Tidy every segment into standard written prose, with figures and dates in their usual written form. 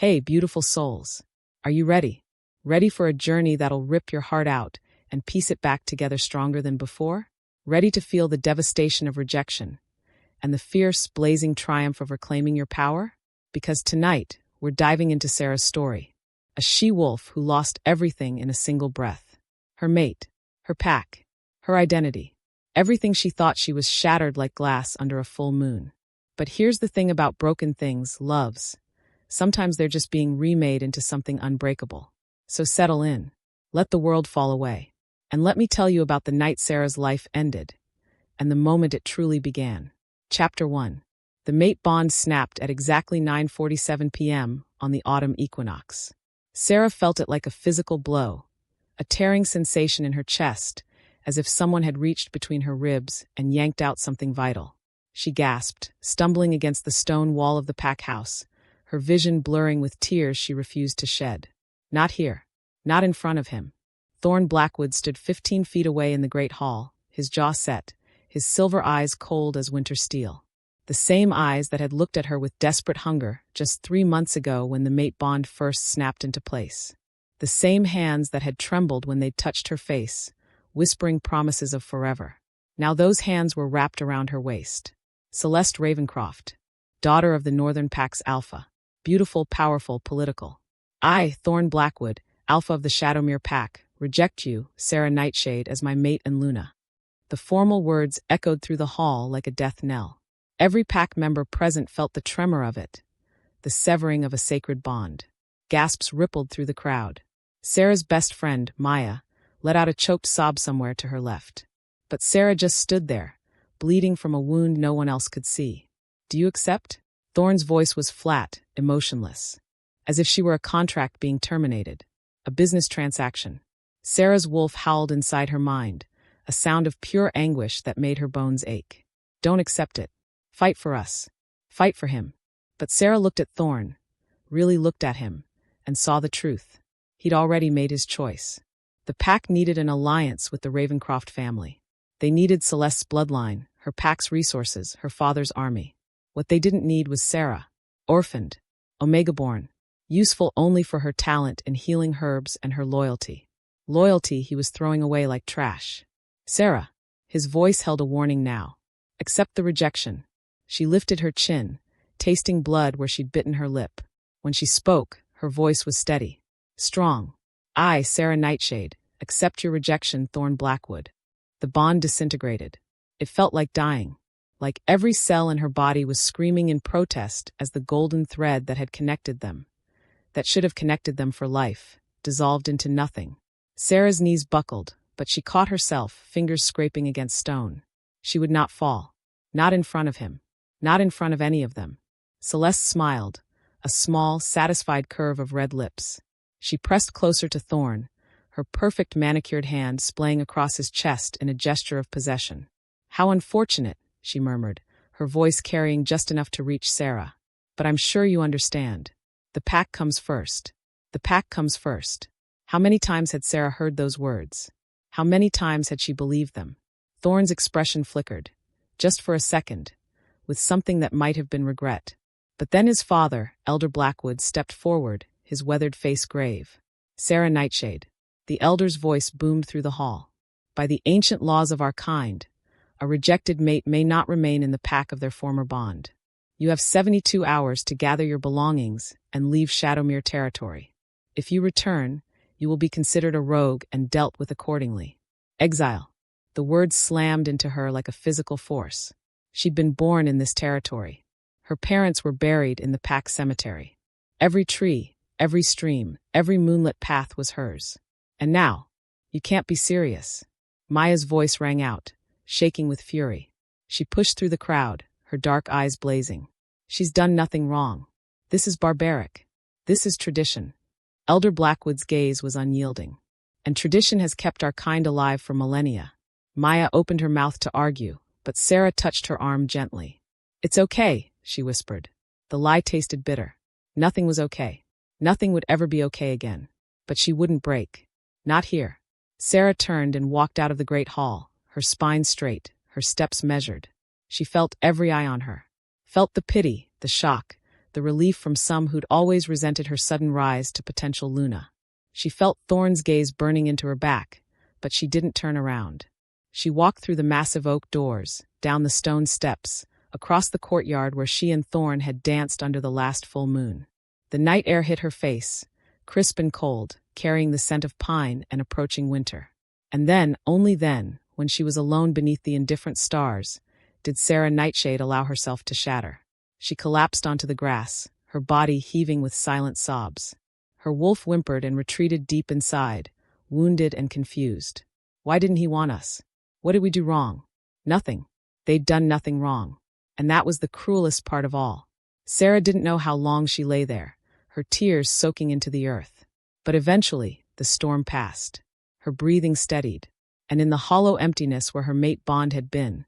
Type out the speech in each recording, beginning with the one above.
Hey, beautiful souls. Are you ready? Ready for a journey that'll rip your heart out and piece it back together stronger than before? Ready to feel the devastation of rejection and the fierce, blazing triumph of reclaiming your power? Because tonight, we're diving into Sera's story. A she-wolf who lost everything in a single breath. Her mate, her pack, her identity. Everything she thought she was shattered like glass under a full moon. But here's the thing about broken things, loves. Sometimes they're just being remade into something unbreakable. So settle in. Let the world fall away. And let me tell you about the night Sera's life ended, and the moment it truly began. Chapter 1. The mate bond snapped at exactly 9:47 p.m. on the autumn equinox. Sera felt it like a physical blow, a tearing sensation in her chest, as if someone had reached between her ribs and yanked out something vital. She gasped, stumbling against the stone wall of the pack house, her vision blurring with tears she refused to shed. Not here. Not in front of him. Thorne Blackwood stood 15 feet away in the great hall, his jaw set, his silver eyes cold as winter steel. The same eyes that had looked at her with desperate hunger just 3 months ago when the mate bond first snapped into place. The same hands that had trembled when they'd touched her face, whispering promises of forever. Now those hands were wrapped around her waist. Celeste Ravencroft, daughter of the Northern Pack's Alpha. Beautiful, powerful, political. I, Thorne Blackwood, Alpha of the Shadowmere Pack, reject you, Sera Nightshade, as my mate and Luna. The formal words echoed through the hall like a death knell. Every pack member present felt the tremor of it, the severing of a sacred bond. Gasps rippled through the crowd. Sera's best friend, Maya, let out a choked sob somewhere to her left. But Sera just stood there, bleeding from a wound no one else could see. Do you accept? Thorne's voice was flat, emotionless, as if she were a contract being terminated, a business transaction. Sera's wolf howled inside her mind, a sound of pure anguish that made her bones ache. Don't accept it. Fight for us. Fight for him. But Sera looked at Thorne, really looked at him, and saw the truth. He'd already made his choice. The pack needed an alliance with the Ravencroft family. They needed Celeste's bloodline, her pack's resources, her father's army. What they didn't need was Sera, orphaned, Omega-born, useful only for her talent in healing herbs and her loyalty. Loyalty he was throwing away like trash. Sera, his voice held a warning now. Accept the rejection. She lifted her chin, tasting blood where she'd bitten her lip. When she spoke, her voice was steady, strong. I, Sera Nightshade, accept your rejection, Thorne Blackwood. The bond disintegrated. It felt like dying, like every cell in her body was screaming in protest as the golden thread that had connected them, that should have connected them for life, dissolved into nothing. Sera's knees buckled, but she caught herself, fingers scraping against stone. She would not fall. Not in front of him. Not in front of any of them. Celeste smiled, a small, satisfied curve of red lips. She pressed closer to Thorne, her perfect manicured hand splaying across his chest in a gesture of possession. How unfortunate, she murmured, her voice carrying just enough to reach Sera. But I'm sure you understand. The pack comes first. The pack comes first. How many times had Sera heard those words? How many times had she believed them? Thorne's expression flickered, just for a second, with something that might have been regret. But then his father, Elder Blackwood, stepped forward, his weathered face grave. Sera Nightshade. The elder's voice boomed through the hall. By the ancient laws of our kind, a rejected mate may not remain in the pack of their former bond. You have 72 hours to gather your belongings and leave Shadowmere territory. If you return, you will be considered a rogue and dealt with accordingly. Exile. The words slammed into her like a physical force. She'd been born in this territory. Her parents were buried in the pack cemetery. Every tree, every stream, every moonlit path was hers. And now, you can't be serious. Maya's voice rang out, shaking with fury. She pushed through the crowd, her dark eyes blazing. She's done nothing wrong. This is barbaric. This is tradition. Elder Blackwood's gaze was unyielding. And tradition has kept our kind alive for millennia. Maya opened her mouth to argue, but Sera touched her arm gently. It's okay, she whispered. The lie tasted bitter. Nothing was okay. Nothing would ever be okay again. But she wouldn't break. Not here. Sera turned and walked out of the great hall, her spine straight, her steps measured. She felt every eye on her. Felt the pity, the shock, the relief from some who'd always resented her sudden rise to potential Luna. She felt Thorne's gaze burning into her back, but she didn't turn around. She walked through the massive oak doors, down the stone steps, across the courtyard where she and Thorne had danced under the last full moon. The night air hit her face, crisp and cold, carrying the scent of pine and approaching winter. And then, only then, when she was alone beneath the indifferent stars, did Sera Nightshade allow herself to shatter. She collapsed onto the grass, her body heaving with silent sobs. Her wolf whimpered and retreated deep inside, wounded and confused. Why didn't he want us? What did we do wrong? Nothing. They'd done nothing wrong. And that was the cruelest part of all. Sera didn't know how long she lay there, her tears soaking into the earth. But eventually, the storm passed. Her breathing steadied, and in the hollow emptiness where her mate bond had been,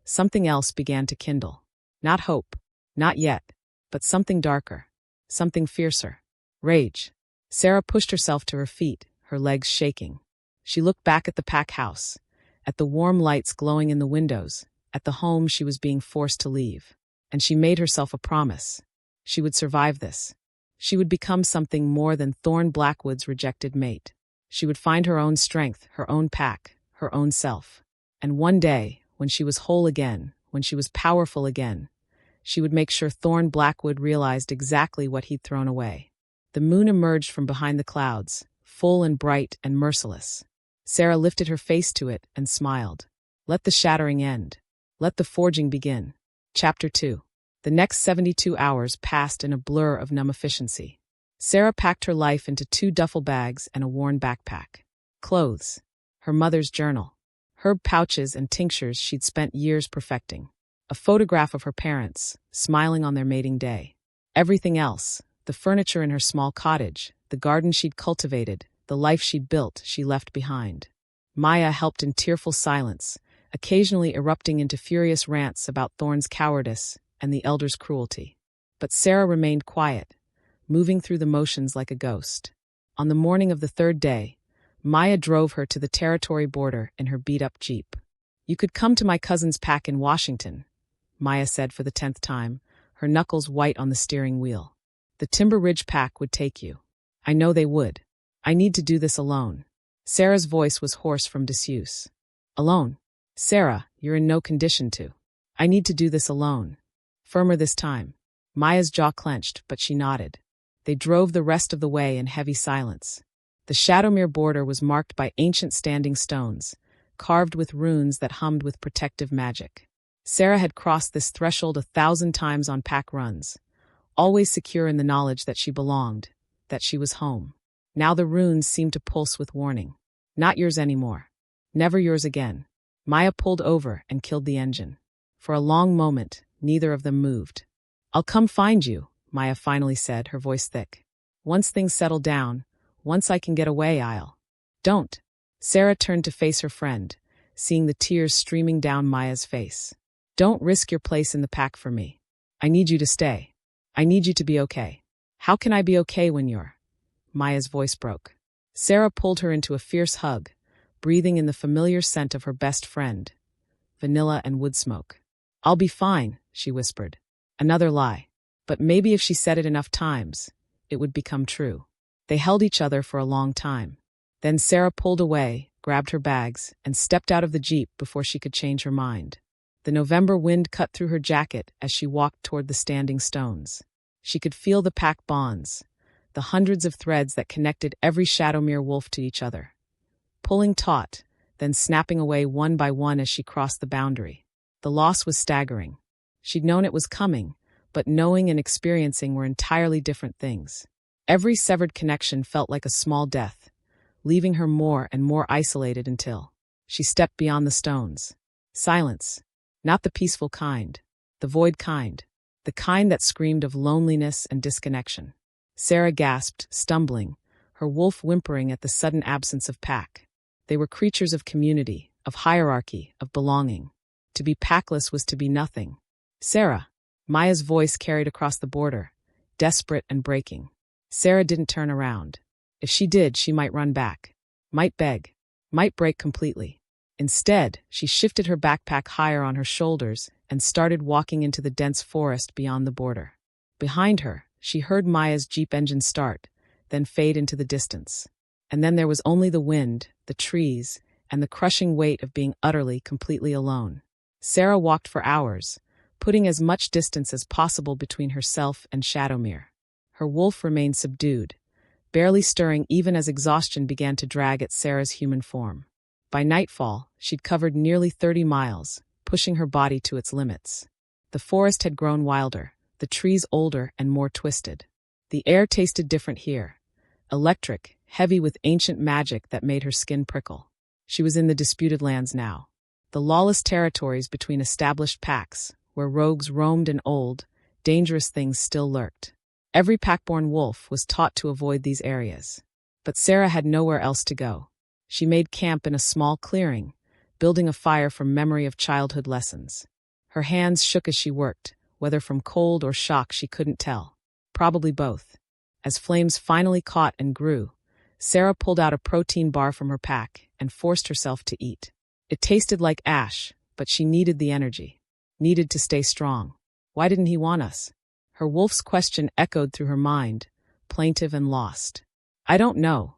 something else began to kindle. Not hope, not yet, but something darker, something fiercer. Rage. Sera pushed herself to her feet, her legs shaking. She looked back at the pack house, at the warm lights glowing in the windows, at the home she was being forced to leave. And she made herself a promise. She would survive this. She would become something more than Thorne Blackwood's rejected mate. She would find her own strength, her own pack, her own self. And one day, when she was whole again, when she was powerful again, she would make sure Thorne Blackwood realized exactly what he'd thrown away. The moon emerged from behind the clouds, full and bright and merciless. Sera lifted her face to it and smiled. Let the shattering end. Let the forging begin. Chapter 2. The next 72 hours passed in a blur of numb efficiency. Sera packed her life into 2 duffel bags and a worn backpack. Clothes. Her mother's journal. Herb pouches and tinctures she'd spent years perfecting. A photograph of her parents, smiling on their mating day. Everything else, the furniture in her small cottage, the garden she'd cultivated, the life she'd built, she left behind. Maya helped in tearful silence, occasionally erupting into furious rants about Thorne's cowardice and the elder's cruelty. But Sera remained quiet, moving through the motions like a ghost. On the morning of the 3rd day, Maya drove her to the territory border in her beat-up Jeep. You could come to my cousin's pack in Washington, Maya said for the 10th time, her knuckles white on the steering wheel. The Timber Ridge pack would take you. I know they would. I need to do this alone. Sera's voice was hoarse from disuse. Alone? Sera, you're in no condition to. I need to do this alone. Firmer this time. Maya's jaw clenched, but she nodded. They drove the rest of the way in heavy silence. The Shadowmere border was marked by ancient standing stones, carved with runes that hummed with protective magic. Sera had crossed this threshold 1,000 times on pack runs, always secure in the knowledge that she belonged, that she was home. Now the runes seemed to pulse with warning. Not yours anymore. Never yours again. Maya pulled over and killed the engine. For a long moment, neither of them moved. I'll come find you, Maya finally said, her voice thick. Once things settle down, once I can get away, I'll. Don't. Sera turned to face her friend, seeing the tears streaming down Maya's face. Don't risk your place in the pack for me. I need you to stay. I need you to be okay. How can I be okay when you're... Maya's voice broke. Sera pulled her into a fierce hug, breathing in the familiar scent of her best friend, vanilla and wood smoke. I'll be fine, she whispered. Another lie. But maybe if she said it enough times, it would become true. They held each other for a long time. Then Sera pulled away, grabbed her bags, and stepped out of the Jeep before she could change her mind. The November wind cut through her jacket as she walked toward the standing stones. She could feel the pack bonds, the hundreds of threads that connected every Shadowmere wolf to each other. Pulling taut, then snapping away one by one as she crossed the boundary. The loss was staggering. She'd known it was coming, but knowing and experiencing were entirely different things. Every severed connection felt like a small death, leaving her more and more isolated until she stepped beyond the stones. Silence. Not the peaceful kind, the void kind, the kind that screamed of loneliness and disconnection. Sera gasped, stumbling, her wolf whimpering at the sudden absence of pack. They were creatures of community, of hierarchy, of belonging. To be packless was to be nothing. Sera. Maya's voice carried across the border, desperate and breaking. Sera didn't turn around. If she did, she might run back, might beg, might break completely. Instead, she shifted her backpack higher on her shoulders and started walking into the dense forest beyond the border. Behind her, she heard Maya's Jeep engine start, then fade into the distance. And then there was only the wind, the trees, and the crushing weight of being utterly, completely alone. Sera walked for hours, putting as much distance as possible between herself and Shadowmere. Her wolf remained subdued, barely stirring even as exhaustion began to drag at Sera's human form. By nightfall, she'd covered nearly 30 miles, pushing her body to its limits. The forest had grown wilder, the trees older and more twisted. The air tasted different here, electric, heavy with ancient magic that made her skin prickle. She was in the disputed lands now, the lawless territories between established packs, where rogues roamed and old, dangerous things still lurked. Every packborn wolf was taught to avoid these areas. But Sera had nowhere else to go. She made camp in a small clearing, building a fire from memory of childhood lessons. Her hands shook as she worked, whether from cold or shock she couldn't tell. Probably both. As flames finally caught and grew, Sera pulled out a protein bar from her pack and forced herself to eat. It tasted like ash, but she needed the energy. Needed to stay strong. Why didn't he want us? Her wolf's question echoed through her mind, plaintive and lost. I don't know,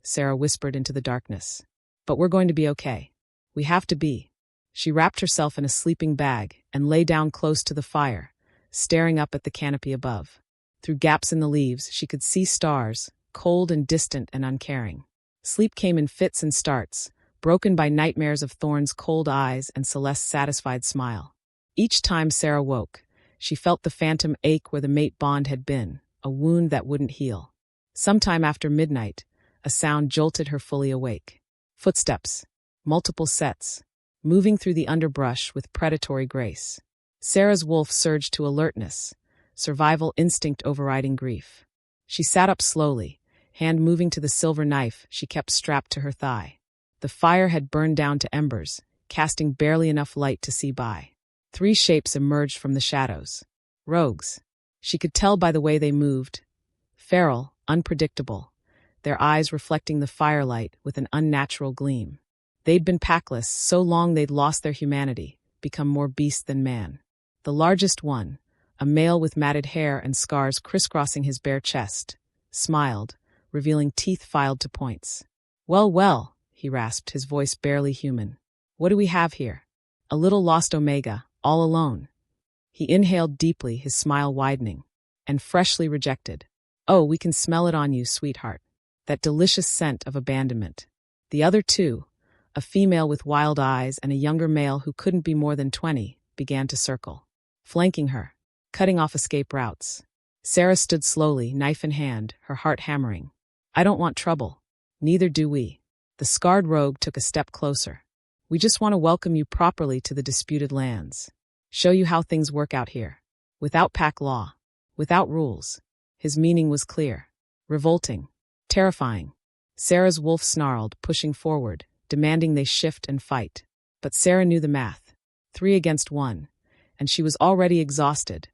Sera whispered into the darkness. But we're going to be okay. We have to be. She wrapped herself in a sleeping bag and lay down close to the fire, staring up at the canopy above. Through gaps in the leaves, she could see stars, cold and distant and uncaring. Sleep came in fits and starts, broken by nightmares of Thorne's cold eyes and Celeste's satisfied smile. Each time Sera woke, she felt the phantom ache where the mate bond had been, a wound that wouldn't heal. Sometime after midnight, a sound jolted her fully awake. Footsteps, multiple sets, moving through the underbrush with predatory grace. Sera's wolf surged to alertness, survival instinct overriding grief. She sat up slowly, hand moving to the silver knife she kept strapped to her thigh. The fire had burned down to embers, casting barely enough light to see by. 3 shapes emerged from the shadows. Rogues. She could tell by the way they moved. Feral, unpredictable, their eyes reflecting the firelight with an unnatural gleam. They'd been packless so long they'd lost their humanity, become more beast than man. The largest one, a male with matted hair and scars crisscrossing his bare chest, smiled, revealing teeth filed to points. Well, well, he rasped, his voice barely human. What do we have here? A little lost Omega, all alone. He inhaled deeply, his smile widening, and freshly rejected. Oh, we can smell it on you, sweetheart. That delicious scent of abandonment. The other 2, a female with wild eyes and a younger male who couldn't be more than 20, began to circle, flanking her, cutting off escape routes. Sera stood slowly, knife in hand, her heart hammering. I don't want trouble. Neither do we. The scarred rogue took a step closer. We just want to welcome you properly to the disputed lands. Show you how things work out here. Without pack law. Without rules. His meaning was clear. Revolting. Terrifying. Sera's wolf snarled, pushing forward, demanding they shift and fight. But Sera knew the math. 3 against 1. And she was already exhausted,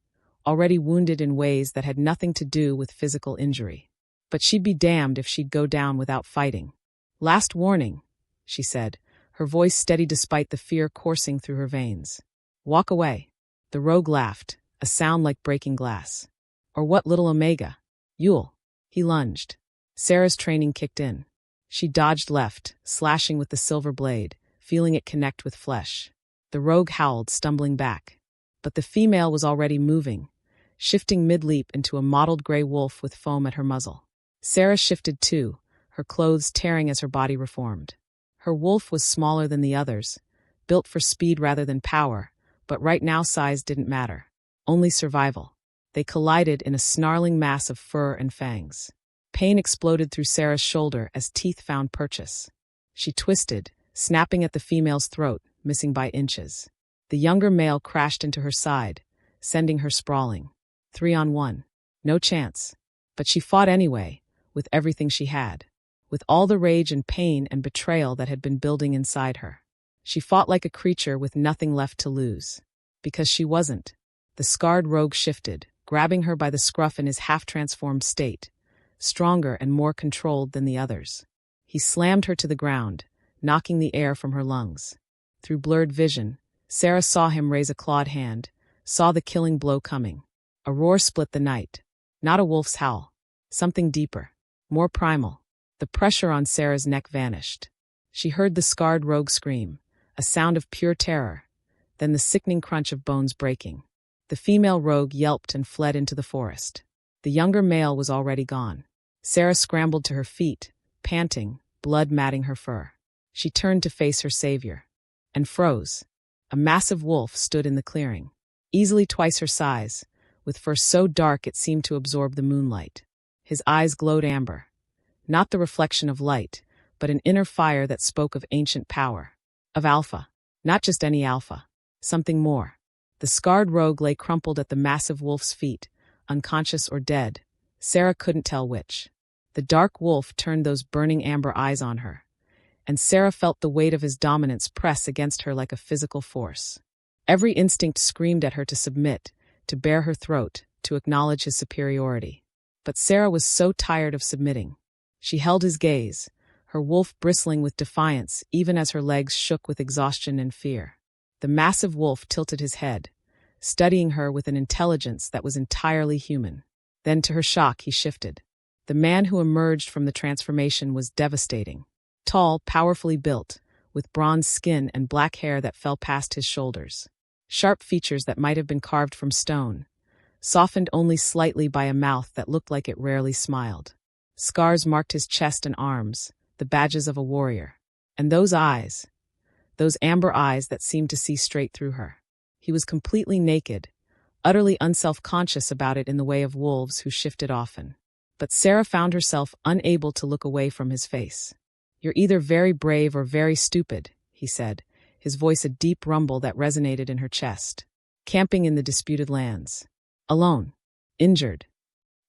already wounded in ways that had nothing to do with physical injury. But she'd be damned if she'd go down without fighting. Last warning, she said, her voice steady despite the fear coursing through her veins. Walk away. The rogue laughed, a sound like breaking glass. Or what, little Omega? You'll. He lunged. Sera's training kicked in. She dodged left, slashing with the silver blade, feeling it connect with flesh. The rogue howled, stumbling back. But the female was already moving, shifting mid-leap into a mottled gray wolf with foam at her muzzle. Sera shifted too, her clothes tearing as her body reformed. Her wolf was smaller than the others, built for speed rather than power, but right now size didn't matter. Only survival. They collided in a snarling mass of fur and fangs. Pain exploded through Sera's shoulder as teeth found purchase. She twisted, snapping at the female's throat, missing by inches. The younger male crashed into her side, sending her sprawling. 3 on 1. No chance. But she fought anyway, with everything she had. With all the rage and pain and betrayal that had been building inside her. She fought like a creature with nothing left to lose. Because she wasn't. The scarred rogue shifted, grabbing her by the scruff in his half-transformed state, stronger and more controlled than the others. He slammed her to the ground, knocking the air from her lungs. Through blurred vision, Sera saw him raise a clawed hand, saw the killing blow coming. A roar split the night. Not a wolf's howl. Something deeper. More primal. The pressure on Sera's neck vanished. She heard the scarred rogue scream, a sound of pure terror, then the sickening crunch of bones breaking. The female rogue yelped and fled into the forest. The younger male was already gone. Sera scrambled to her feet, panting, blood matting her fur. She turned to face her savior. And froze. A massive wolf stood in the clearing. Easily twice her size, with fur so dark it seemed to absorb the moonlight. His eyes glowed amber. Not the reflection of light, but an inner fire that spoke of ancient power. Of alpha. Not just any alpha. Something more. The scarred rogue lay crumpled at the massive wolf's feet, unconscious or dead. Sera couldn't tell which. The dark wolf turned those burning amber eyes on her, and Sera felt the weight of his dominance press against her like a physical force. Every instinct screamed at her to submit, to bare her throat, to acknowledge his superiority. But Sera was so tired of submitting. She held his gaze, her wolf bristling with defiance even as her legs shook with exhaustion and fear. The massive wolf tilted his head, studying her with an intelligence that was entirely human. Then, to her shock, he shifted. The man who emerged from the transformation was devastating. Tall, powerfully built, with bronze skin and black hair that fell past his shoulders. Sharp features that might have been carved from stone, softened only slightly by a mouth that looked like it rarely smiled. Scars marked his chest and arms, the badges of a warrior. And those eyes, those amber eyes that seemed to see straight through her. He was completely naked, utterly unself-conscious about it in the way of wolves who shifted often. But Sera found herself unable to look away from his face. "You're either very brave or very stupid," he said, his voice a deep rumble that resonated in her chest. "Camping in the disputed lands. Alone. Injured."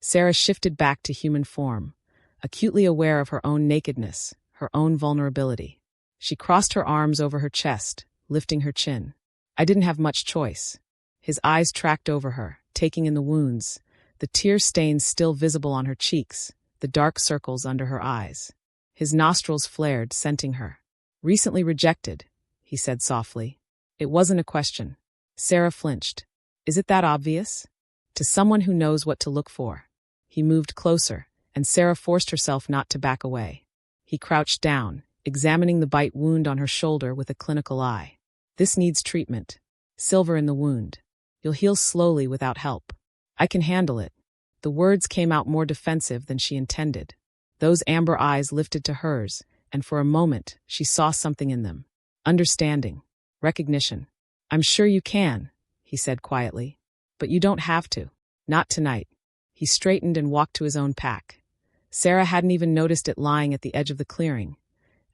Sera shifted back to human form, acutely aware of her own nakedness, her own vulnerability. She crossed her arms over her chest, lifting her chin. "I didn't have much choice." His eyes tracked over her, taking in the wounds, the tear stains still visible on her cheeks, the dark circles under her eyes. His nostrils flared, scenting her. "Recently rejected," he said softly. It wasn't a question. Sera flinched. "Is it that obvious?" "To someone who knows what to look for." He moved closer, and Sera forced herself not to back away. He crouched down, examining the bite wound on her shoulder with a clinical eye. "This needs treatment. Silver in the wound. You'll heal slowly without help. I can handle it." The words came out more defensive than she intended. Those amber eyes lifted to hers, and for a moment she saw something in them. Understanding. Recognition. "I'm sure you can," he said quietly. "But you don't have to. Not tonight." He straightened and walked to his own pack. Sera hadn't even noticed it lying at the edge of the clearing,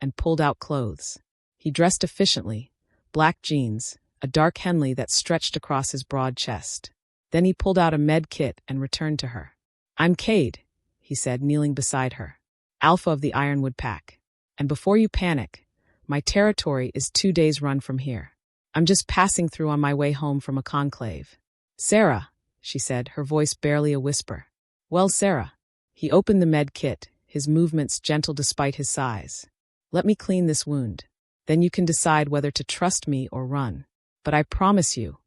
and pulled out clothes. He dressed efficiently, black jeans, a dark Henley that stretched across his broad chest. Then he pulled out a med kit and returned to her. "I'm Kade," he said, kneeling beside her. "Alpha of the Ironwood Pack. And before you panic, my territory is 2 days' run from here. I'm just passing through on my way home from a conclave." "Sera," she said, her voice barely a whisper. "Well, Sera." He opened the med kit, his movements gentle despite his size. "Let me clean this wound. Then you can decide whether to trust me or run. But I promise you,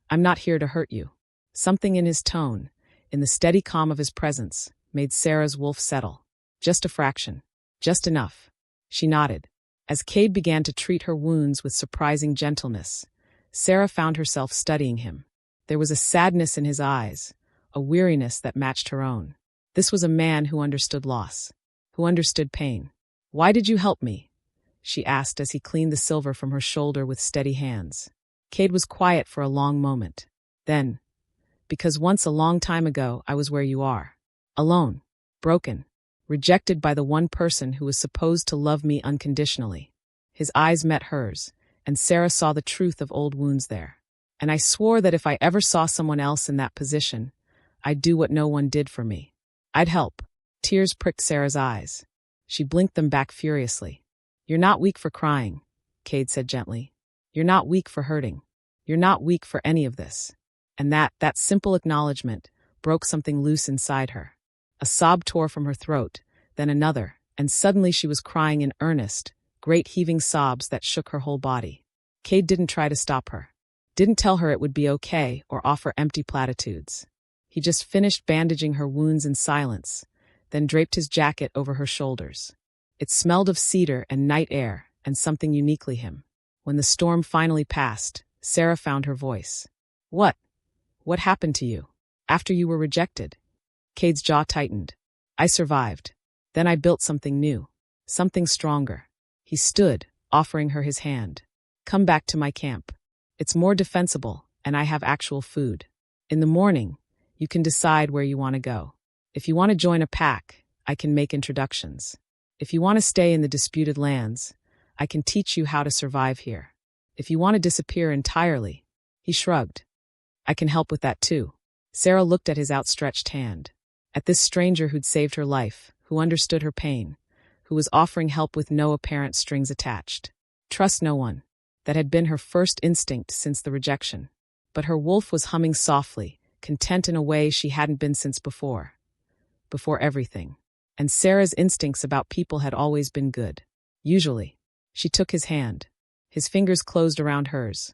I'm not here to hurt you." Something in his tone, in the steady calm of his presence, made Sera's wolf settle. Just a fraction. Just enough. She nodded. As Kade began to treat her wounds with surprising gentleness, Sera found herself studying him. There was a sadness in his eyes, a weariness that matched her own. This was a man who understood loss, who understood pain. "Why did you help me?" she asked as he cleaned the silver from her shoulder with steady hands. Kade was quiet for a long moment. Then, "Because once a long time ago I was where you are. Alone. Broken. Rejected by the one person who was supposed to love me unconditionally." His eyes met hers, and Sera saw the truth of old wounds there. "And I swore that if I ever saw someone else in that position, I'd do what no one did for me. I'd help." Tears pricked Sera's eyes. She blinked them back furiously. "You're not weak for crying," Kade said gently. "You're not weak for hurting. You're not weak for any of this." And that simple acknowledgement broke something loose inside her. A sob tore from her throat, then another, and suddenly she was crying in earnest, great heaving sobs that shook her whole body. Kade didn't try to stop her. Didn't tell her it would be okay or offer empty platitudes. He He just finished bandaging her wounds in silence, then draped his jacket over her shoulders. It smelled of cedar and night air, and something uniquely him. When the storm finally passed, Sera found her voice. What? What happened to you? After you were rejected? Kade's jaw tightened. I survived. Then I built something new. Something stronger. He stood, offering her his hand. Come back to my camp. It's more defensible, and I have actual food. In the morning, you can decide where you want to go. If you want to join a pack, I can make introductions. If you want to stay in the disputed lands, I can teach you how to survive here. If you want to disappear entirely, he shrugged. I can help with that too. Sera looked at his outstretched hand, at this stranger who'd saved her life, who understood her pain, who was offering help with no apparent strings attached. Trust no one. That had been her first instinct since the rejection. But her wolf was humming softly, content in a way she hadn't been since before. Before everything. And Sera's instincts about people had always been good. Usually. She took his hand. His fingers closed around hers.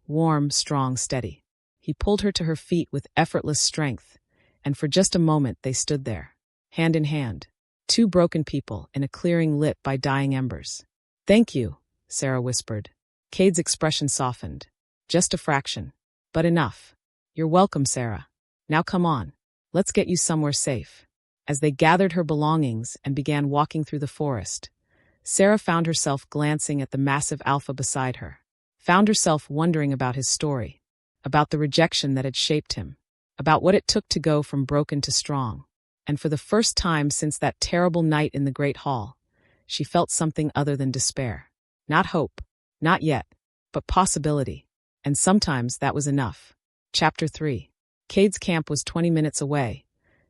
Warm, strong, steady. He pulled her to her feet with effortless strength, and for just a moment they stood there, hand in hand. Two broken people in a clearing lit by dying embers. Thank you, Sera whispered. Kade's expression softened. Just a fraction. But enough. You're welcome, Sera. Now come on. Let's get you somewhere safe. As they gathered her belongings and began walking through the forest, Sera found herself glancing at the massive alpha beside her. Found herself wondering about his story. About the rejection that had shaped him. About what it took to go from broken to strong. And for the first time since that terrible night in the Great Hall, she felt something other than despair. Not hope. Not yet. But possibility. And sometimes that was enough. Chapter 3. Kade's camp was 20 minutes away,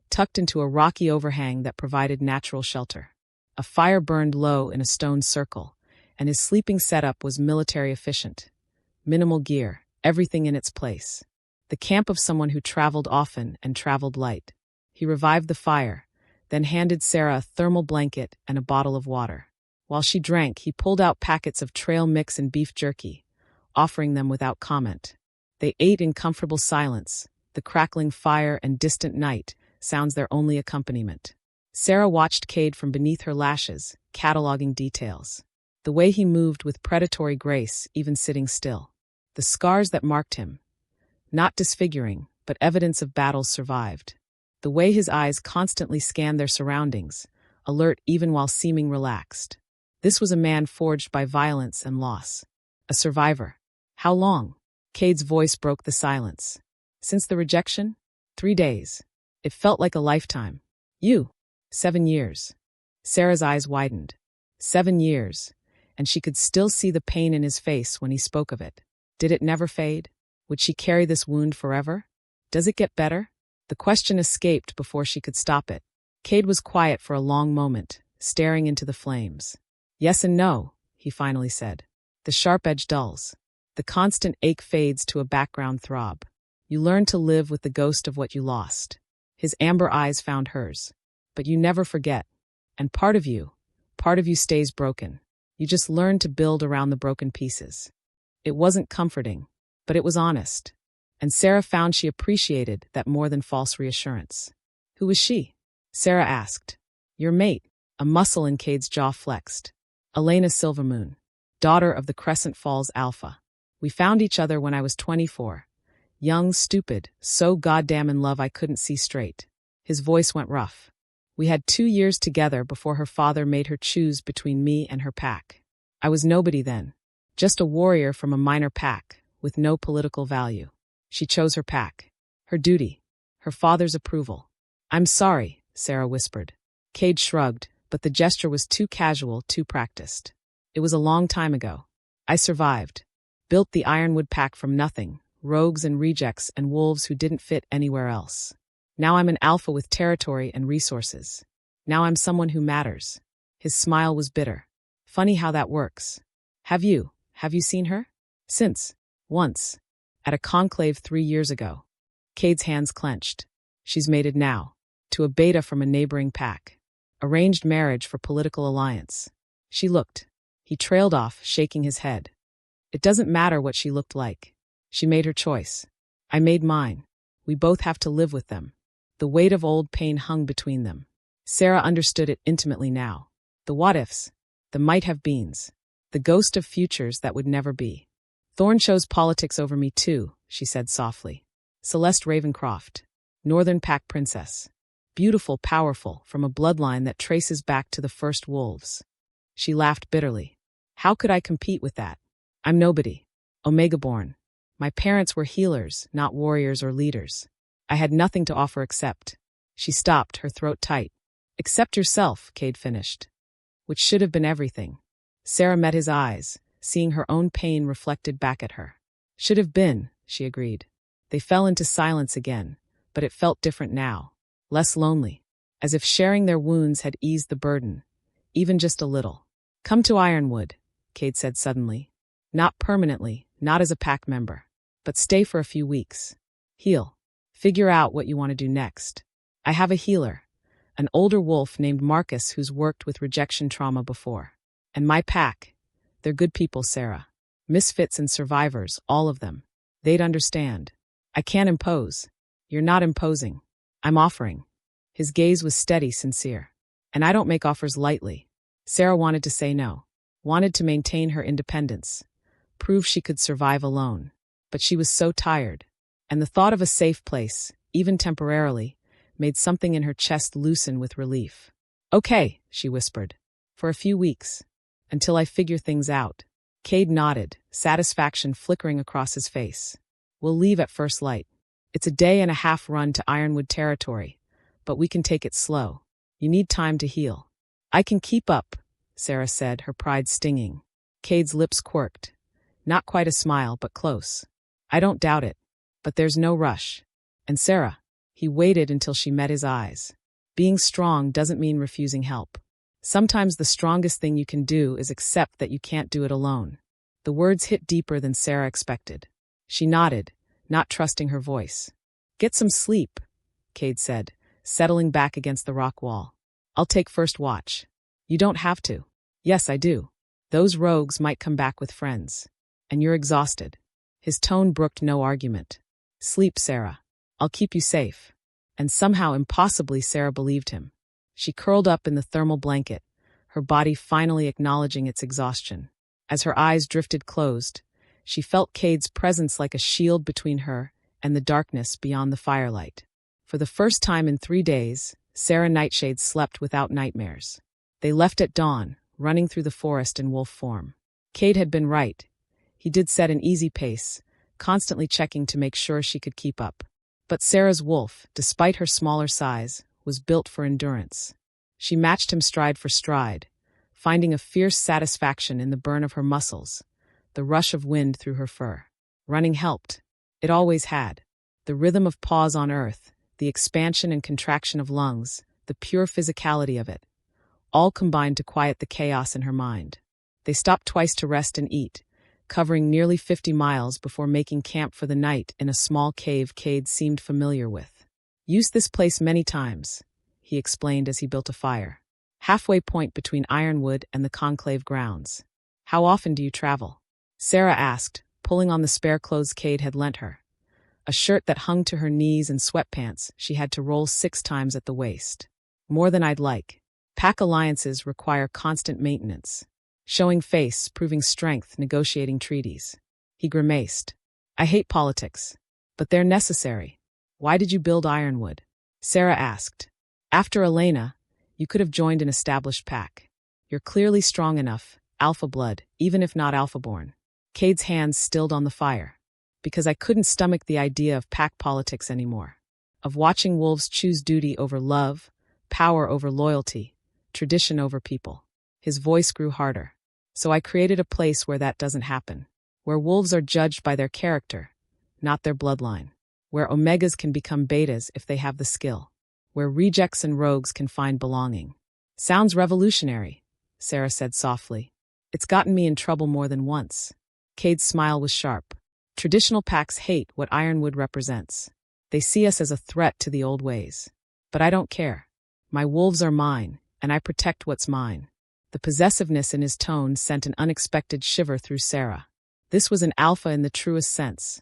tucked into a rocky overhang that provided natural shelter. A fire burned low in a stone circle, and his sleeping setup was military efficient. Minimal gear, everything in its place. The camp of someone who traveled often and traveled light. He revived the fire, then handed Sera a thermal blanket and a bottle of water. While she drank, he pulled out packets of trail mix and beef jerky, offering them without comment. They ate in comfortable silence, the crackling fire and distant night, sounds their only accompaniment. Sera watched Kade from beneath her lashes, cataloging details. The way he moved with predatory grace, even sitting still. The scars that marked him. Not disfiguring, but evidence of battles survived. The way his eyes constantly scanned their surroundings, alert even while seeming relaxed. This was a man forged by violence and loss. A survivor. How long? Kade's voice broke the silence. Since the rejection? 3 days. It felt like a lifetime. You? 7 years. Sera's eyes widened. 7 years. And she could still see the pain in his face when he spoke of it. Did it never fade? Would she carry this wound forever? Does it get better? The question escaped before she could stop it. Kade was quiet for a long moment, staring into the flames. Yes and no, he finally said. The sharp edge dulls. The constant ache fades to a background throb. You learn to live with the ghost of what you lost. His amber eyes found hers. But you never forget. And part of you stays broken. You just learn to build around the broken pieces. It wasn't comforting, but it was honest. And Sera found she appreciated that more than false reassurance. Who was she? Sera asked. Your mate. A muscle in Kade's jaw flexed. Elena Silvermoon, daughter of the Crescent Falls Alpha. We found each other when I was 24. Young, stupid, so goddamn in love I couldn't see straight. His voice went rough. We had 2 years together before her father made her choose between me and her pack. I was nobody then. Just a warrior from a minor pack, with no political value. She chose her pack. Her duty. Her father's approval. I'm sorry, Sera whispered. Kade shrugged, but the gesture was too casual, too practiced. It was a long time ago. I survived. Built the Ironwood pack from nothing, rogues and rejects and wolves who didn't fit anywhere else. Now I'm an alpha with territory and resources. Now I'm someone who matters. His smile was bitter. Funny how that works. Have you seen her? Since. Once. At a conclave 3 years ago. Kade's hands clenched. She's mated now. To a beta from a neighboring pack. Arranged marriage for political alliance. She looked. He trailed off, shaking his head. It doesn't matter what she looked like. She made her choice. I made mine. We both have to live with them. The weight of old pain hung between them. Sera understood it intimately now. The what-ifs, the might-have-beens, the ghost of futures that would never be. Thorne chose politics over me too, she said softly. Celeste Ravencroft, Northern Pack Princess. Beautiful, powerful, from a bloodline that traces back to the first wolves. She laughed bitterly. How could I compete with that? I'm nobody. Omega-born. My parents were healers, not warriors or leaders. I had nothing to offer except. She stopped, her throat tight. Accept yourself, Kade finished. Which should have been everything. Sera met his eyes, seeing her own pain reflected back at her. Should have been, she agreed. They fell into silence again, but it felt different now. Less lonely. As if sharing their wounds had eased the burden. Even just a little. Come to Ironwood, Kade said suddenly. Not permanently, not as a pack member. But stay for a few weeks. Heal. Figure out what you want to do next. I have a healer. An older wolf named Marcus who's worked with rejection trauma before. And my pack. They're good people, Sera. Misfits and survivors, all of them. They'd understand. I can't impose. You're not imposing. I'm offering. His gaze was steady, sincere. And I don't make offers lightly. Sera wanted to say no. Wanted to maintain her independence. Prove she could survive alone. But she was so tired. And the thought of a safe place, even temporarily, made something in her chest loosen with relief. Okay, she whispered. For a few weeks. Until I figure things out. Kade nodded, satisfaction flickering across his face. We'll leave at first light. It's a day-and-a-half run to Ironwood territory, but we can take it slow. You need time to heal. I can keep up, Sera said, her pride stinging. Kade's lips quirked. Not quite a smile, but close. I don't doubt it. But there's no rush. And Sera, he waited until she met his eyes. Being strong doesn't mean refusing help. Sometimes the strongest thing you can do is accept that you can't do it alone. The words hit deeper than Sera expected. She nodded, not trusting her voice. Get some sleep, Kade said, settling back against the rock wall. I'll take first watch. You don't have to. Yes, I do. Those rogues might come back with friends. And you're exhausted. His tone brooked no argument. Sleep, Sera. I'll keep you safe. And somehow impossibly Sera believed him. She curled up in the thermal blanket, her body finally acknowledging its exhaustion. As her eyes drifted closed, she felt Kade's presence like a shield between her and the darkness beyond the firelight. For the first time in 3 days, Sera Nightshade slept without nightmares. They left at dawn, running through the forest in wolf form. Kade had been right. He did set an easy pace, constantly checking to make sure she could keep up. But Sera's wolf, despite her smaller size, was built for endurance. She matched him stride for stride, finding a fierce satisfaction in the burn of her muscles, the rush of wind through her fur. Running helped. It always had. The rhythm of paws on earth, the expansion and contraction of lungs, the pure physicality of it, all combined to quiet the chaos in her mind. They stopped twice to rest and eat, covering nearly 50 miles before making camp for the night in a small cave Kade seemed familiar with. Used this place many times, he explained as he built a fire. Halfway point between Ironwood and the conclave grounds. How often do you travel? Sera asked, pulling on the spare clothes Kade had lent her. A shirt that hung to her knees and sweatpants she had to roll 6 times at the waist. More than I'd like. Pack alliances require constant maintenance. Showing face, proving strength, negotiating treaties. He grimaced. I hate politics. But they're necessary. Why did you build Ironwood? Sera asked. After Elena, you could have joined an established pack. You're clearly strong enough, alpha blood, even if not alpha-born. Kade's hands stilled on the fire. Because I couldn't stomach the idea of pack politics anymore. Of watching wolves choose duty over love, power over loyalty, tradition over people. His voice grew harder. So I created a place where that doesn't happen. Where wolves are judged by their character, not their bloodline. Where omegas can become betas if they have the skill. Where rejects and rogues can find belonging. Sounds revolutionary, Sera said softly. It's gotten me in trouble more than once. Kade's smile was sharp. Traditional packs hate what Ironwood represents. They see us as a threat to the old ways. But I don't care. My wolves are mine, and I protect what's mine. The possessiveness in his tone sent an unexpected shiver through Sera. This was an alpha in the truest sense.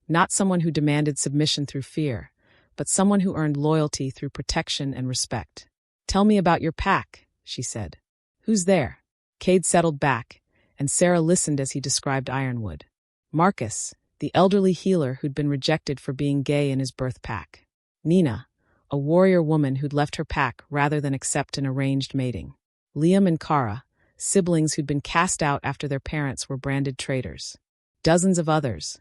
Not someone who demanded submission through fear, but someone who earned loyalty through protection and respect. "Tell me about your pack," she said. "Who's there?" Kade settled back, and Sera listened as he described Ironwood. Marcus, the elderly healer who'd been rejected for being gay in his birth pack. Nina, a warrior woman who'd left her pack rather than accept an arranged mating. Liam and Kara, siblings who'd been cast out after their parents were branded traitors. Dozens of others,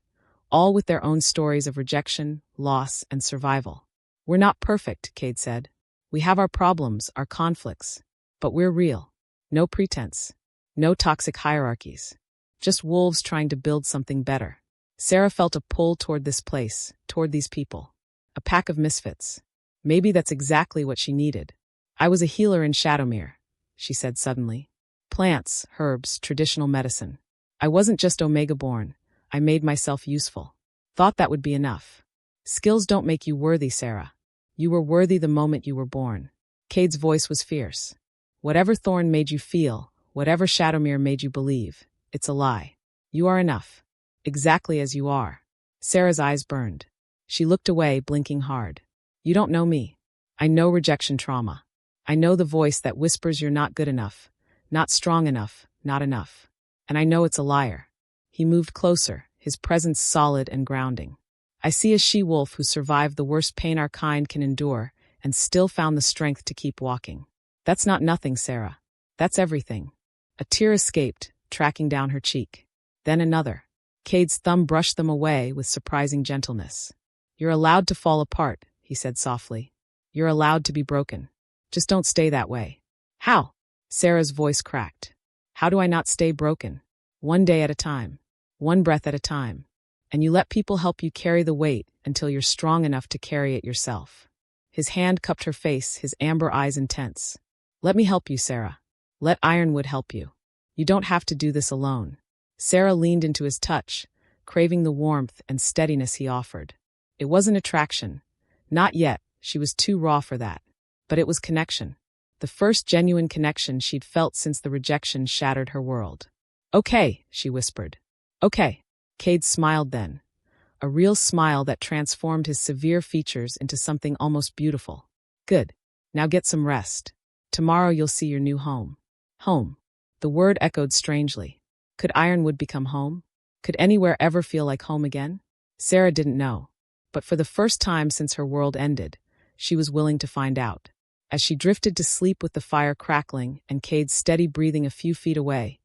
all with their own stories of rejection, loss, and survival. "We're not perfect," Kade said. "We have our problems, our conflicts. But we're real. No pretense. No toxic hierarchies. Just wolves trying to build something better." Sera felt a pull toward this place, toward these people. A pack of misfits. Maybe that's exactly what she needed. "I was a healer in Shadowmere," she said suddenly. "Plants, herbs, traditional medicine. I wasn't just Omega-born. I made myself useful. Thought that would be enough." "Skills don't make you worthy, Sera. You were worthy the moment you were born." Kade's voice was fierce. "Whatever Thorne made you feel, whatever Shadowmere made you believe, it's a lie. You are enough. Exactly as you are." Sera's eyes burned. She looked away, blinking hard. "You don't know me. I know rejection trauma. I know the voice that whispers you're not good enough, not strong enough, not enough. And I know it's a liar." He moved closer, his presence solid and grounding. "I see a she-wolf who survived the worst pain our kind can endure and still found the strength to keep walking. That's not nothing, Sera. That's everything." A tear escaped, tracking down her cheek. Then another. Kade's thumb brushed them away with surprising gentleness. "You're allowed to fall apart," he said softly. "You're allowed to be broken. Just don't stay that way." "How?" Sera's voice cracked. "How do I not stay broken? One day at a time. One breath at a time. And you let people help you carry the weight until you're strong enough to carry it yourself." His hand cupped her face, his amber eyes intense. "Let me help you, Sera. Let Ironwood help you. You don't have to do this alone." Sera leaned into his touch, craving the warmth and steadiness he offered. It wasn't attraction. Not yet, she was too raw for that. But it was connection. The first genuine connection she'd felt since the rejection shattered her world. "Okay," she whispered. "Okay." Kade smiled then. A real smile that transformed his severe features into something almost beautiful. "Good. Now get some rest. Tomorrow you'll see your new home." Home. The word echoed strangely. Could Ironwood become home? Could anywhere ever feel like home again? Sera didn't know. But for the first time since her world ended, she was willing to find out. As she drifted to sleep with the fire crackling and Kade's steady breathing a few feet away,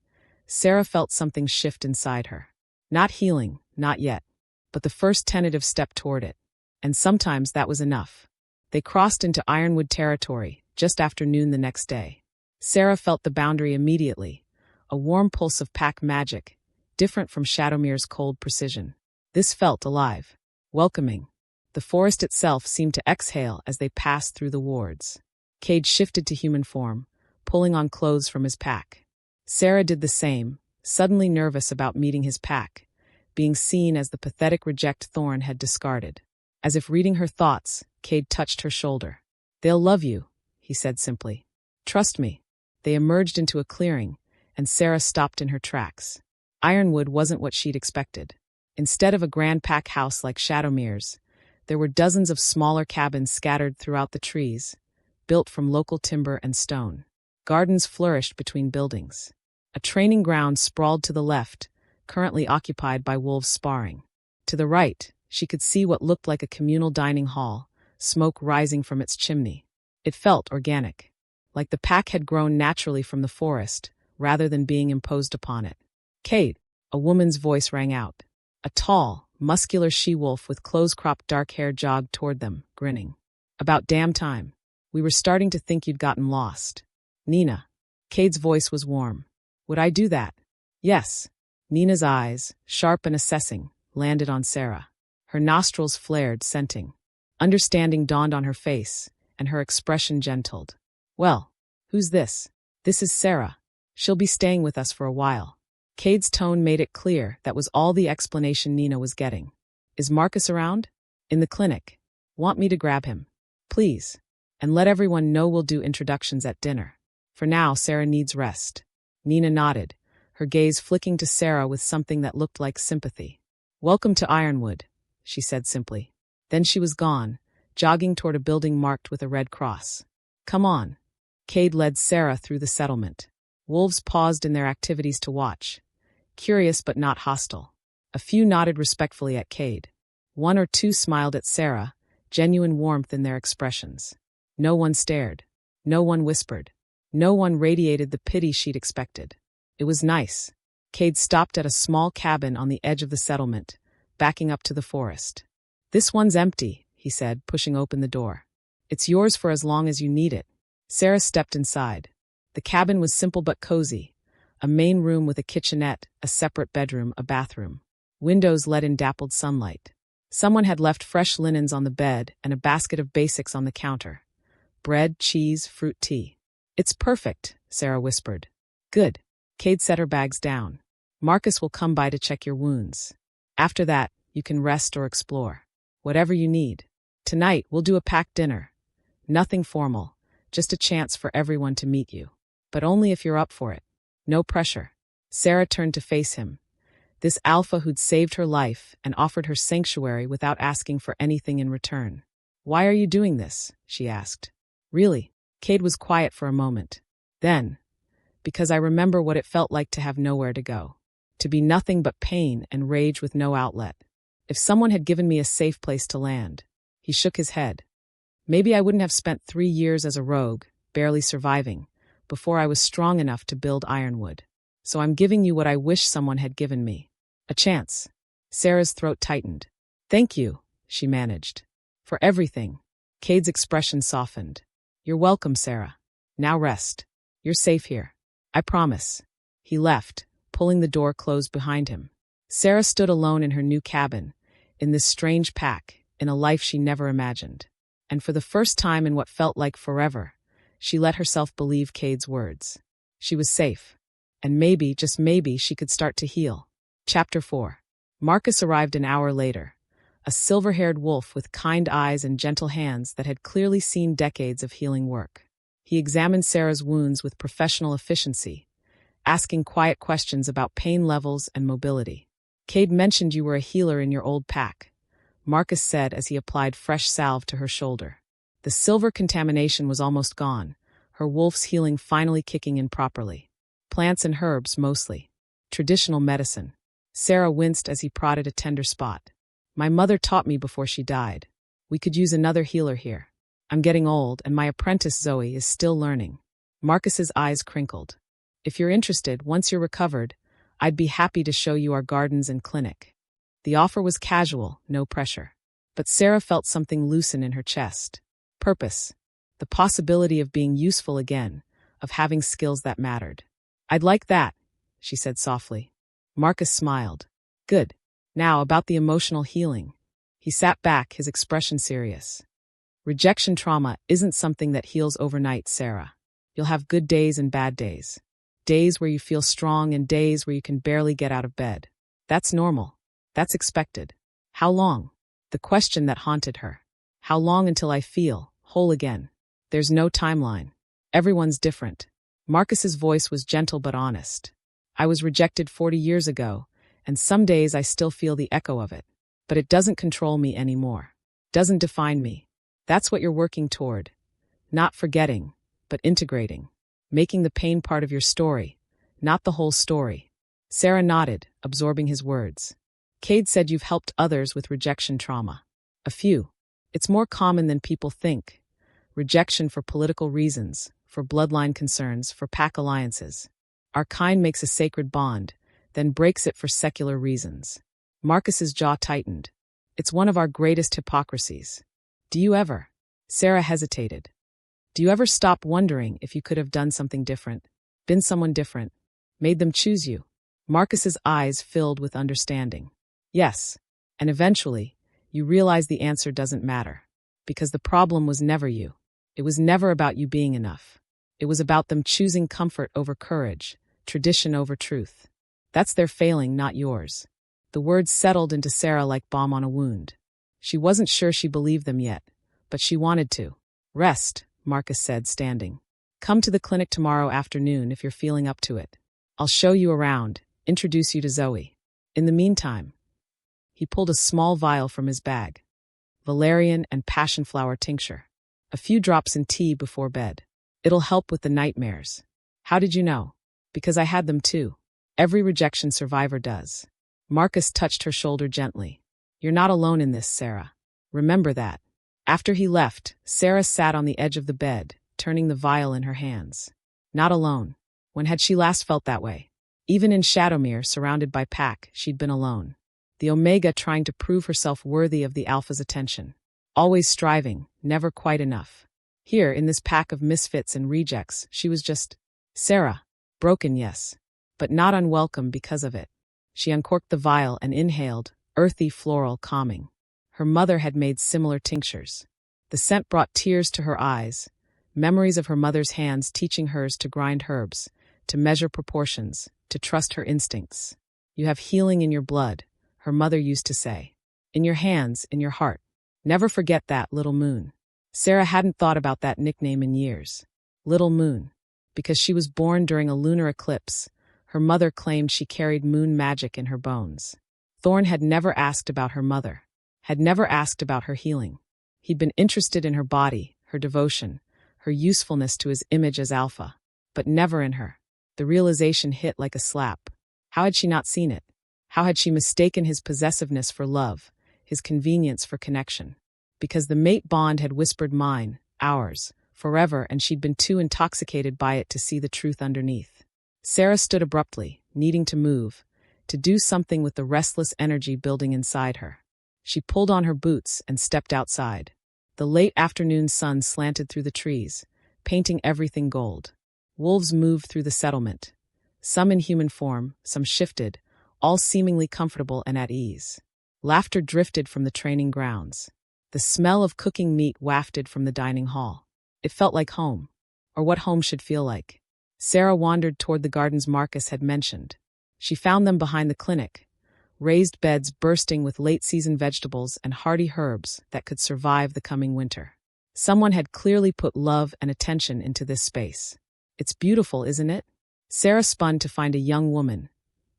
Sera felt something shift inside her. Not healing, not yet, but the first tentative step toward it. And sometimes that was enough. They crossed into Ironwood territory just after noon the next day. Sera felt the boundary immediately, a warm pulse of pack magic, different from Shadowmere's cold precision. This felt alive, welcoming. The forest itself seemed to exhale as they passed through the wards. Kade shifted to human form, pulling on clothes from his pack. Sera did the same, suddenly nervous about meeting his pack, being seen as the pathetic reject Thorne had discarded. As if reading her thoughts, Kade touched her shoulder. "They'll love you," he said simply. "Trust me." They emerged into a clearing, and Sera stopped in her tracks. Ironwood wasn't what she'd expected. Instead of a grand pack house like Shadowmere's, there were dozens of smaller cabins scattered throughout the trees, built from local timber and stone. Gardens flourished between buildings. A training ground sprawled to the left, currently occupied by wolves sparring. To the right, she could see what looked like a communal dining hall, smoke rising from its chimney. It felt organic, like the pack had grown naturally from the forest, rather than being imposed upon it. "Kade," a woman's voice rang out. A tall, muscular she-wolf with close-cropped dark hair jogged toward them, grinning. "About damn time. We were starting to think you'd gotten lost." "Nina." Kade's voice was warm. "Would I do that?" "Yes." Nina's eyes, sharp and assessing, landed on Sera. Her nostrils flared, scenting. Understanding dawned on her face, and her expression gentled. "Well, who's this?" "This is Sera. She'll be staying with us for a while." Kade's tone made it clear that was all the explanation Nina was getting. "Is Marcus around?" "In the clinic. Want me to grab him?" "Please. And let everyone know we'll do introductions at dinner. For now, Sera needs rest." Nina nodded, her gaze flicking to Sera with something that looked like sympathy. "Welcome to Ironwood," she said simply. Then she was gone, jogging toward a building marked with a red cross. Come on. Kade led Sera through the settlement. Wolves paused in their activities to watch, curious but not hostile. A few nodded respectfully at Kade. One or two smiled at Sera, genuine warmth in their expressions. No one stared. No one whispered. No one radiated the pity she'd expected. It was nice. Kade stopped at a small cabin on the edge of the settlement, backing up to the forest. This one's empty, he said, pushing open the door. It's yours for as long as you need it. Sera stepped inside. The cabin was simple but cozy. A main room with a kitchenette, a separate bedroom, a bathroom. Windows let in dappled sunlight. Someone had left fresh linens on the bed and a basket of basics on the counter. Bread, cheese, fruit, tea. It's perfect, Sera whispered. Good. Kade set her bags down. Marcus will come by to check your wounds. After that, you can rest or explore. Whatever you need. Tonight, we'll do a packed dinner. Nothing formal, just a chance for everyone to meet you. But only if you're up for it. No pressure. Sera turned to face him. This alpha who'd saved her life and offered her sanctuary without asking for anything in return. Why are you doing this? She asked. Really? Kade was quiet for a moment. Then, because I remember what it felt like to have nowhere to go. To be nothing but pain and rage with no outlet. If someone had given me a safe place to land. He shook his head. Maybe I wouldn't have spent 3 years as a rogue, barely surviving, before I was strong enough to build Ironwood. So I'm giving you what I wish someone had given me. A chance. Sera's throat tightened. Thank you, she managed. For everything. Kade's expression softened. You're welcome, Sera. Now rest. You're safe here. I promise. He left, pulling the door closed behind him. Sera stood alone in her new cabin, in this strange pack, in a life she never imagined. And for the first time in what felt like forever, she let herself believe Kade's words. She was safe. And maybe, just maybe, she could start to heal. Chapter 4. Marcus arrived an hour later, a silver-haired wolf with kind eyes and gentle hands that had clearly seen decades of healing work. He examined Sera's wounds with professional efficiency, asking quiet questions about pain levels and mobility. Kade mentioned you were a healer in your old pack, Marcus said as he applied fresh salve to her shoulder. The silver contamination was almost gone, her wolf's healing finally kicking in properly. Plants and herbs, mostly. Traditional medicine. Sera winced as he prodded a tender spot. My mother taught me before she died. We could use another healer here. I'm getting old, and my apprentice Zoe is still learning. Marcus's eyes crinkled. If you're interested, once you're recovered, I'd be happy to show you our gardens and clinic. The offer was casual, no pressure. But Sera felt something loosen in her chest. Purpose. The possibility of being useful again, of having skills that mattered. I'd like that, she said softly. Marcus smiled. Good. Now about the emotional healing. He sat back, his expression serious. Rejection trauma isn't something that heals overnight, Sera. You'll have good days and bad days. Days where you feel strong and days where you can barely get out of bed. That's normal. That's expected. How long? The question that haunted her. How long until I feel whole again? There's no timeline. Everyone's different. Marcus's voice was gentle but honest. I was rejected 40 years ago, and some days I still feel the echo of it. But it doesn't control me anymore. Doesn't define me. That's what you're working toward. Not forgetting, but integrating. Making the pain part of your story, not the whole story. Sera nodded, absorbing his words. Kade said you've helped others with rejection trauma. A few. It's more common than people think. Rejection for political reasons, for bloodline concerns, for pack alliances. Our kind makes a sacred bond, then breaks it for secular reasons. Marcus's jaw tightened. It's one of our greatest hypocrisies. Do you ever? Sera hesitated. Do you ever stop wondering if you could have done something different, been someone different, made them choose you? Marcus's eyes filled with understanding. Yes, and eventually, you realize the answer doesn't matter. Because the problem was never you. It was never about you being enough. It was about them choosing comfort over courage, tradition over truth. That's their failing, not yours. The words settled into Sera like balm on a wound. She wasn't sure she believed them yet, but she wanted to. Rest, Marcus said, standing. Come to the clinic tomorrow afternoon if you're feeling up to it. I'll show you around, introduce you to Zoe. In the meantime, he pulled a small vial from his bag. valerian, and passionflower tincture. A few drops in tea before bed. It'll help with the nightmares. How did you know? Because I had them too. Every rejection survivor does. Marcus touched her shoulder gently. You're not alone in this, Sera. Remember that. After he left, Sera sat on the edge of the bed, turning the vial in her hands. Not alone. When had she last felt that way? Even in Shadowmere, surrounded by pack, she'd been alone. The Omega trying to prove herself worthy of the Alpha's attention. Always striving, never quite enough. Here, in this pack of misfits and rejects, she was just Sera. Broken, yes, but not unwelcome because of it. She uncorked the vial and inhaled, earthy floral calming. Her mother had made similar tinctures. The scent brought tears to her eyes, memories of her mother's hands teaching hers to grind herbs, to measure proportions, to trust her instincts. You have healing in your blood, her mother used to say. In your hands, in your heart. Never forget that, Little Moon. Sera hadn't thought about that nickname in years. Little Moon. Because she was born during a lunar eclipse, her mother claimed she carried moon magic in her bones. Thorne had never asked about her mother, had never asked about her healing. He'd been interested in her body, her devotion, her usefulness to his image as Alpha, but never in her. The realization hit like a slap. How had she not seen it? How had she mistaken his possessiveness for love, his convenience for connection? Because the mate bond had whispered mine, ours, forever, and she'd been too intoxicated by it to see the truth underneath. Sera stood abruptly, needing to move, to do something with the restless energy building inside her. She pulled on her boots and stepped outside. The late afternoon sun slanted through the trees, painting everything gold. Wolves moved through the settlement. Some in human form, some shifted, all seemingly comfortable and at ease. Laughter drifted from the training grounds. The smell of cooking meat wafted from the dining hall. It felt like home, or what home should feel like. Sera wandered toward the gardens Marcus had mentioned. She found them behind the clinic, raised beds bursting with late-season vegetables and hardy herbs that could survive the coming winter. Someone had clearly put love and attention into this space. It's beautiful, isn't it? Sera spun to find a young woman,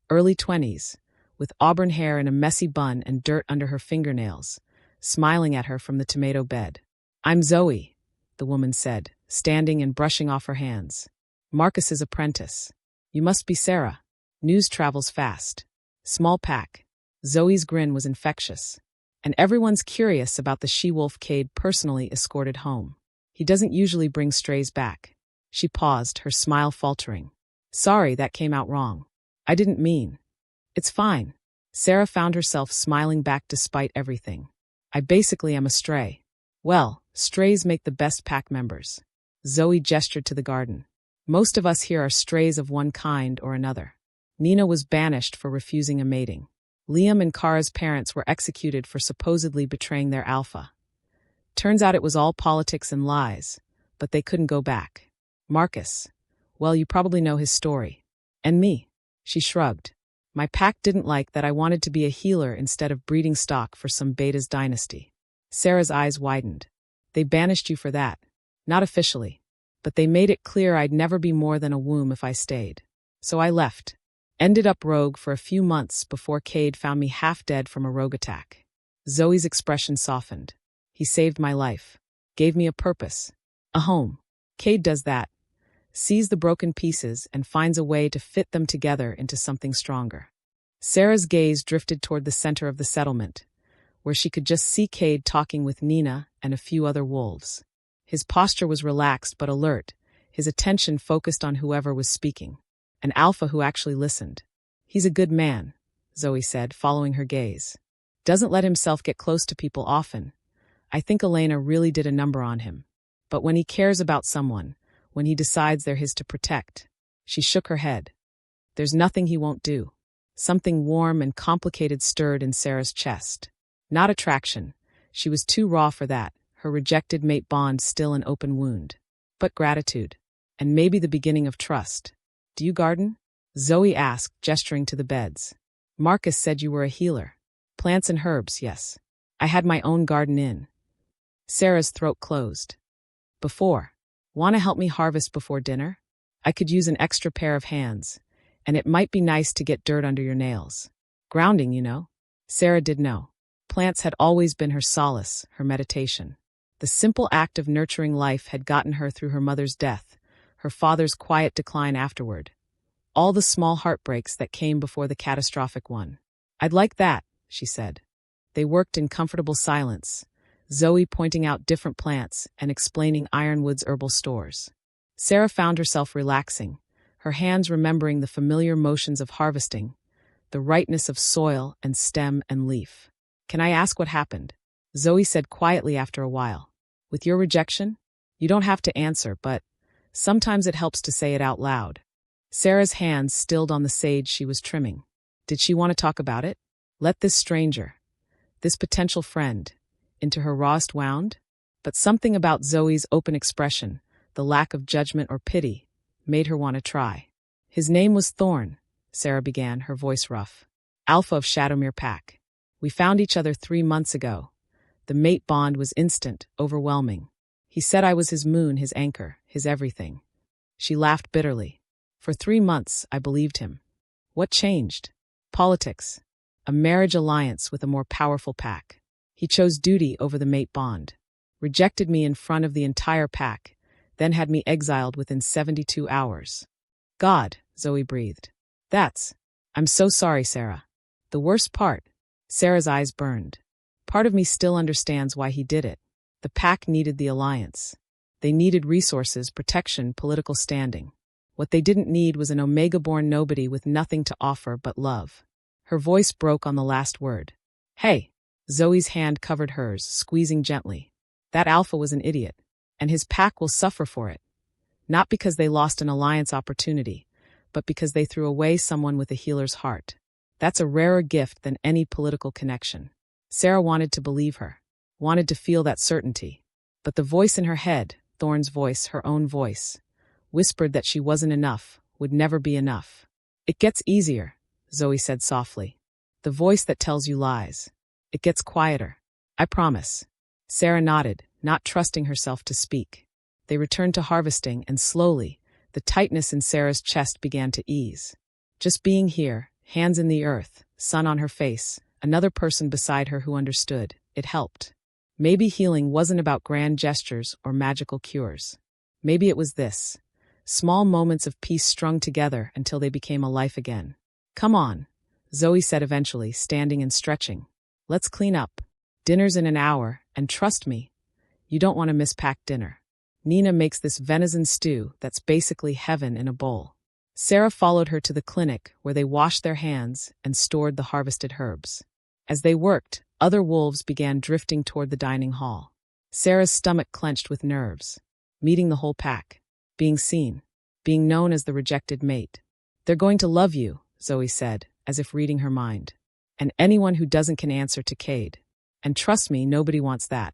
early 20s, with auburn hair in a messy bun and dirt under her fingernails, smiling at her from the tomato bed. I'm Zoe, the woman said, standing and brushing off her hands. Marcus's apprentice. You must be Sera. News travels fast. Small pack. Zoe's grin was infectious. And everyone's curious about the she-wolf Kade personally escorted home. He doesn't usually bring strays back. She paused, her smile faltering. Sorry, that came out wrong. I didn't mean. It's fine. Sera found herself smiling back despite everything. I basically am a stray. Well, strays make the best pack members. Zoe gestured to the garden. Most of us here are strays of one kind or another. Nina was banished for refusing a mating. Liam and Kara's parents were executed for supposedly betraying their alpha. Turns out it was all politics and lies, but they couldn't go back. Marcus. Well, you probably know his story. And me. She shrugged. My pack didn't like that I wanted to be a healer instead of breeding stock for some Beta's dynasty. Sera's eyes widened. They banished you for that. Not officially. But they made it clear I'd never be more than a womb if I stayed. So I left. Ended up rogue for a few months before Kade found me half dead from a rogue attack. Zoe's expression softened. He saved my life. Gave me a purpose. A home. Kade does that. Sees the broken pieces and finds a way to fit them together into something stronger. Sera's gaze drifted toward the center of the settlement, where she could just see Kade talking with Nina and a few other wolves. His posture was relaxed but alert, his attention focused on whoever was speaking. An alpha who actually listened. He's a good man, Zoe said, following her gaze. Doesn't let himself get close to people often. I think Elena really did a number on him. But when he cares about someone, when he decides they're his to protect, she shook her head. There's nothing he won't do. Something warm and complicated stirred in Sera's chest. Not attraction. She was too raw for that, her rejected mate bond still an open wound. But gratitude. And maybe the beginning of trust. Do you garden? Zoe asked, gesturing to the beds. Marcus said you were a healer. Plants and herbs, yes. I had my own garden in. Sera's throat closed. Before. Want to help me harvest before dinner? I could use an extra pair of hands, and it might be nice to get dirt under your nails. Grounding, you know. Sera did know. Plants had always been her solace, her meditation. The simple act of nurturing life had gotten her through her mother's death, her father's quiet decline afterward, all the small heartbreaks that came before the catastrophic one. "I'd like that," she said. They worked in comfortable silence, Zoe pointing out different plants and explaining Ironwood's herbal stores. Sera found herself relaxing, her hands remembering the familiar motions of harvesting, the rightness of soil and stem and leaf. "Can I ask what happened?" Zoe said quietly after a while. "With your rejection? You don't have to answer, but sometimes it helps to say it out loud." Sera's hands stilled on the sage she was trimming. Did she want to talk about it? Let this stranger, this potential friend, into her rawest wound? But something about Zoe's open expression, the lack of judgment or pity, made her want to try. "His name was Thorne," Sera began, her voice rough. "Alpha of Shadowmere Pack. We found each other 3 months ago. The mate bond was instant, overwhelming. He said I was his moon, his anchor, his everything." She laughed bitterly. "For 3 months, I believed him. What changed? Politics. A marriage alliance with a more powerful pack. He chose duty over the mate bond. Rejected me in front of the entire pack, then had me exiled within 72 hours. God," Zoe breathed. I'm so sorry, Sera. The worst part," Sera's eyes burned. "Part of me still understands why he did it. The pack needed the alliance. They needed resources, protection, political standing. What they didn't need was an Omega-born nobody with nothing to offer but love." Her voice broke on the last word. "Hey!" Zoe's hand covered hers, squeezing gently. "That Alpha was an idiot, and his pack will suffer for it. Not because they lost an alliance opportunity, but because they threw away someone with a healer's heart. That's a rarer gift than any political connection." Sera wanted to believe her, wanted to feel that certainty. But the voice in her head, Thorne's voice, her own voice, whispered that she wasn't enough, would never be enough. "It gets easier," Zoe said softly. "The voice that tells you lies. It gets quieter. I promise." Sera nodded, not trusting herself to speak. They returned to harvesting, and slowly, the tightness in Sera's chest began to ease. Just being here, hands in the earth, sun on her face, another person beside her who understood, it helped. Maybe healing wasn't about grand gestures or magical cures. Maybe it was this: small moments of peace strung together until they became a life again. "Come on," Zoe said eventually, standing and stretching. "Let's clean up. Dinner's in an hour, and trust me, you don't want to miss packed dinner. Nina makes this venison stew that's basically heaven in a bowl." Sera followed her to the clinic where they washed their hands and stored the harvested herbs. As they worked, other wolves began drifting toward the dining hall. Sera's stomach clenched with nerves. Meeting the whole pack. Being seen. Being known as the rejected mate. "They're going to love you," Zoe said, as if reading her mind. "And anyone who doesn't can answer to Kade. And trust me, nobody wants that."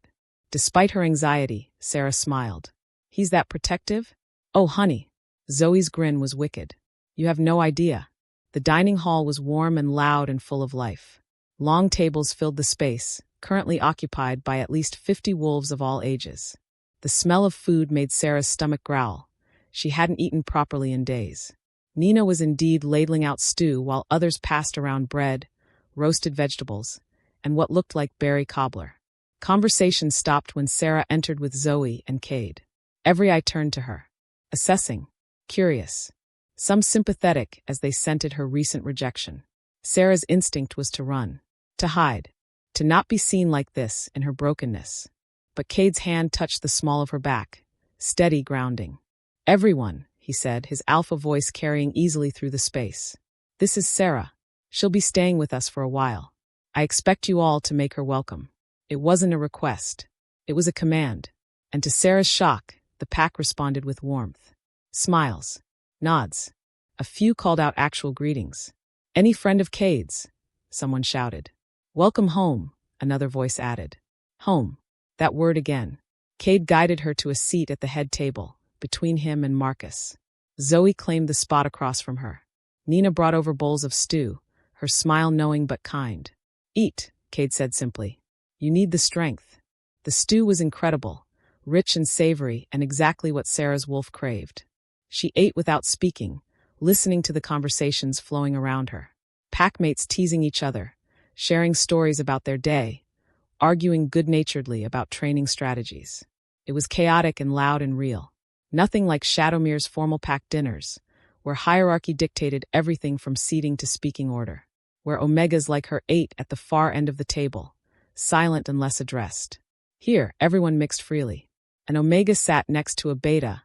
Despite her anxiety, Sera smiled. "He's that protective?" "Oh, honey." Zoe's grin was wicked. "You have no idea." The dining hall was warm and loud and full of life. Long tables filled the space, currently occupied by at least 50 wolves of all ages. The smell of food made Sera's stomach growl. She hadn't eaten properly in days. Nina was indeed ladling out stew while others passed around bread, roasted vegetables, and what looked like berry cobbler. Conversation stopped when Sera entered with Zoe and Kade. Every eye turned to her, assessing, curious, some sympathetic as they scented her recent rejection. Sera's instinct was to run, to hide, to not be seen like this in her brokenness. But Kade's hand touched the small of her back, steady, grounding. "Everyone," he said, his alpha voice carrying easily through the space. "This is Sera. She'll be staying with us for a while. I expect you all to make her welcome." It wasn't a request. It was a command. And to Sera's shock, the pack responded with warmth. Smiles. Nods. A few called out actual greetings. "Any friend of Kade's?" someone shouted. "Welcome home," another voice added. Home. That word again. Kade guided her to a seat at the head table, between him and Marcus. Zoe claimed the spot across from her. Nina brought over bowls of stew, her smile knowing but kind. "Eat," Kade said simply. "You need the strength." The stew was incredible, rich and savory, and exactly what Sera's wolf craved. She ate without speaking, listening to the conversations flowing around her. Packmates teasing each other, sharing stories about their day, arguing good-naturedly about training strategies. It was chaotic and loud and real. Nothing like Shadowmere's formal packed dinners, where hierarchy dictated everything from seating to speaking order, where Omegas like her ate at the far end of the table, silent and less addressed. Here, everyone mixed freely. An Omega sat next to a Beta,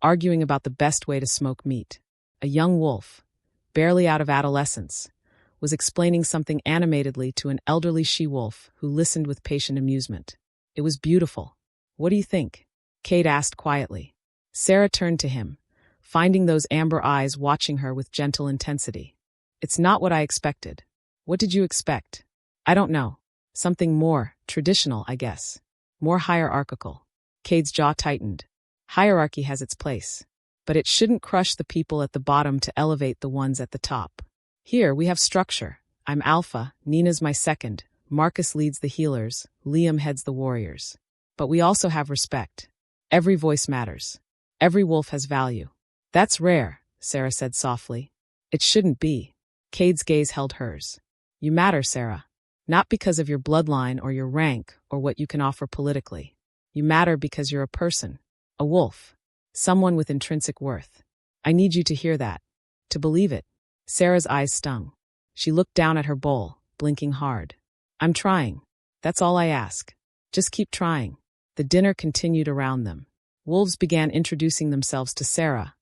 arguing about the best way to smoke meat. A young wolf, barely out of adolescence, was explaining something animatedly to an elderly she-wolf who listened with patient amusement. It was beautiful. "What do you think?" Kade asked quietly. Sera turned to him, finding those amber eyes watching her with gentle intensity. "It's not what I expected." "What did you expect?" "I don't know. Something more traditional, I guess. More hierarchical." Kade's jaw tightened. Hierarchy has its place, but it shouldn't crush the people at the bottom to elevate the ones at the top. Here we have structure. I'm Alpha, Nina's my second, Marcus leads the healers, Liam heads the warriors. But we also have respect. Every voice matters. Every wolf has value. "That's rare," Sera said softly. "It shouldn't be." Kade's gaze held hers. "You matter, Sera. Not because of your bloodline or your rank or what you can offer politically. You matter because you're a person. A wolf. Someone with intrinsic worth. I need you to hear that. To believe it." Sera's eyes stung. She looked down at her bowl, blinking hard. "I'm trying. That's all I ask. Just keep trying." The dinner continued around them. Wolves began introducing themselves to Sera,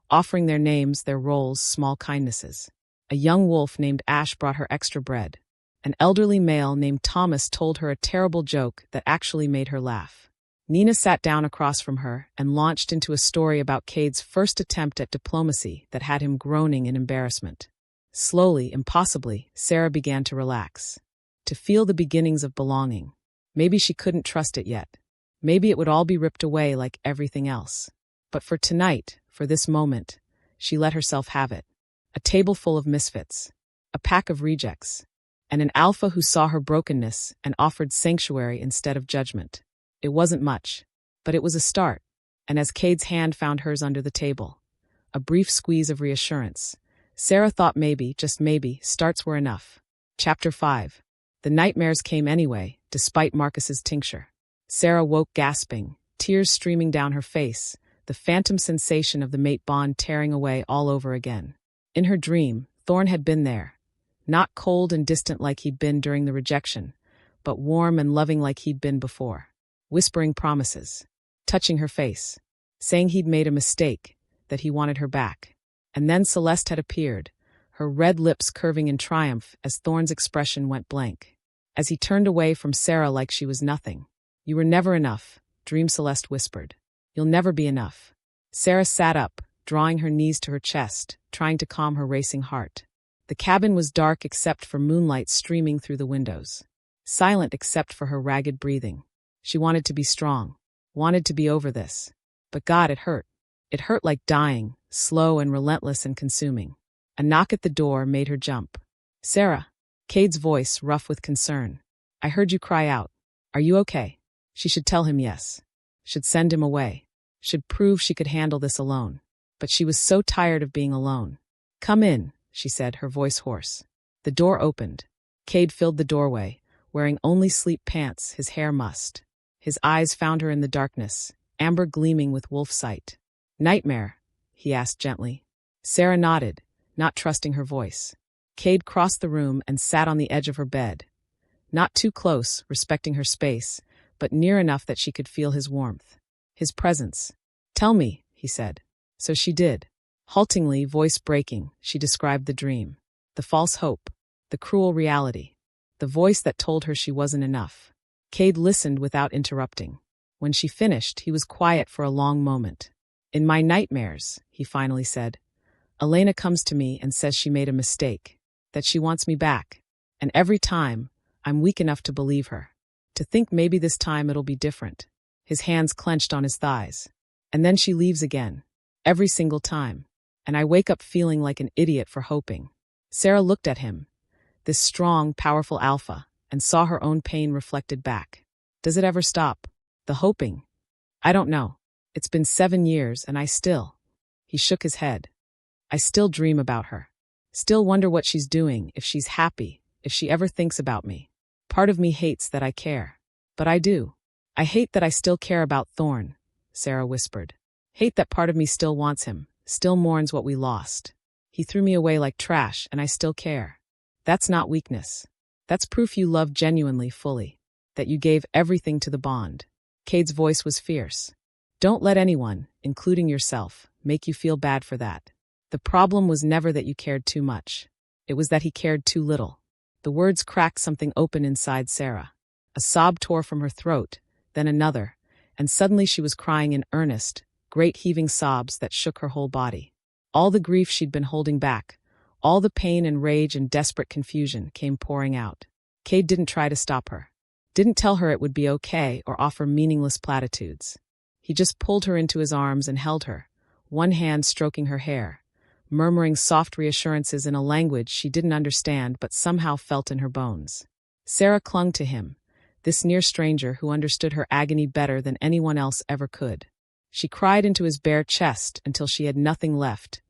offering their names, their roles, small kindnesses. A young wolf named Ash brought her extra bread. An elderly male named Thomas told her a terrible joke that actually made her laugh. Nina sat down across from her and launched into a story about Kade's first attempt at diplomacy that had him groaning in embarrassment. Slowly, impossibly, Sera began to relax, to feel the beginnings of belonging. Maybe she couldn't trust it yet. Maybe it would all be ripped away like everything else. But for tonight, for this moment, she let herself have it. A table full of misfits, a pack of rejects, and an alpha who saw her brokenness and offered sanctuary instead of judgment. It wasn't much, but it was a start, and as Kade's hand found hers under the table, a brief squeeze of reassurance, Sera thought maybe, just maybe, starts were enough. Chapter 5. The nightmares came anyway, despite Marcus's tincture. Sera woke gasping, tears streaming down her face, the phantom sensation of the mate bond tearing away all over again. In her dream, Thorne had been there, not cold and distant like he'd been during the rejection, but warm and loving like he'd been before, whispering promises, touching her face, saying he'd made a mistake, that he wanted her back. And then Celeste had appeared, her red lips curving in triumph as Thorne's expression went blank. As he turned away from Sera like she was nothing. "You were never enough," Dream Celeste whispered. "You'll never be enough." Sera sat up, drawing her knees to her chest, trying to calm her racing heart. The cabin was dark except for moonlight streaming through the windows. Silent except for her ragged breathing. She wanted to be strong, wanted to be over this. But God, it hurt. It hurt like dying, slow and relentless and consuming. A knock at the door made her jump. "Sera." Kade's voice, rough with concern. "I heard you cry out. Are you okay?" She should tell him yes. Should send him away. Should prove she could handle this alone. But she was so tired of being alone. "Come in," she said, her voice hoarse. The door opened. Kade filled the doorway, wearing only sleep pants, his hair mussed. His eyes found her in the darkness, amber gleaming with wolf sight. "Nightmare?" he asked gently. Sera nodded, not trusting her voice. Kade crossed the room and sat on the edge of her bed. Not too close, respecting her space, but near enough that she could feel his warmth. His presence. "Tell me," he said. So she did. Haltingly, voice breaking, she described the dream. The false hope. The cruel reality. The voice that told her she wasn't enough. Kade listened without interrupting. When she finished, he was quiet for a long moment. "In my nightmares," he finally said, "Elena comes to me and says she made a mistake, that she wants me back. And every time, I'm weak enough to believe her. To think maybe this time it'll be different." His hands clenched on his thighs. "And then she leaves again. Every single time. And I wake up feeling like an idiot for hoping." Sera looked at him, this strong, powerful alpha, and saw her own pain reflected back. "Does it ever stop? The hoping?" "I don't know. It's been 7 years and I still..." He shook his head. "I still dream about her. Still wonder what she's doing, if she's happy, if she ever thinks about me." Part of me hates that I care. But I do. I hate that I still care about Thorne, Sera whispered. Hate that part of me still wants him, still mourns what we lost. He threw me away like trash, and I still care. That's not weakness. That's proof you love genuinely, fully. That you gave everything to the bond. Kade's voice was fierce. Don't let anyone, including yourself, make you feel bad for that. The problem was never that you cared too much. It was that he cared too little. The words cracked something open inside Sera. A sob tore from her throat, then another, and suddenly she was crying in earnest, great heaving sobs that shook her whole body. All the grief she'd been holding back, all the pain and rage and desperate confusion came pouring out. Kade didn't try to stop her. Didn't tell her it would be okay or offer meaningless platitudes. He just pulled her into his arms and held her, one hand stroking her hair, murmuring soft reassurances in a language she didn't understand but somehow felt in her bones. Sera clung to him, this near stranger who understood her agony better than anyone else ever could. She cried into his bare chest until she had nothing left,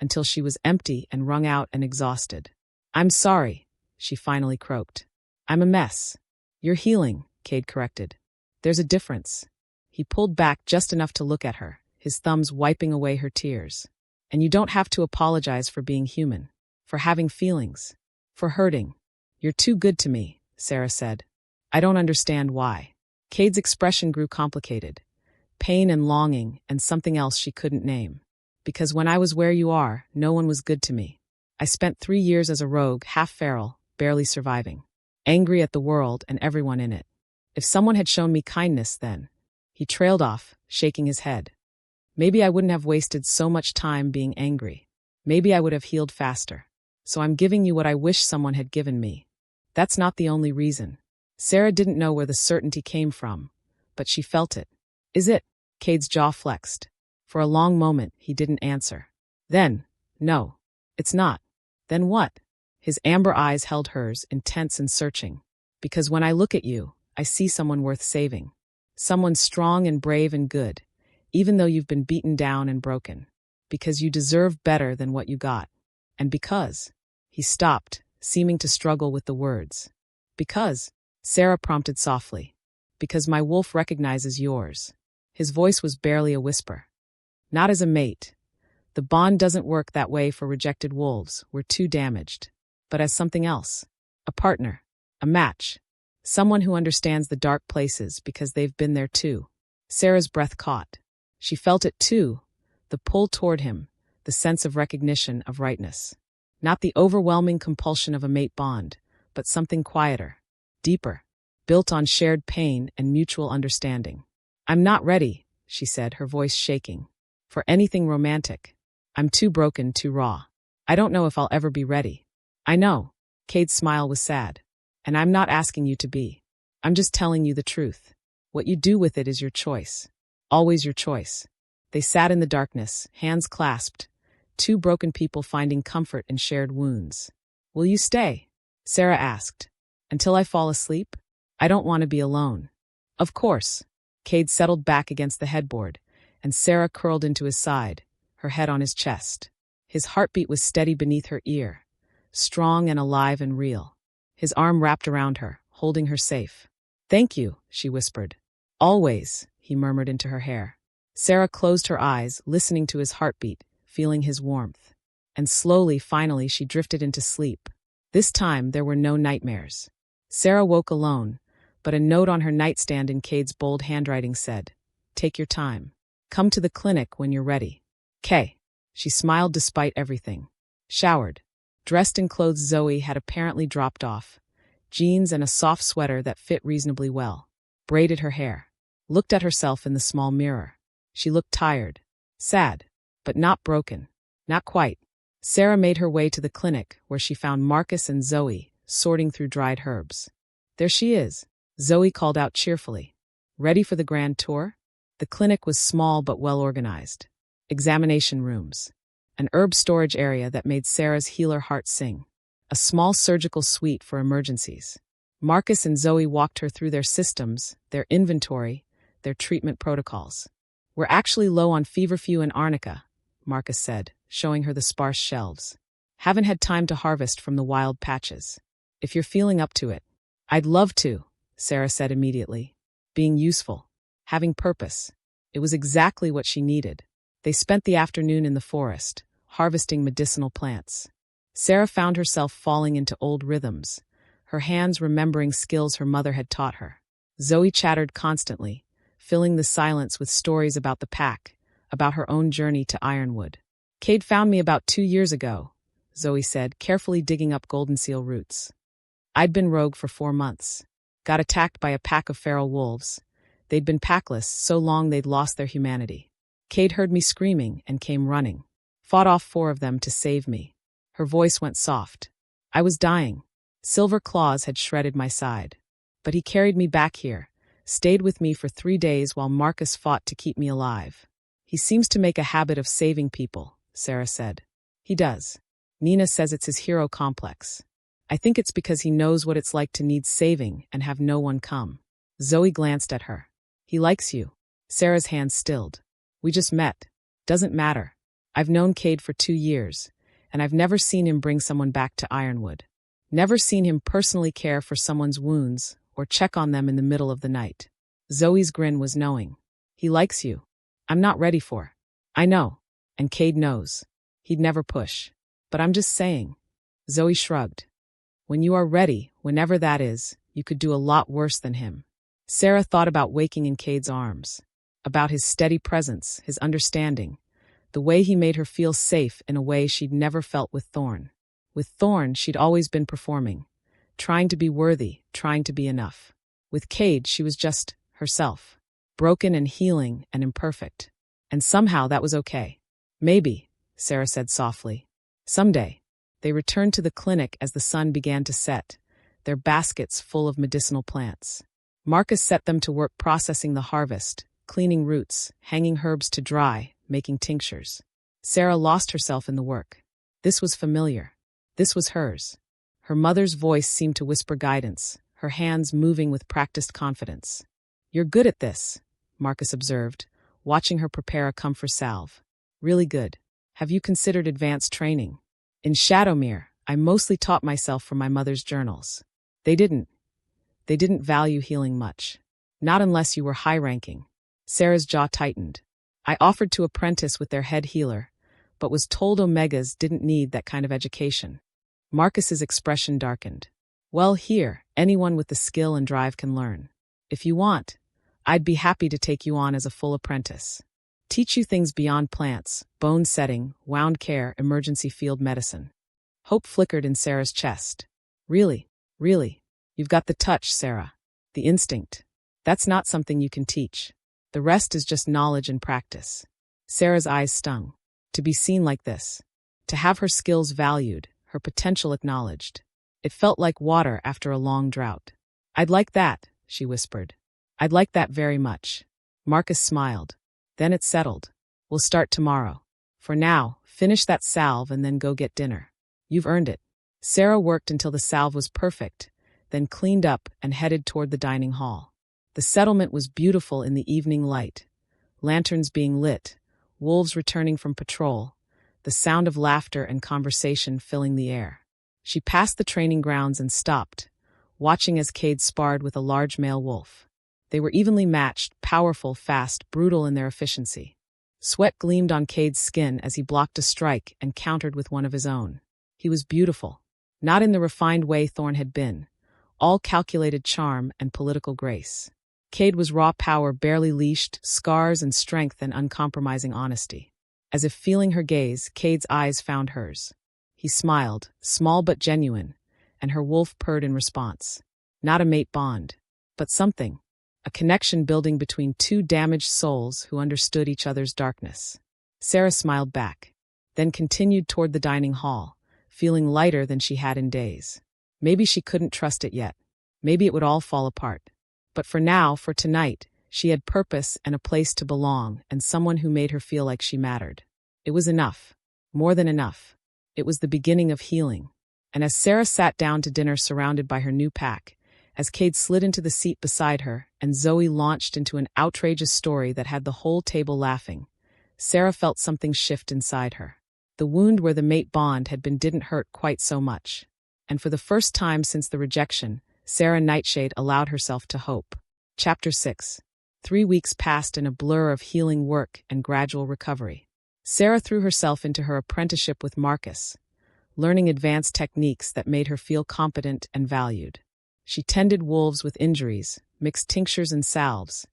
until she was empty and wrung out and exhausted. I'm sorry, she finally croaked. I'm a mess. You're healing, Kade corrected. There's a difference. He pulled back just enough to look at her, his thumbs wiping away her tears. And you don't have to apologize for being human, for having feelings, for hurting. You're too good to me, Sera said. I don't understand why. Kade's expression grew complicated. Pain and longing and something else she couldn't name. Because when I was where you are, no one was good to me. I spent 3 years as a rogue, half feral, barely surviving. Angry at the world and everyone in it. If someone had shown me kindness then. He trailed off, shaking his head. Maybe I wouldn't have wasted so much time being angry. Maybe I would have healed faster. So I'm giving you what I wish someone had given me. That's not the only reason. Sera didn't know where the certainty came from, but she felt it. Is it? Kade's jaw flexed. For a long moment, he didn't answer. Then, no, it's not. Then what? His amber eyes held hers, intense and searching. Because when I look at you, I see someone worth saving. Someone strong and brave and good, even though you've been beaten down and broken. Because you deserve better than what you got. And because. He stopped, seeming to struggle with the words. Because, Sera prompted softly. Because my wolf recognizes yours. His voice was barely a whisper. Not as a mate. The bond doesn't work that way for rejected wolves, we're too damaged. But as something else. A partner. A match. Someone who understands the dark places because they've been there too. Sera's breath caught. She felt it too, the pull toward him, the sense of recognition of rightness. Not the overwhelming compulsion of a mate bond, but something quieter, deeper, built on shared pain and mutual understanding. I'm not ready, she said, her voice shaking, for anything romantic. I'm too broken, too raw. I don't know if I'll ever be ready. I know. Kade's smile was sad. And I'm not asking you to be. I'm just telling you the truth. What you do with it is your choice. Always your choice. They sat in the darkness, hands clasped, two broken people finding comfort in shared wounds. Will you stay? Sera asked. Until I fall asleep? I don't want to be alone. Of course. Kade settled back against the headboard, and Sera curled into his side, her head on his chest. His heartbeat was steady beneath her ear, strong and alive and real. His arm wrapped around her, holding her safe. Thank you, she whispered. Always, he murmured into her hair. Sera closed her eyes, listening to his heartbeat, feeling his warmth. And slowly, finally, she drifted into sleep. This time, there were no nightmares. Sera woke alone, but a note on her nightstand in Kade's bold handwriting said, Take your time. Come to the clinic when you're ready. Kay. She smiled despite everything. Showered. Dressed in clothes Zoe had apparently dropped off. Jeans and a soft sweater that fit reasonably well. Braided her hair. Looked at herself in the small mirror. She looked tired. Sad. But not broken. Not quite. Sera made her way to the clinic, where she found Marcus and Zoe, sorting through dried herbs. There she is, Zoe called out cheerfully. Ready for the grand tour? The clinic was small but well organized. Examination rooms. An herb storage area that made Sera's healer heart sing. A small surgical suite for emergencies. Marcus and Zoe walked her through their systems, their inventory, their treatment protocols. We're actually low on feverfew and arnica, Marcus said, showing her the sparse shelves. Haven't had time to harvest from the wild patches. If you're feeling up to it, I'd love to, Sera said immediately. Being useful. Having purpose. It was exactly what she needed. They spent the afternoon in the forest, harvesting medicinal plants. Sera found herself falling into old rhythms, her hands remembering skills her mother had taught her. Zoe chattered constantly, filling the silence with stories about the pack, about her own journey to Ironwood. Kade found me about 2 years ago, Zoe said, carefully digging up golden seal roots. I'd been rogue for 4 months. Got attacked by a pack of feral wolves. They'd been packless so long they'd lost their humanity. Kade heard me screaming and came running. Fought off 4 of them to save me. Her voice went soft. I was dying. Silver claws had shredded my side. But he carried me back here, stayed with me for 3 days while Marcus fought to keep me alive. He seems to make a habit of saving people, Sera said. He does. Nina says it's his hero complex. I think it's because he knows what it's like to need saving and have no one come. Zoe glanced at her. He likes you. Sera's hands stilled. We just met. Doesn't matter. I've known Kade for 2 years, and I've never seen him bring someone back to Ironwood. Never seen him personally care for someone's wounds or check on them in the middle of the night. Zoe's grin was knowing. He likes you. I'm not ready for. I know. And Kade knows. He'd never push. But I'm just saying. Zoe shrugged. When you are ready, whenever that is, you could do a lot worse than him. Sera thought about waking in Kade's arms. About his steady presence, his understanding. The way he made her feel safe in a way she'd never felt with Thorne. With Thorne, she'd always been performing. Trying to be worthy, trying to be enough. With Kade, she was just herself. Broken and healing and imperfect. And somehow that was okay. Maybe, Sera said softly. Someday. They returned to the clinic as the sun began to set, their baskets full of medicinal plants. Marcus set them to work processing the harvest, cleaning roots, hanging herbs to dry, making tinctures. Sera lost herself in the work. This was familiar. This was hers. Her mother's voice seemed to whisper guidance, her hands moving with practiced confidence. You're good at this, Marcus observed, watching her prepare a comfort salve. Really good. Have you considered advanced training? In Shadowmere, I mostly taught myself from my mother's journals. They didn't value healing much. Not unless you were high-ranking. Sera's jaw tightened. I offered to apprentice with their head healer, but was told Omegas didn't need that kind of education. Marcus's expression darkened. Well, here, anyone with the skill and drive can learn. If you want, I'd be happy to take you on as a full apprentice. Teach you things beyond plants, bone setting, wound care, emergency field medicine. Hope flickered in Sera's chest. Really, really. You've got the touch, Sera. The instinct. That's not something you can teach. The rest is just knowledge and practice. Sera's eyes stung. To be seen like this. To have her skills valued, her potential acknowledged. It felt like water after a long drought. I'd like that, she whispered. I'd like that very much. Marcus smiled. Then it settled. We'll start tomorrow. For now, finish that salve and then go get dinner. You've earned it. Sera worked until the salve was perfect, then cleaned up and headed toward the dining hall. The settlement was beautiful in the evening light. Lanterns being lit, wolves returning from patrol, the sound of laughter and conversation filling the air. She passed the training grounds and stopped, watching as Kade sparred with a large male wolf. They were evenly matched, powerful, fast, brutal in their efficiency. Sweat gleamed on Kade's skin as he blocked a strike and countered with one of his own. He was beautiful, not in the refined way Thorne had been, all calculated charm and political grace. Kade was raw power barely leashed, scars and strength and uncompromising honesty. As if feeling her gaze, Kade's eyes found hers. He smiled, small but genuine, and her wolf purred in response. Not a mate bond, but something. A connection building between 2 damaged souls who understood each other's darkness. Sera smiled back, then continued toward the dining hall, feeling lighter than she had in days. Maybe she couldn't trust it yet. Maybe it would all fall apart. But for now, for tonight, she had purpose and a place to belong and someone who made her feel like she mattered. It was enough. More than enough. It was the beginning of healing. And as Sera sat down to dinner surrounded by her new pack, as Kade slid into the seat beside her and Zoe launched into an outrageous story that had the whole table laughing, Sera felt something shift inside her. The wound where the mate bond had been didn't hurt quite so much. And for the first time since the rejection, Sera Nightshade allowed herself to hope. Chapter 6. 3 weeks passed in a blur of healing work and gradual recovery. Sera threw herself into her apprenticeship with Marcus, learning advanced techniques that made her feel competent and valued. She tended wolves with injuries, mixed tinctures and salves,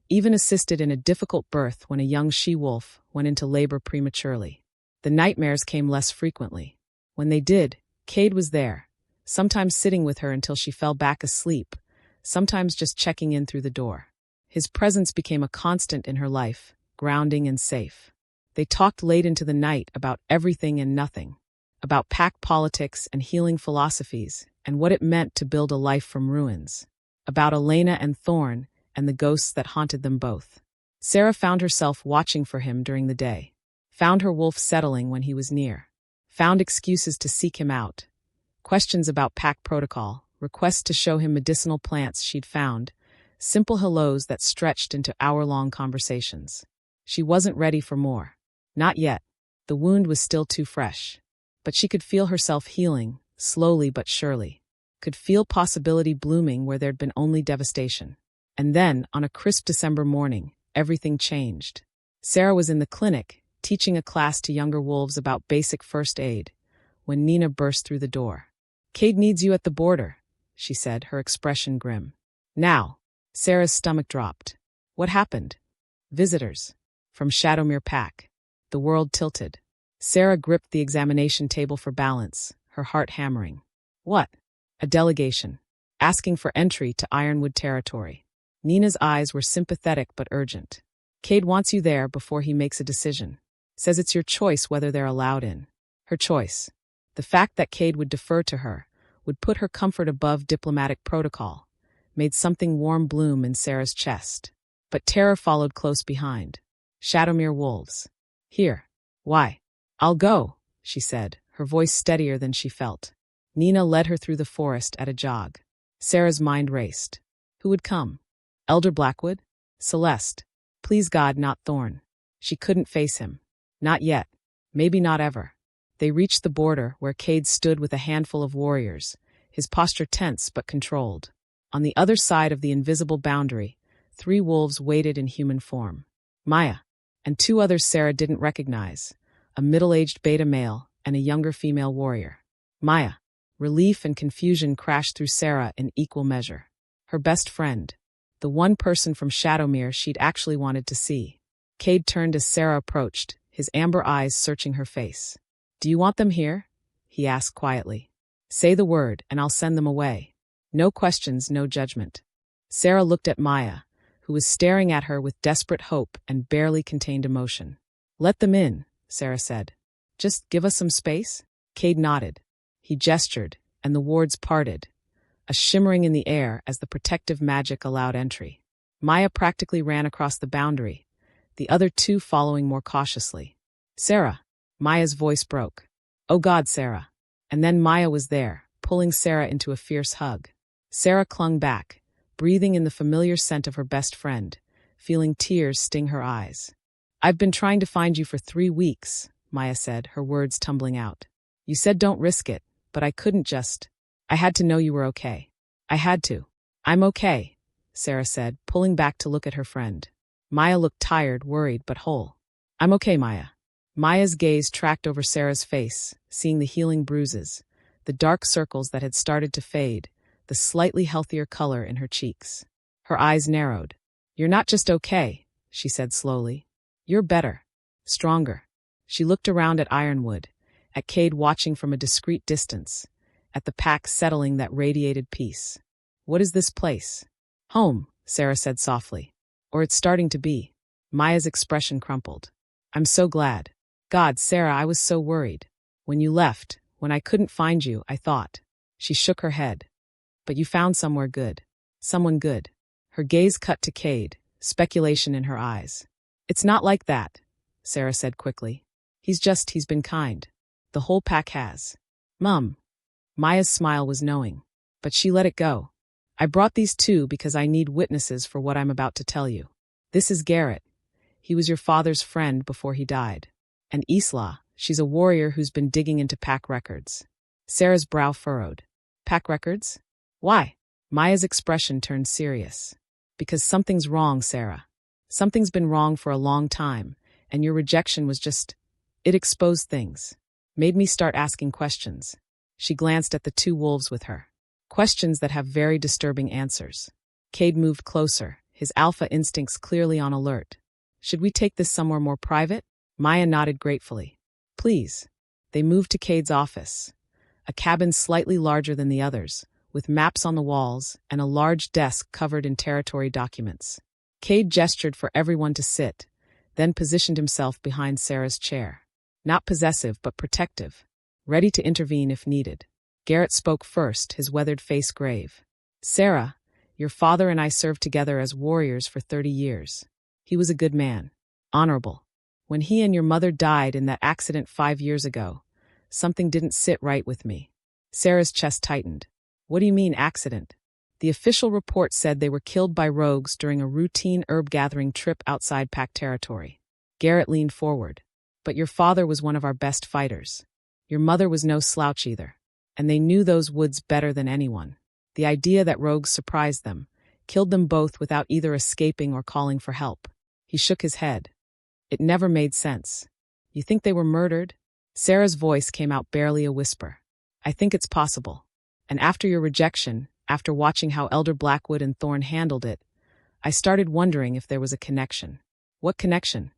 even assisted in a difficult birth when a young she-wolf went into labor prematurely. The nightmares came less frequently. When they did, Kade was there, sometimes sitting with her until she fell back asleep, sometimes just checking in through the door. His presence became a constant in her life, grounding and safe. They talked late into the night about everything and nothing, about pack politics and healing philosophies, and what it meant to build a life from ruins, about Elena and Thorne and the ghosts that haunted them both. Sera found herself watching for him during the day, found her wolf settling when he was near, found excuses to seek him out, questions about pack protocol, requests to show him medicinal plants she'd found, simple hellos that stretched into hour-long conversations. She wasn't ready for more. Not yet. The wound was still too fresh. But she could feel herself healing, slowly but surely. Could feel possibility blooming where there'd been only devastation. And then, on a crisp December morning, everything changed. Sera was in the clinic, teaching a class to younger wolves about basic first aid, when Nina burst through the door. "Kade needs you at the border," she said, her expression grim. "Now." Sera's stomach dropped. What happened? Visitors. From Shadowmere Pack. The world tilted. Sera gripped the examination table for balance, her heart hammering. What? A delegation. Asking for entry to Ironwood territory. Nina's eyes were sympathetic but urgent. "Kade wants you there before he makes a decision. Says it's your choice whether they're allowed in." Her choice. The fact that Kade would defer to her, would put her comfort above diplomatic protocol, made something warm bloom in Sera's chest. But terror followed close behind. Shadowmere wolves. "Here." "Why?" "I'll go," she said, her voice steadier than she felt. Nina led her through the forest at a jog. Sera's mind raced. Who would come? Elder Blackwood? Celeste? Please God, not Thorne. She couldn't face him. Not yet. Maybe not ever. They reached the border where Kade stood with a handful of warriors, his posture tense but controlled. On the other side of the invisible boundary, 3 wolves waited in human form. Maya, and 2 others Sera didn't recognize, a middle-aged beta male and a younger female warrior. Maya. Relief and confusion crashed through Sera in equal measure. Her best friend. The one person from Shadowmere she'd actually wanted to see. Kade turned as Sera approached, his amber eyes searching her face. "Do you want them here?" he asked quietly. "Say the word, and I'll send them away. No questions, no judgment." Sera looked at Maya, who was staring at her with desperate hope and barely contained emotion. "Let them in," Sera said. "Just give us some space?" Kade nodded. He gestured, and the wards parted, a shimmering in the air as the protective magic allowed entry. Maya practically ran across the boundary, the other 2 following more cautiously. "Sera." Maya's voice broke. "Oh God, Sera." And then Maya was there, pulling Sera into a fierce hug. Sera clung back, breathing in the familiar scent of her best friend, feeling tears sting her eyes. "I've been trying to find you for 3 weeks, Maya said, her words tumbling out. "You said don't risk it, but I couldn't just. I had to know you were okay. I had to." "I'm okay," Sera said, pulling back to look at her friend. Maya looked tired, worried, but whole. "I'm okay, Maya." Maya's gaze tracked over Sera's face, seeing the healing bruises, the dark circles that had started to fade, the slightly healthier color in her cheeks. Her eyes narrowed. "You're not just okay," she said slowly. "You're better. Stronger." She looked around at Ironwood, at Kade watching from a discreet distance, at the pack settling that radiated peace. "What is this place?" "Home," Sera said softly. "Or it's starting to be." Maya's expression crumpled. "I'm so glad. God, Sera, I was so worried. When you left, when I couldn't find you, I thought." She shook her head. "But you found somewhere good. Someone good." Her gaze cut to Kade, speculation in her eyes. "It's not like that," Sera said quickly. He's been kind. The whole pack has." "Mum." Maya's smile was knowing, but she let it go. "I brought these 2 because I need witnesses for what I'm about to tell you. This is Garrett. He was your father's friend before he died. And Isla, she's a warrior who's been digging into pack records." Sera's brow furrowed. "Pack records? Why?" Maya's expression turned serious. Because something's wrong, Sera. Something's been wrong for a long time, and your rejection was just... It exposed things. Made me start asking questions. She glanced at the two wolves with her. Questions that have very disturbing answers. Kade moved closer, his alpha instincts clearly on alert. Should we take this somewhere more private? Maya nodded gratefully. Please. They moved to Kade's office. A cabin slightly larger than the others, with maps on the walls and a large desk covered in territory documents. Kade gestured for everyone to sit, then positioned himself behind Sera's chair. Not possessive, but protective, ready to intervene if needed. Garrett spoke first, his weathered face grave. Sera, your father and I served together as warriors for 30 years. He was a good man, honorable. When he and your mother died in that accident 5 years ago, something didn't sit right with me. Sera's chest tightened. What do you mean, accident? The official report said they were killed by rogues during a routine herb-gathering trip outside Pack territory. Garrett leaned forward. But your father was one of our best fighters. Your mother was no slouch either. And they knew those woods better than anyone. The idea that rogues surprised them, killed them both without either escaping or calling for help. He shook his head. It never made sense. You think they were murdered? Sera's voice came out barely a whisper. I think it's possible. And after your rejection, after watching how Elder Blackwood and Thorne handled it, I started wondering if there was a connection. What connection?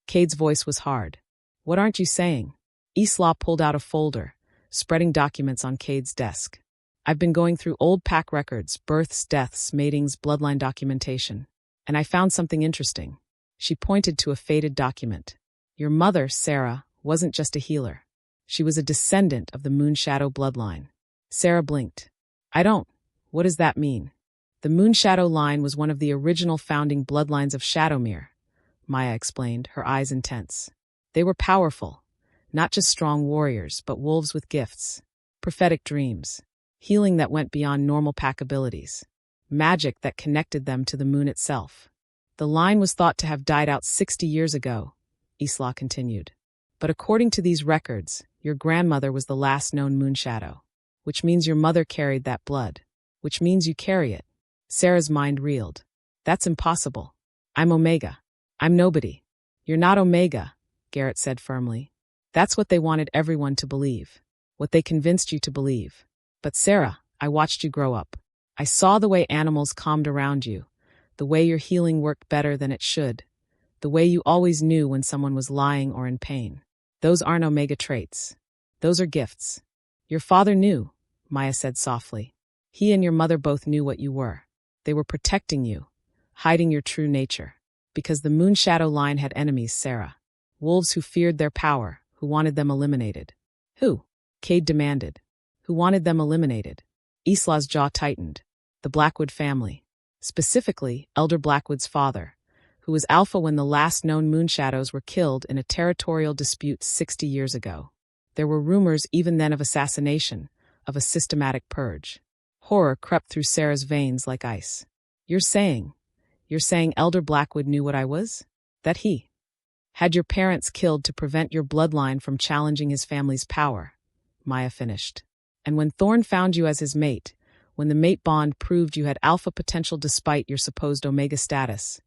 Kade's voice was hard. What aren't you saying? Isla pulled out a folder, spreading documents on Kade's desk. I've been going through old Pack records, births, deaths, matings, bloodline documentation. And I found something interesting. She pointed to a faded document. Your mother, Sera, wasn't just a healer. She was a descendant of the Moonshadow bloodline. Sera blinked. What does that mean? The Moonshadow line was one of the original founding bloodlines of Shadowmere, Maya explained, her eyes intense. They were powerful, not just strong warriors, but wolves with gifts, prophetic dreams, healing that went beyond normal Pack abilities, magic that connected them to the moon itself. The line was thought to have died out 60 years ago, Isla continued. But according to these records, your grandmother was the last known Moonshadow, which means your mother carried that blood, which means you carry it. Sera's mind reeled. That's impossible. I'm Omega. I'm nobody. You're not Omega, Garrett said firmly. That's what they wanted everyone to believe. What they convinced you to believe. But Sera, I watched you grow up. I saw the way animals calmed around you, the way your healing worked better than it should, the way you always knew when someone was lying or in pain. Those aren't Omega traits. Those are gifts. Your father knew, Maya said softly. He and your mother both knew what you were. They were protecting you, hiding your true nature. Because the Moonshadow line had enemies, Sera. Wolves who feared their power, who wanted them eliminated. Who? Kade demanded. Who wanted them eliminated? Isla's jaw tightened. The Blackwood family. Specifically, Elder Blackwood's father, who was alpha when the last known Moonshadows were killed in a territorial dispute 60 years ago. There were rumors even then of assassination, of a systematic purge. Horror crept through Sera's veins like ice. You're saying Elder Blackwood knew what I was? That he had your parents killed to prevent your bloodline from challenging his family's power, Maya finished. And when Thorne found you as his mate, when the mate bond proved you had alpha potential despite your supposed Omega status,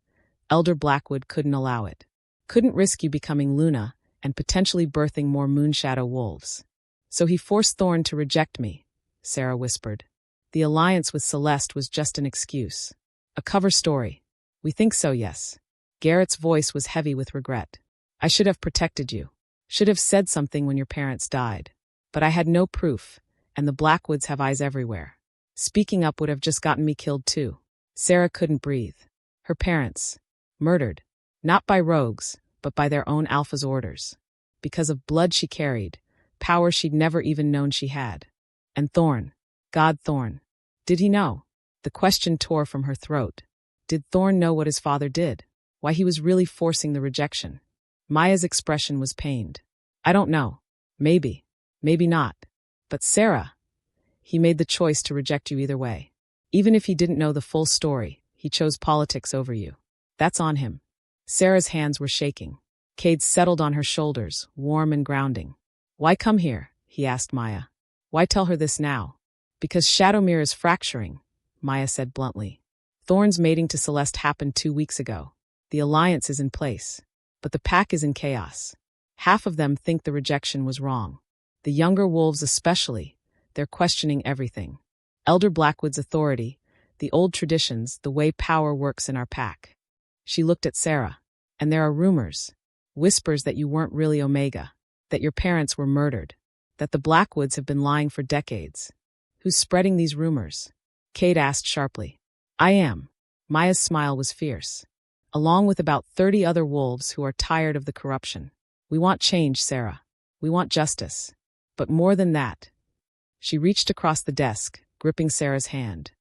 Elder Blackwood couldn't allow it. Couldn't risk you becoming Luna and potentially birthing more Moonshadow wolves. So he forced Thorne to reject me, Sera whispered. The alliance with Celeste was just an excuse. A cover story. We think so, yes. Garrett's voice was heavy with regret. I should have protected you. Should have said something when your parents died. But I had no proof, and the Blackwoods have eyes everywhere. Speaking up would have just gotten me killed too. Sera couldn't breathe. Her parents. Murdered. Not by rogues, but by their own alpha's orders. Because of blood she carried, power she'd never even known she had. And Thorne. God Thorne. Did he know? The question tore from her throat. Did Thorne know what his father did? Why he was really forcing the rejection? Maya's expression was pained. I don't know. Maybe. Maybe not. But Sera, he made the choice to reject you either way. Even if he didn't know the full story, he chose politics over you. That's on him. Sera's hands were shaking. Kade settled on her shoulders, warm and grounding. Why come here? He asked Maya. Why tell her this now? Because Shadowmere is fracturing, Maya said bluntly. Thorne's mating to Celeste happened 2 weeks ago. The alliance is in place. But the pack is in chaos. Half of them think the rejection was wrong. The younger wolves especially, they're questioning everything. Elder Blackwood's authority, the old traditions, the way power works in our pack. She looked at Sera. And there are rumors, whispers that you weren't really Omega, that your parents were murdered, that the Blackwoods have been lying for decades. Who's spreading these rumors? Kade asked sharply. I am. Maya's smile was fierce. Along with about 30 other wolves who are tired of the corruption. We want change, Sera. We want justice. But more than that. She reached across the desk, gripping Sera's hand.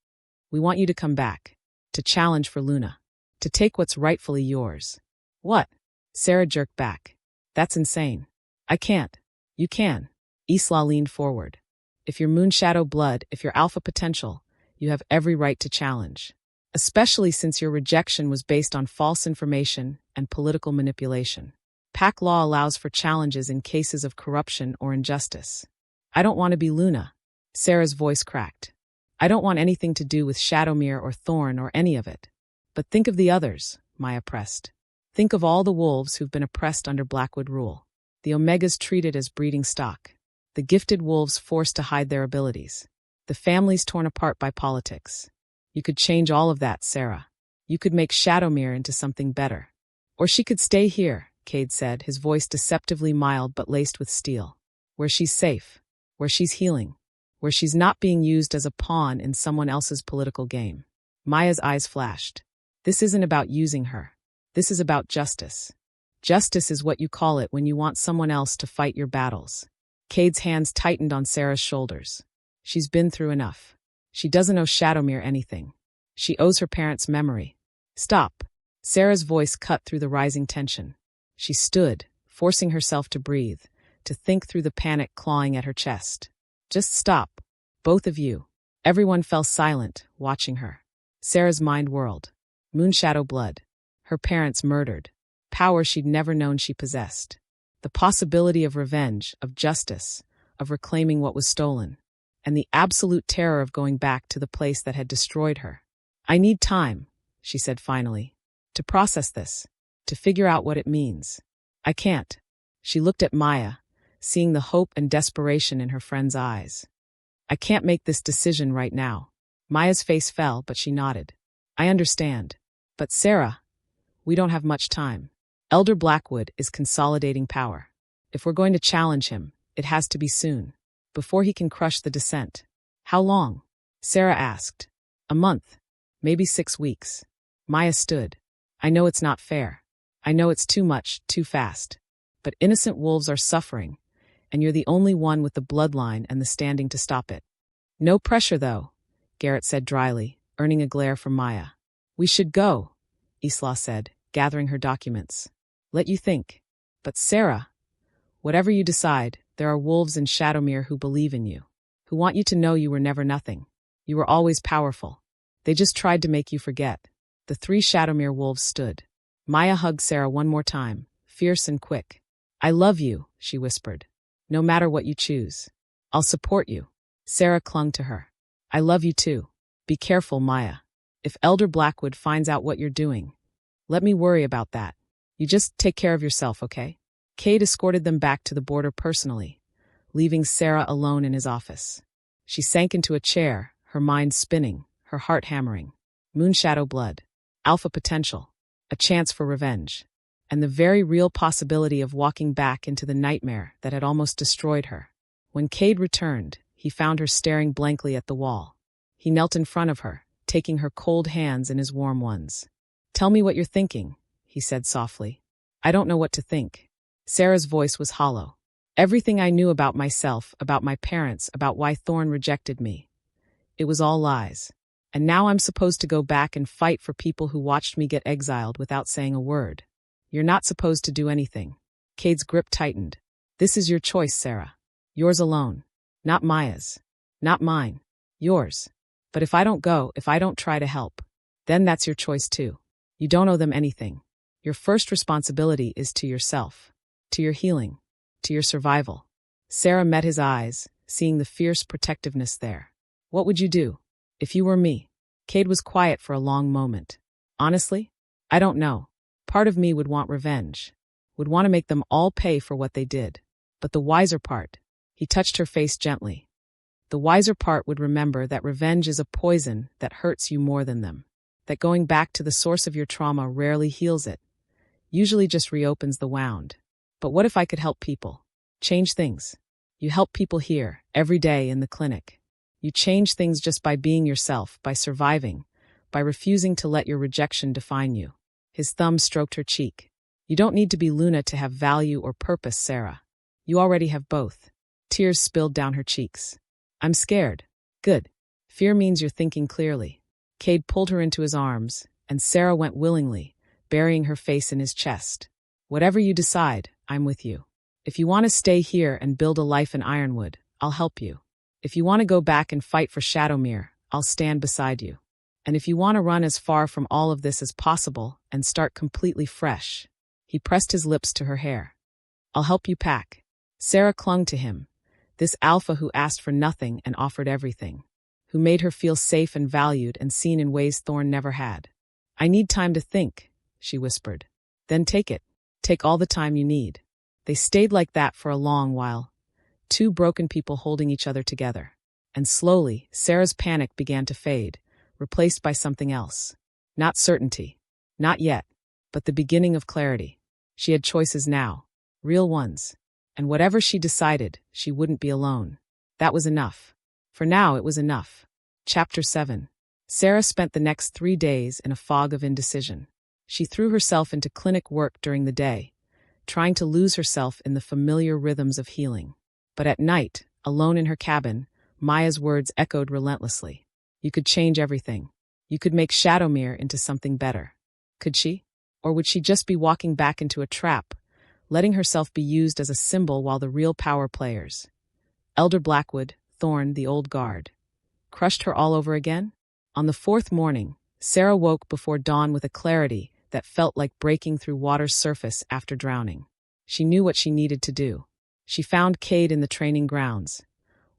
We want you to come back. To challenge for Luna. To take what's rightfully yours. What? Sera jerked back. That's insane. I can't. You can. Isla leaned forward. If you're Moonshadow blood, if you're alpha potential, you have every right to challenge. Especially since your rejection was based on false information and political manipulation. Pack law allows for challenges in cases of corruption or injustice. I don't want to be Luna. Sera's voice cracked. I don't want anything to do with Shadowmere or Thorne or any of it. But think of the others, Maya pressed. Think of all the wolves who've been oppressed under Blackwood rule. The Omegas treated as breeding stock. The gifted wolves forced to hide their abilities. The families torn apart by politics. You could change all of that, Sera. You could make Shadowmere into something better. Or she could stay here, Kade said, his voice deceptively mild but laced with steel. Where she's safe. Where she's healing. Where she's not being used as a pawn in someone else's political game. Maya's eyes flashed. This isn't about using her. This is about justice. Justice is what you call it when you want someone else to fight your battles. Kade's hands tightened on Sera's shoulders. She's been through enough. She doesn't owe Shadowmere anything. She owes her parents' memory. Stop. Sera's voice cut through the rising tension. She stood, forcing herself to breathe, to think through the panic clawing at her chest. Just stop. Both of you. Everyone fell silent, watching her. Sera's mind whirled. Moonshadow blood. Her parents murdered. Power she'd never known she possessed. The possibility of revenge, of justice, of reclaiming what was stolen. And the absolute terror of going back to the place that had destroyed her. I need time, she said finally, to process this, to figure out what it means. I can't. She looked at Maya, seeing the hope and desperation in her friend's eyes. I can't make this decision right now. Maya's face fell, but she nodded. I understand. But Sera, we don't have much time. Elder Blackwood is consolidating power. If we're going to challenge him, it has to be soon. Before he can crush the dissent. How long? Sera asked. A month. Maybe 6 weeks. Maya stood. I know it's not fair. I know it's too much, too fast. But innocent wolves are suffering, and you're the only one with the bloodline and the standing to stop it. No pressure, though, Garrett said dryly, earning a glare from Maya. We should go, Isla said, gathering her documents. Let you think. But Sera, whatever you decide, there are wolves in Shadowmere who believe in you, who want you to know you were never nothing. You were always powerful. They just tried to make you forget. The 3 Shadowmere wolves stood. Maya hugged Sera one more time, fierce and quick. I love you, she whispered. No matter what you choose. I'll support you. Sera clung to her. I love you too. Be careful, Maya. If Elder Blackwood finds out what you're doing, let me worry about that. You just take care of yourself, okay? Kade escorted them back to the border personally, leaving Sera alone in his office. She sank into a chair, her mind spinning, her heart hammering. Moonshadow blood. Alpha potential. A chance for revenge. And the very real possibility of walking back into the nightmare that had almost destroyed her. When Kade returned, he found her staring blankly at the wall. He knelt in front of her, taking her cold hands in his warm ones. Tell me what you're thinking, he said softly. I don't know what to think. Sera's voice was hollow. Everything I knew about myself, about my parents, about why Thorne rejected me. It was all lies. And now I'm supposed to go back and fight for people who watched me get exiled without saying a word. You're not supposed to do anything. Kade's grip tightened. This is your choice, Sera. Yours alone. Not Maya's. Not mine. Yours. But if I don't go, if I don't try to help, then that's your choice too. You don't owe them anything. Your first responsibility is to yourself. To your healing. To your survival. Sera met his eyes, seeing the fierce protectiveness there. What would you do? If you were me? Kade was quiet for a long moment. Honestly, I don't know. Part of me would want revenge. Would want to make them all pay for what they did. But the wiser part, he touched her face gently. The wiser part would remember that revenge is a poison that hurts you more than them. That going back to the source of your trauma rarely heals it. Usually just reopens the wound. But what if I could help people? Change things. You help people here, every day in the clinic. You change things just by being yourself, by surviving, by refusing to let your rejection define you. His thumb stroked her cheek. You don't need to be Luna to have value or purpose, Sera. You already have both. Tears spilled down her cheeks. I'm scared. Good. Fear means you're thinking clearly. Kade pulled her into his arms, and Sera went willingly, burying her face in his chest. Whatever you decide, I'm with you. If you want to stay here and build a life in Ironwood, I'll help you. If you want to go back and fight for Shadowmere, I'll stand beside you. And if you want to run as far from all of this as possible and start completely fresh, he pressed his lips to her hair. I'll help you pack. Sera clung to him, this alpha who asked for nothing and offered everything, who made her feel safe and valued and seen in ways Thorne never had. I need time to think, she whispered. Then take it. Take all the time you need. They stayed like that for a long while, two broken people holding each other together. And slowly, Sera's panic began to fade, replaced by something else. Not certainty. Not yet. But the beginning of clarity. She had choices now. Real ones. And whatever she decided, she wouldn't be alone. That was enough. For now, it was enough. Chapter 7. Sera spent the next 3 days in a fog of indecision. She threw herself into clinic work during the day, trying to lose herself in the familiar rhythms of healing. But at night, alone in her cabin, Maya's words echoed relentlessly. You could change everything. You could make Shadowmere into something better. Could she? Or would she just be walking back into a trap, letting herself be used as a symbol while the real power players, Elder Blackwood, Thorne, the old guard, crushed her all over again? On the 4th morning, Sera woke before dawn with a clarity that felt like breaking through water's surface after drowning. She knew what she needed to do. She found Kade in the training grounds,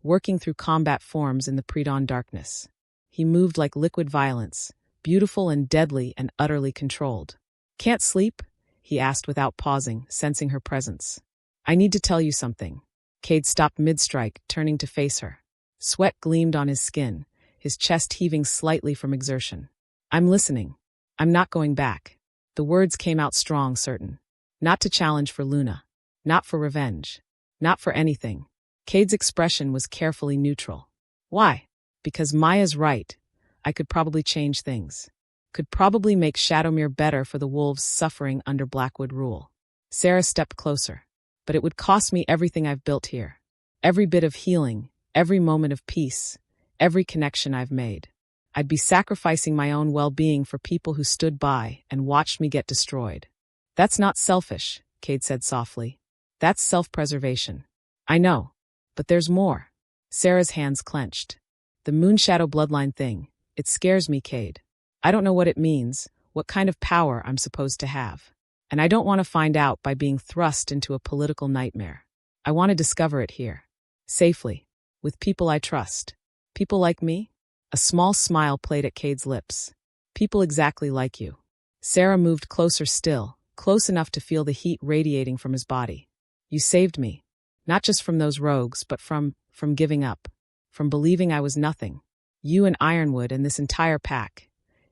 working through combat forms in the pre-dawn darkness. He moved like liquid violence, beautiful and deadly and utterly controlled. Can't sleep? He asked without pausing, sensing her presence. I need to tell you something. Kade stopped mid-strike, turning to face her. Sweat gleamed on his skin, his chest heaving slightly from exertion. I'm listening. I'm not going back. The words came out strong, certain. Not to challenge for Luna. Not for revenge. Not for anything. Kade's expression was carefully neutral. Why? Because Maya's right. I could probably change things. Could probably make Shadowmere better for the wolves suffering under Blackwood rule. Sera stepped closer. But it would cost me everything I've built here. Every bit of healing, every moment of peace, every connection I've made. I'd be sacrificing my own well-being for people who stood by and watched me get destroyed. That's not selfish, Kade said softly. That's self-preservation. I know. But there's more. Sera's hands clenched. The Moonshadow bloodline thing. It scares me, Kade. I don't know what it means, what kind of power I'm supposed to have. And I don't want to find out by being thrust into a political nightmare. I want to discover it here. Safely. With people I trust. People like me? A small smile played at Kade's lips. People exactly like you. Sera moved closer still, close enough to feel the heat radiating from his body. You saved me. Not just from those rogues, but from giving up. From believing I was nothing. You and Ironwood and this entire pack.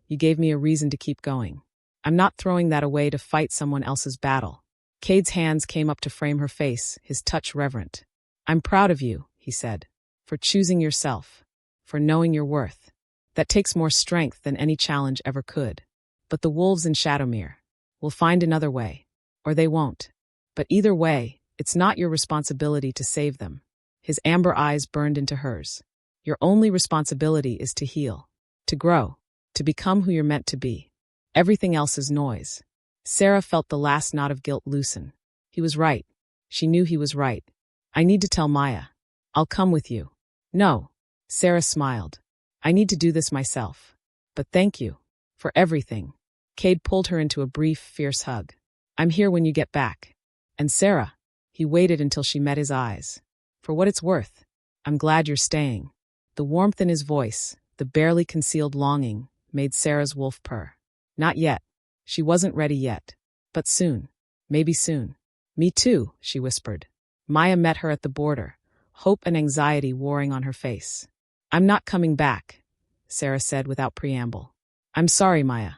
You gave me a reason to keep going. I'm not throwing that away to fight someone else's battle. Kade's hands came up to frame her face, his touch reverent. I'm proud of you, he said, for choosing yourself, for knowing your worth. That takes more strength than any challenge ever could. But the wolves in Shadowmere will find another way, or they won't. But either way, it's not your responsibility to save them. His amber eyes burned into hers. Your only responsibility is to heal, to grow, to become who you're meant to be. Everything else is noise. Sera felt the last knot of guilt loosen. He was right. She knew he was right. I need to tell Maya. I'll come with you. No. Sera smiled. I need to do this myself. But thank you. For everything. Kade pulled her into a brief, fierce hug. I'm here when you get back. And Sera. He waited until she met his eyes. For what it's worth. I'm glad you're staying. The warmth in his voice, the barely concealed longing, made Sera's wolf purr. Not yet. She wasn't ready yet. But soon. Maybe soon. Me too, she whispered. Maya met her at the border, hope and anxiety warring on her face. I'm not coming back, Sera said without preamble. I'm sorry, Maya.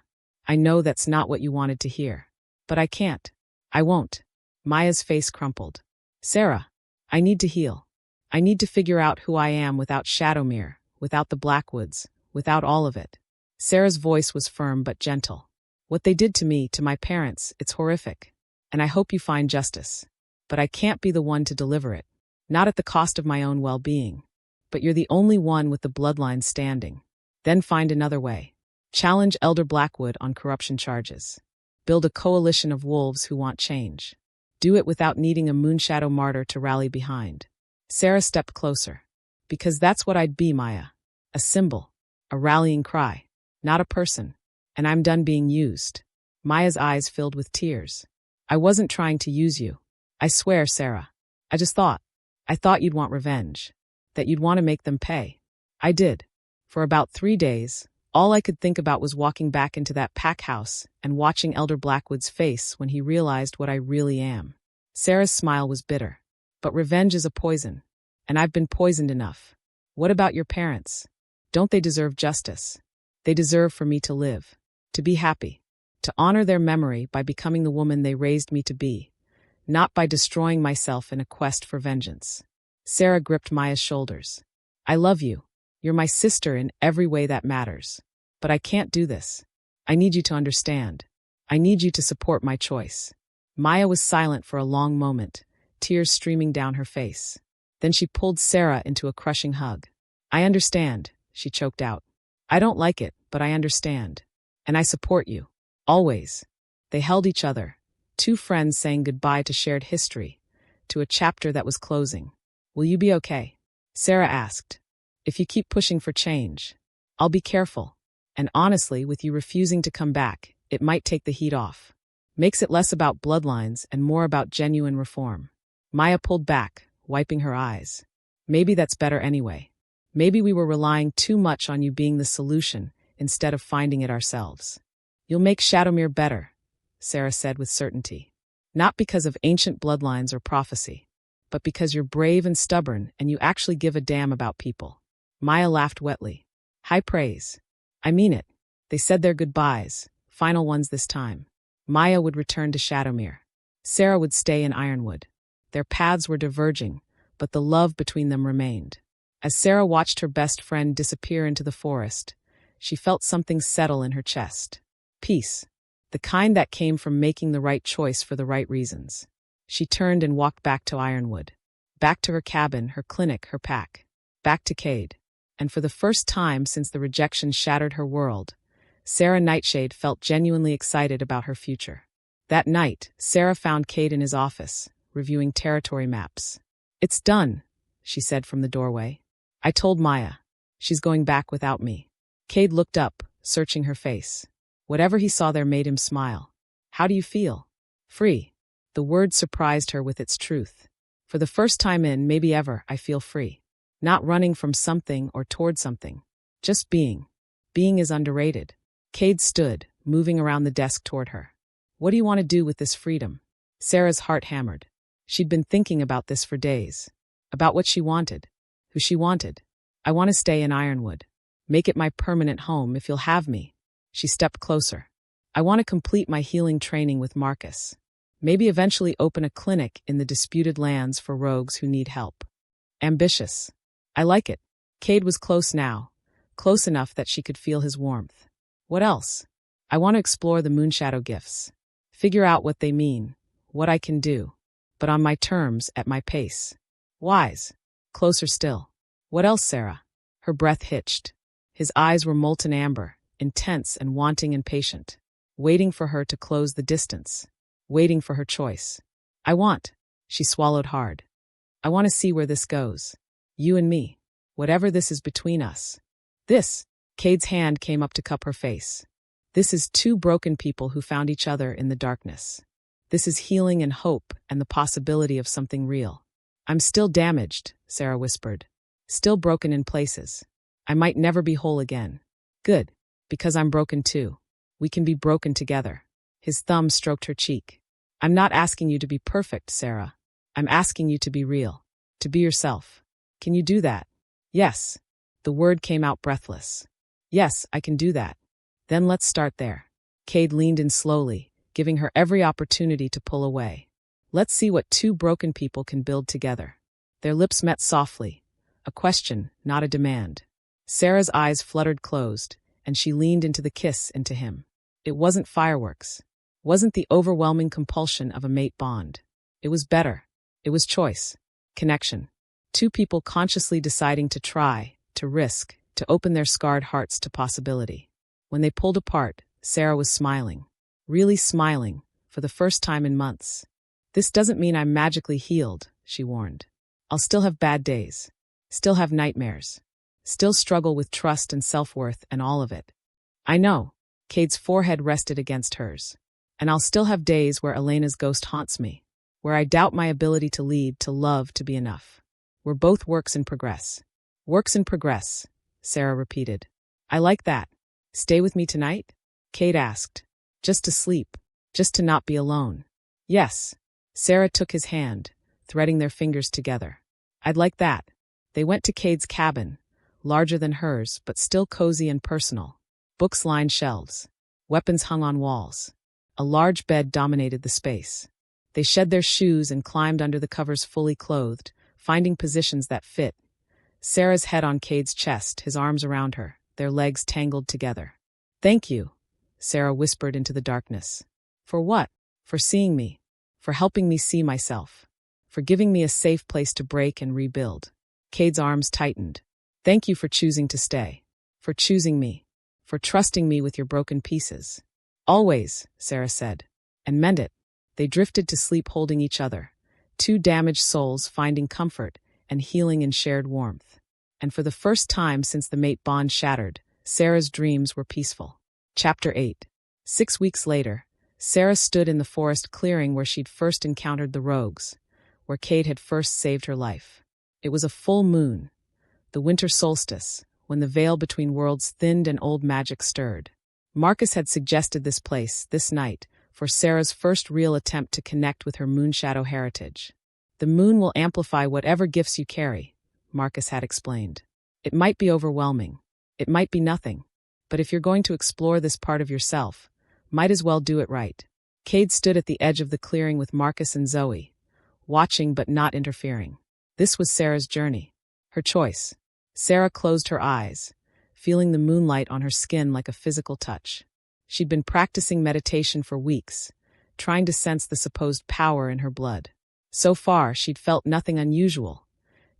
I know that's not what you wanted to hear. But I can't. I won't. Maya's face crumpled. Sera, I need to heal. I need to figure out who I am without Shadowmere, without the Blackwoods, without all of it. Sera's voice was firm but gentle. What they did to me, to my parents, it's horrific. And I hope you find justice. But I can't be the one to deliver it. Not at the cost of my own well-being. But you're the only one with the bloodline standing. Then find another way. Challenge Elder Blackwood on corruption charges. Build a coalition of wolves who want change. Do it without needing a Moonshadow martyr to rally behind. Sera stepped closer. Because that's what I'd be, Maya. A symbol. A rallying cry. Not a person. And I'm done being used. Maya's eyes filled with tears. I wasn't trying to use you. I swear, Sera. I thought you'd want revenge. That you'd want to make them pay. I did. For about 3 days, all I could think about was walking back into that pack house and watching Elder Blackwood's face when he realized what I really am. Sera's smile was bitter. But revenge is a poison. And I've been poisoned enough. What about your parents? Don't they deserve justice? They deserve for me to live. To be happy. To honor their memory by becoming the woman they raised me to be. Not by destroying myself in a quest for vengeance. Sera gripped Maya's shoulders. I love you. You're my sister in every way that matters. But I can't do this. I need you to understand. I need you to support my choice. Maya was silent for a long moment, tears streaming down her face. Then she pulled Sera into a crushing hug. I understand, she choked out. I don't like it, but I understand. And I support you. Always. They held each other, two friends saying goodbye to shared history, to a chapter that was closing. Will you be okay? Sera asked. If you keep pushing for change, I'll be careful. And honestly, with you refusing to come back, it might take the heat off. Makes it less about bloodlines and more about genuine reform. Maya pulled back, wiping her eyes. Maybe that's better anyway. Maybe we were relying too much on you being the solution instead of finding it ourselves. You'll make Shadowmere better, Sera said with certainty. Not because of ancient bloodlines or prophecy, but because you're brave and stubborn and you actually give a damn about people. Maya laughed wetly. High praise. I mean it. They said their goodbyes, final ones this time. Maya would return to Shadowmere. Sera would stay in Ironwood. Their paths were diverging, but the love between them remained. As Sera watched her best friend disappear into the forest, she felt something settle in her chest. Peace. The kind that came from making the right choice for the right reasons. She turned and walked back to Ironwood. Back to her cabin, her clinic, her pack. Back to Kade. And for the first time since the rejection shattered her world, Sera Nightshade felt genuinely excited about her future. That night, Sera found Kade in his office, reviewing territory maps. It's done, she said from the doorway. I told Maya. She's going back without me. Kade looked up, searching her face. Whatever he saw there made him smile. How do you feel? Free. The word surprised her with its truth. For the first time in, maybe ever, I feel free. Not running from something or toward something. Just being. Being is underrated. Kade stood, moving around the desk toward her. What do you want to do with this freedom? Sera's heart hammered. She'd been thinking about this for days. About what she wanted. Who she wanted. I want to stay in Ironwood. Make it my permanent home if you'll have me. She stepped closer. I want to complete my healing training with Marcus. Maybe eventually open a clinic in the disputed lands for rogues who need help. Ambitious. I like it. Kade was close now. Close enough that she could feel his warmth. What else? I want to explore the Moonshadow gifts. Figure out what they mean. What I can do. But on my terms, at my pace. Wise. Closer still. What else, Sera? Her breath hitched. His eyes were molten amber, intense and wanting and patient. Waiting for her to close the distance. Waiting for her choice. She swallowed hard. I want to see where this goes. You and me. Whatever this is between us. This. Kade's hand came up to cup her face. This is two broken people who found each other in the darkness. This is healing and hope and the possibility of something real. I'm still damaged, Sera whispered. Still broken in places. I might never be whole again. Good, because I'm broken too. We can be broken together. His thumb stroked her cheek. I'm not asking you to be perfect, Sera. I'm asking you to be real, to be yourself. Can you do that? Yes. The word came out breathless. Yes, I can do that. Then let's start there. Kade leaned in slowly, giving her every opportunity to pull away. Let's see what two broken people can build together. Their lips met softly. A question, not a demand. Sera's eyes fluttered closed, and she leaned into the kiss into him. It wasn't fireworks. Wasn't the overwhelming compulsion of a mate bond. It was better. It was choice. Connection. Two people consciously deciding to try, to risk, to open their scarred hearts to possibility. When they pulled apart, Sera was smiling. Really smiling, for the first time in months. This doesn't mean I'm magically healed, she warned. I'll still have bad days. Still have nightmares. Still struggle with trust and self-worth and all of it. I know. Kade's forehead rested against hers. And I'll still have days where Elena's ghost haunts me. Where I doubt my ability to lead, to love, to be enough. We're both works in progress. Works in progress, Sera repeated. I like that. Stay with me tonight? Kade asked. Just to sleep. Just to not be alone. Yes. Sera took his hand, threading their fingers together. I'd like that. They went to Kade's cabin, larger than hers, but still cozy and personal. Books lined shelves. Weapons hung on walls. A large bed dominated the space. They shed their shoes and climbed under the covers fully clothed, finding positions that fit. Sera's head on Kade's chest, his arms around her, their legs tangled together. Thank you, Sera whispered into the darkness. For what? For seeing me. For helping me see myself. For giving me a safe place to break and rebuild. Kade's arms tightened. Thank you for choosing to stay. For choosing me. For trusting me with your broken pieces. Always, Sera said. And meant it. They drifted to sleep holding each other. Two damaged souls finding comfort and healing in shared warmth. And for the first time since the mate bond shattered, Sera's dreams were peaceful. Chapter 8. 6 weeks later, Sera stood in the forest clearing where she'd first encountered the rogues, where Kade had first saved her life. It was a full moon, the winter solstice, when the veil between worlds thinned and old magic stirred. Marcus had suggested this place, this night, for Sera's first real attempt to connect with her moonshadow heritage. The moon will amplify whatever gifts you carry, Marcus had explained. It might be overwhelming. It might be nothing. But if you're going to explore this part of yourself, might as well do it right. Kade stood at the edge of the clearing with Marcus and Zoe, watching but not interfering. This was Sera's journey. Her choice. Sera closed her eyes, feeling the moonlight on her skin like a physical touch. She'd been practicing meditation for weeks, trying to sense the supposed power in her blood. So far, she'd felt nothing unusual,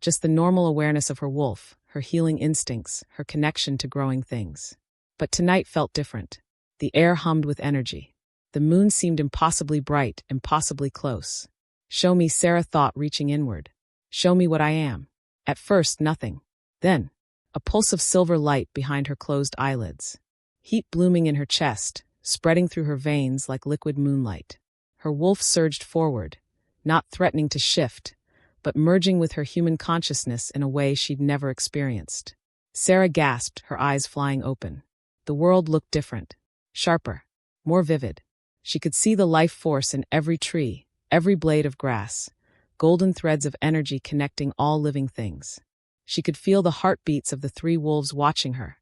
just the normal awareness of her wolf, her healing instincts, her connection to growing things. But tonight felt different. The air hummed with energy. The moon seemed impossibly bright, impossibly close. Show me, Sera thought, reaching inward. Show me what I am. At first, nothing. Then, a pulse of silver light behind her closed eyelids. Heat blooming in her chest, spreading through her veins like liquid moonlight. Her wolf surged forward, not threatening to shift, but merging with her human consciousness in a way she'd never experienced. Sera gasped, her eyes flying open. The world looked different. Sharper. More vivid. She could see the life force in every tree, every blade of grass, golden threads of energy connecting all living things. She could feel the heartbeats of the three wolves watching her,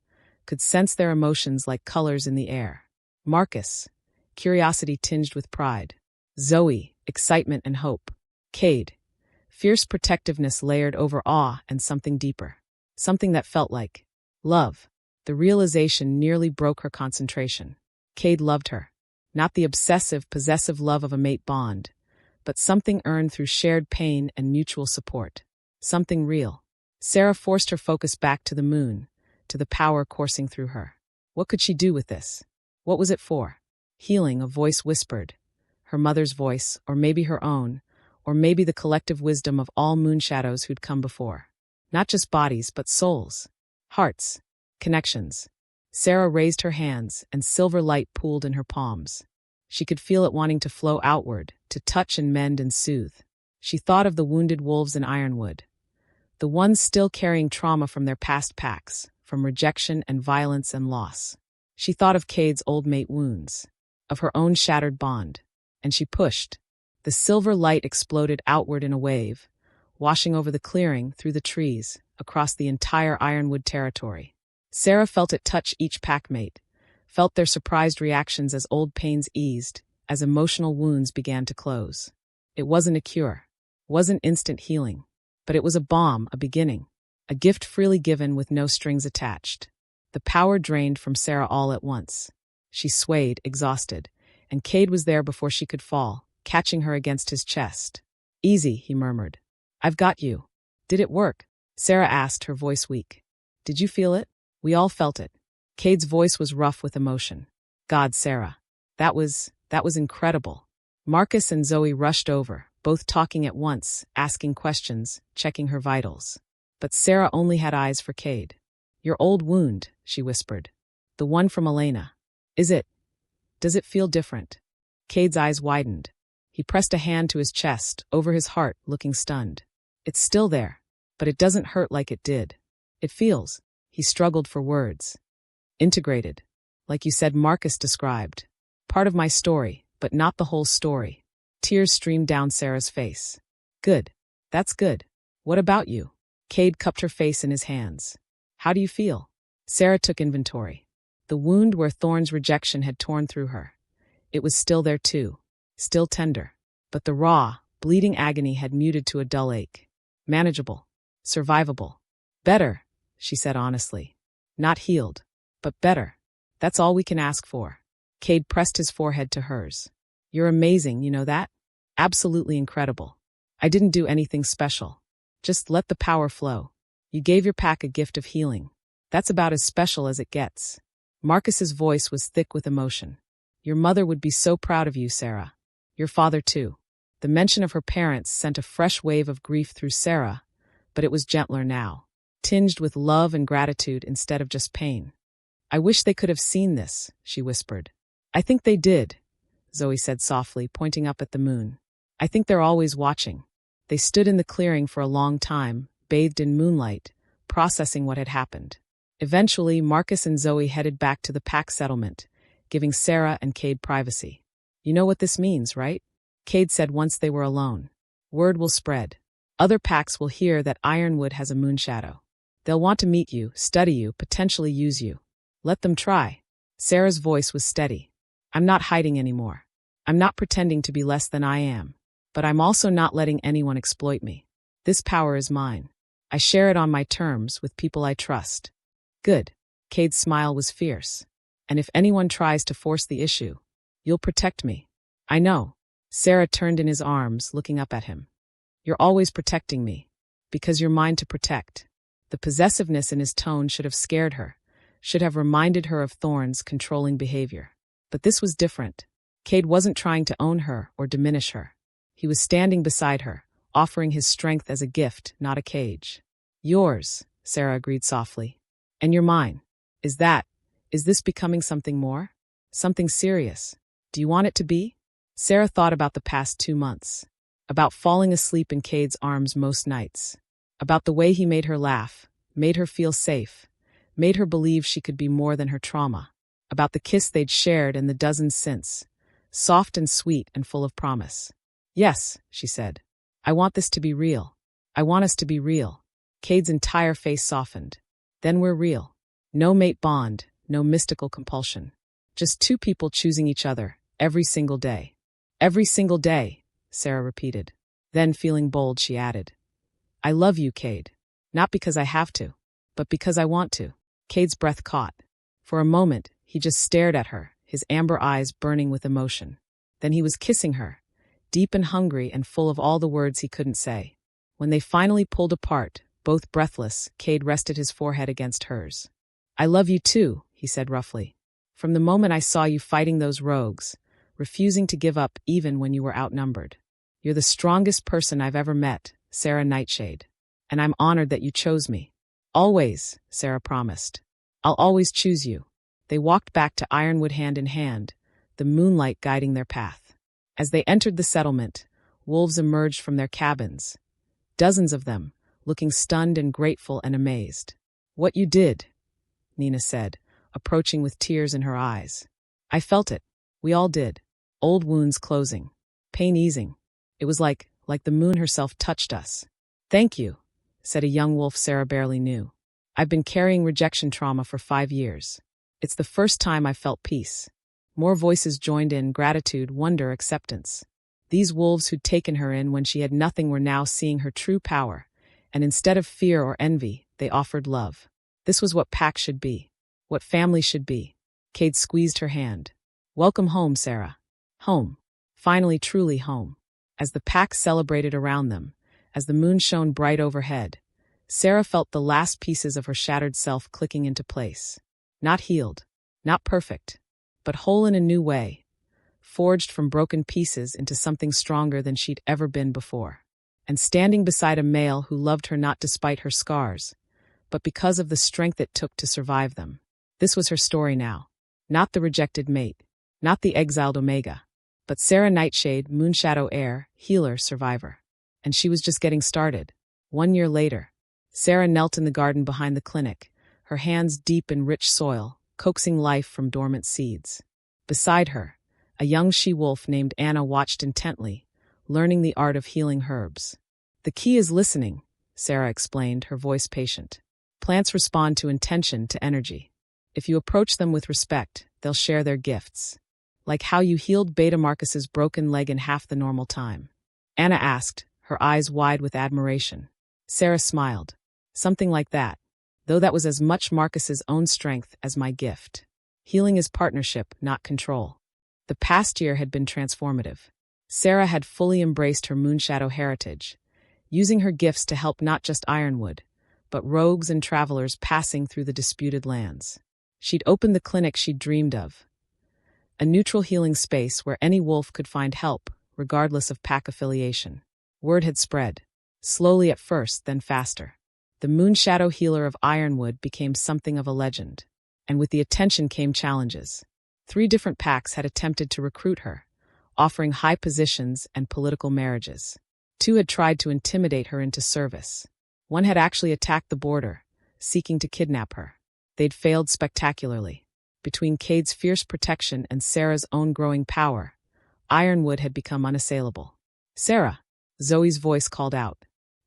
could sense their emotions like colors in the air. Marcus, curiosity tinged with pride. Zoe, excitement and hope. Kade, fierce protectiveness layered over awe and something deeper. Something that felt like love. The realization nearly broke her concentration. Kade loved her. Not the obsessive, possessive love of a mate bond, but something earned through shared pain and mutual support. Something real. Sera forced her focus back to the moon, to the power coursing through her. What could she do with this? What was it for? Healing, a voice whispered. Her mother's voice, or maybe her own, or maybe the collective wisdom of all moonshadows who'd come before. Not just bodies, but souls. Hearts. Connections. Sera raised her hands, and silver light pooled in her palms. She could feel it wanting to flow outward, to touch and mend and soothe. She thought of the wounded wolves in Ironwood. The ones still carrying trauma from their past packs, from rejection and violence and loss. She thought of Kade's old mate wounds, of her own shattered bond, and she pushed. The silver light exploded outward in a wave, washing over the clearing, through the trees, across the entire Ironwood territory. Sera felt it touch each packmate, felt their surprised reactions as old pains eased, as emotional wounds began to close. It wasn't a cure, wasn't instant healing, but it was a balm, a beginning, a gift freely given with no strings attached. The power drained from Sera all at once. She swayed, exhausted, and Kade was there before she could fall, catching her against his chest. "Easy," he murmured. "I've got you." "Did it work?" Sera asked, her voice weak. "Did you feel it?" "We all felt it." Kade's voice was rough with emotion. "God, Sera. That was incredible." Marcus and Zoe rushed over, both talking at once, asking questions, checking her vitals. But Sera only had eyes for Kade. "Your old wound," she whispered. "The one from Elena. Does it feel different?" Kade's eyes widened. He pressed a hand to his chest, over his heart, looking stunned. "It's still there, but it doesn't hurt like it did. It feels," he struggled for words, "integrated. Like you said Marcus described. Part of my story, but not the whole story." Tears streamed down Sera's face. "Good. That's good. What about you?" Kade cupped her face in his hands. "How do you feel?" Sera took inventory. The wound where Thorne's rejection had torn through her. It was still there too, still tender. But the raw, bleeding agony had muted to a dull ache. Manageable. Survivable. "Better," she said honestly. "Not healed, but better. That's all we can ask for." Kade pressed his forehead to hers. "You're amazing, you know that? Absolutely incredible. I didn't do anything special. Just let the power flow. You gave your pack a gift of healing. That's about as special as it gets." Marcus's voice was thick with emotion. "Your mother would be so proud of you, Sera. Your father too." The mention of her parents sent a fresh wave of grief through Sera, but it was gentler now, tinged with love and gratitude instead of just pain. "I wish they could have seen this," she whispered. "I think they did," Zoe said softly, pointing up at the moon. "I think they're always watching." They stood in the clearing for a long time, bathed in moonlight, processing what had happened. Eventually, Marcus and Zoe headed back to the pack settlement, giving Sera and Kade privacy. "You know what this means, right?" Kade said once they were alone. "Word will spread. Other packs will hear that Ironwood has a moonshadow. They'll want to meet you, study you, potentially use you. Let them try." Sera's voice was steady. "I'm not hiding anymore. I'm not pretending to be less than I am. But I'm also not letting anyone exploit me. This power is mine. I share it on my terms with people I trust." "Good." Kade's smile was fierce. "And if anyone tries to force the issue, you'll protect me." "I know." Sera turned in his arms, looking up at him. "You're always protecting me. Because you're mine to protect." The possessiveness in his tone should have scared her, should have reminded her of Thorne's controlling behavior. But this was different. Kade wasn't trying to own her or diminish her. He was standing beside her, offering his strength as a gift, not a cage. "Yours," Sera agreed softly. "And you're mine. Is this becoming something more? Something serious? Do you want it to be?" Sera thought about the past 2 months. About falling asleep in Kade's arms most nights. About the way he made her laugh, made her feel safe, made her believe she could be more than her trauma. About the kiss they'd shared and the dozens since. Soft and sweet and full of promise. "Yes," she said. "I want this to be real. I want us to be real." Kade's entire face softened. "Then we're real. No mate bond, no mystical compulsion. Just 2 people choosing each other, every single day." "Every single day," Sera repeated. Then, feeling bold, she added, "I love you, Kade. Not because I have to, but because I want to." Kade's breath caught. For a moment, he just stared at her, his amber eyes burning with emotion. Then he was kissing her, deep and hungry and full of all the words he couldn't say. When they finally pulled apart, both breathless, Kade rested his forehead against hers. "I love you too," he said roughly. "From the moment I saw you fighting those rogues, refusing to give up even when you were outnumbered. You're the strongest person I've ever met, Sera Nightshade. And I'm honored that you chose me." "Always," Sera promised. "I'll always choose you." They walked back to Ironwood hand in hand, the moonlight guiding their path. As they entered the settlement, wolves emerged from their cabins. Dozens of them, looking stunned and grateful and amazed. "What you did," Nina said, approaching with tears in her eyes. I felt it. We all did. Old wounds closing. Pain easing. It was like the moon herself touched us. Thank you, said a young wolf Sera barely knew. I've been carrying rejection trauma for 5 years. It's the first time I felt peace. More voices joined in, gratitude, wonder, acceptance. These wolves who'd taken her in when she had nothing were now seeing her true power, and instead of fear or envy, they offered love. This was what pack should be. What family should be. Kade squeezed her hand. Welcome home, Sera. Home. Finally, truly home. As the pack celebrated around them, as the moon shone bright overhead, Sera felt the last pieces of her shattered self clicking into place. Not healed, not perfect, but whole in a new way, forged from broken pieces into something stronger than she'd ever been before. And standing beside a male who loved her not despite her scars, but because of the strength it took to survive them. This was her story now. Not the rejected mate, not the exiled Omega, but Sera Nightshade, Moonshadow heir, healer, survivor. And she was just getting started. 1 year later, Sera knelt in the garden behind the clinic, her hands deep in rich soil, coaxing life from dormant seeds. Beside her, a young she-wolf named Anna watched intently, learning the art of healing herbs. The key is listening, Sera explained, her voice patient. Plants respond to intention, to energy. If you approach them with respect, they'll share their gifts. Like how you healed Beta Marcus's broken leg in half the normal time. Anna asked, her eyes wide with admiration. Sera smiled. Something like that, though that was as much Marcus's own strength as my gift. Healing is partnership, not control. The past year had been transformative. Sera had fully embraced her Moonshadow heritage, using her gifts to help not just Ironwood, but rogues and travelers passing through the disputed lands. She'd opened the clinic she'd dreamed of, a neutral healing space where any wolf could find help, regardless of pack affiliation. Word had spread, slowly at first, then faster. The Moonshadow healer of Ironwood became something of a legend, and with the attention came challenges. 3 different packs had attempted to recruit her, offering high positions and political marriages. 2 had tried to intimidate her into service. 1 had actually attacked the border, seeking to kidnap her. They'd failed spectacularly. Between Kade's fierce protection and Sera's own growing power, Ironwood had become unassailable. Sera, Zoe's voice called out.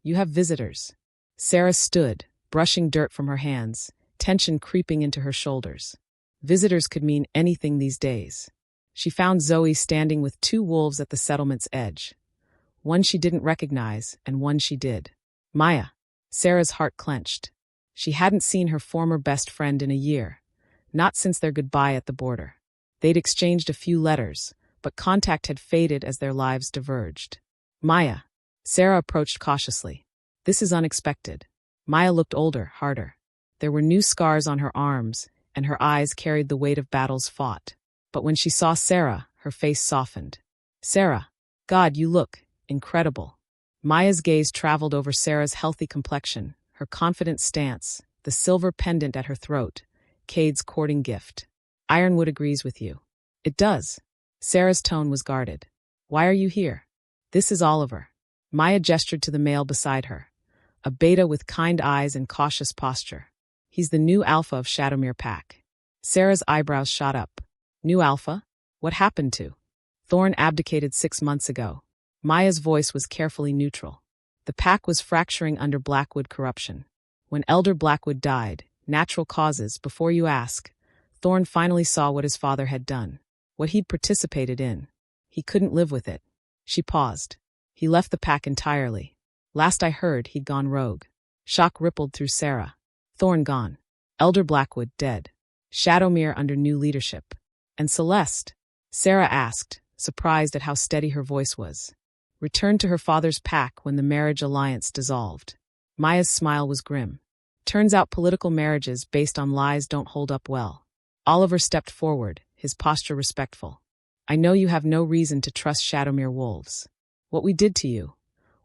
You have visitors. Sera stood, brushing dirt from her hands, tension creeping into her shoulders. Visitors could mean anything these days. She found Zoe standing with 2 wolves at the settlement's edge. One she didn't recognize, and one she did. Maya. Sera's heart clenched. She hadn't seen her former best friend in a year, not since their goodbye at the border. They'd exchanged a few letters, but contact had faded as their lives diverged. Maya. Sera approached cautiously. This is unexpected. Maya looked older, harder. There were new scars on her arms, and her eyes carried the weight of battles fought. But when she saw Sera, her face softened. Sera, God, you look incredible. Maya's gaze traveled over Sera's healthy complexion, her confident stance, the silver pendant at her throat, Kade's courting gift. Ironwood agrees with you. It does. Sera's tone was guarded. Why are you here? This is Oliver. Maya gestured to the male beside her, a beta with kind eyes and cautious posture. He's the new alpha of Shadowmere Pack. Sera's eyebrows shot up. New alpha? What happened to? Thorne abdicated 6 months ago. Maya's voice was carefully neutral. The pack was fracturing under Blackwood corruption. When Elder Blackwood died, natural causes, before you ask, Thorne finally saw what his father had done, what he'd participated in. He couldn't live with it. She paused. He left the pack entirely. Last I heard, he'd gone rogue. Shock rippled through Sera. Thorne gone. Elder Blackwood dead. Shadowmere under new leadership. And Celeste? Sera asked, surprised at how steady her voice was. Returned to her father's pack when the marriage alliance dissolved. Maya's smile was grim. Turns out political marriages based on lies don't hold up well. Oliver stepped forward, his posture respectful. I know you have no reason to trust Shadowmere wolves. What we did to you,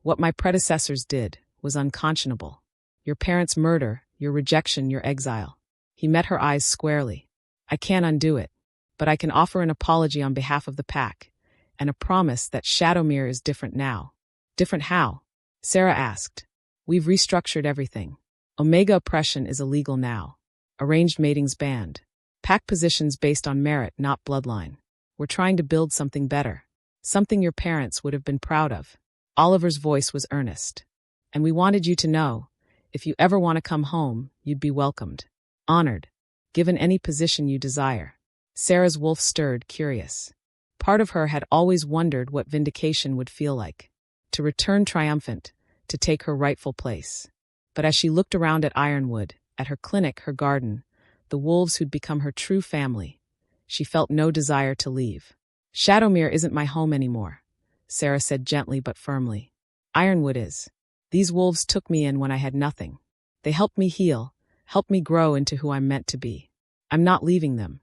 what my predecessors did, was unconscionable. Your parents' murder, your rejection, your exile. He met her eyes squarely. I can't undo it, but I can offer an apology on behalf of the pack, and a promise that Shadowmere is different now. Different how? Sera asked. We've restructured everything. Omega oppression is illegal now. Arranged mating's banned. Pack positions based on merit, not bloodline. We're trying to build something better. Something your parents would have been proud of. Oliver's voice was earnest. And we wanted you to know, if you ever want to come home, you'd be welcomed. Honored. Given any position you desire. Sera's wolf stirred, curious. Part of her had always wondered what vindication would feel like. To return triumphant, to take her rightful place. But as she looked around at Ironwood, at her clinic, her garden, the wolves who'd become her true family, she felt no desire to leave. Shadowmere isn't my home anymore, Sera said gently but firmly. Ironwood is. These wolves took me in when I had nothing. They helped me heal, helped me grow into who I'm meant to be. I'm not leaving them.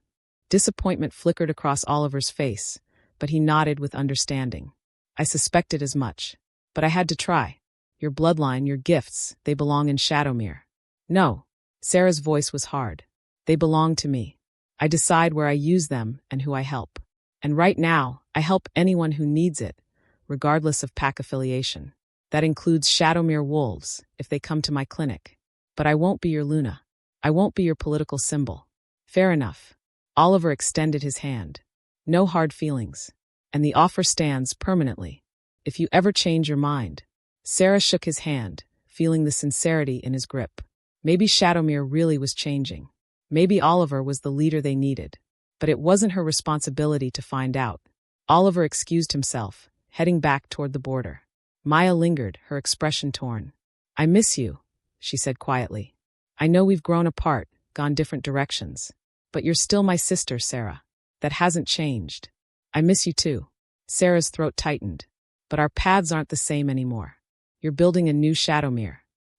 Disappointment flickered across Oliver's face, but he nodded with understanding. I suspected as much. But I had to try. Your bloodline, your gifts, they belong in Shadowmere. No. Sera's voice was hard. They belong to me. I decide where I use them and who I help. And right now, I help anyone who needs it, regardless of pack affiliation. That includes Shadowmere wolves, if they come to my clinic. But I won't be your Luna. I won't be your political symbol. Fair enough. Oliver extended his hand. No hard feelings. And the offer stands permanently. If you ever change your mind. Sera shook his hand, feeling the sincerity in his grip. Maybe Shadowmere really was changing. Maybe Oliver was the leader they needed. But it wasn't her responsibility to find out. Oliver excused himself, heading back toward the border. Maya lingered, her expression torn. I miss you, she said quietly. I know we've grown apart, gone different directions. But you're still my sister, Sera. That hasn't changed. I miss you too. Sera's throat tightened. But our paths aren't the same anymore. You're building a new Shadowmere.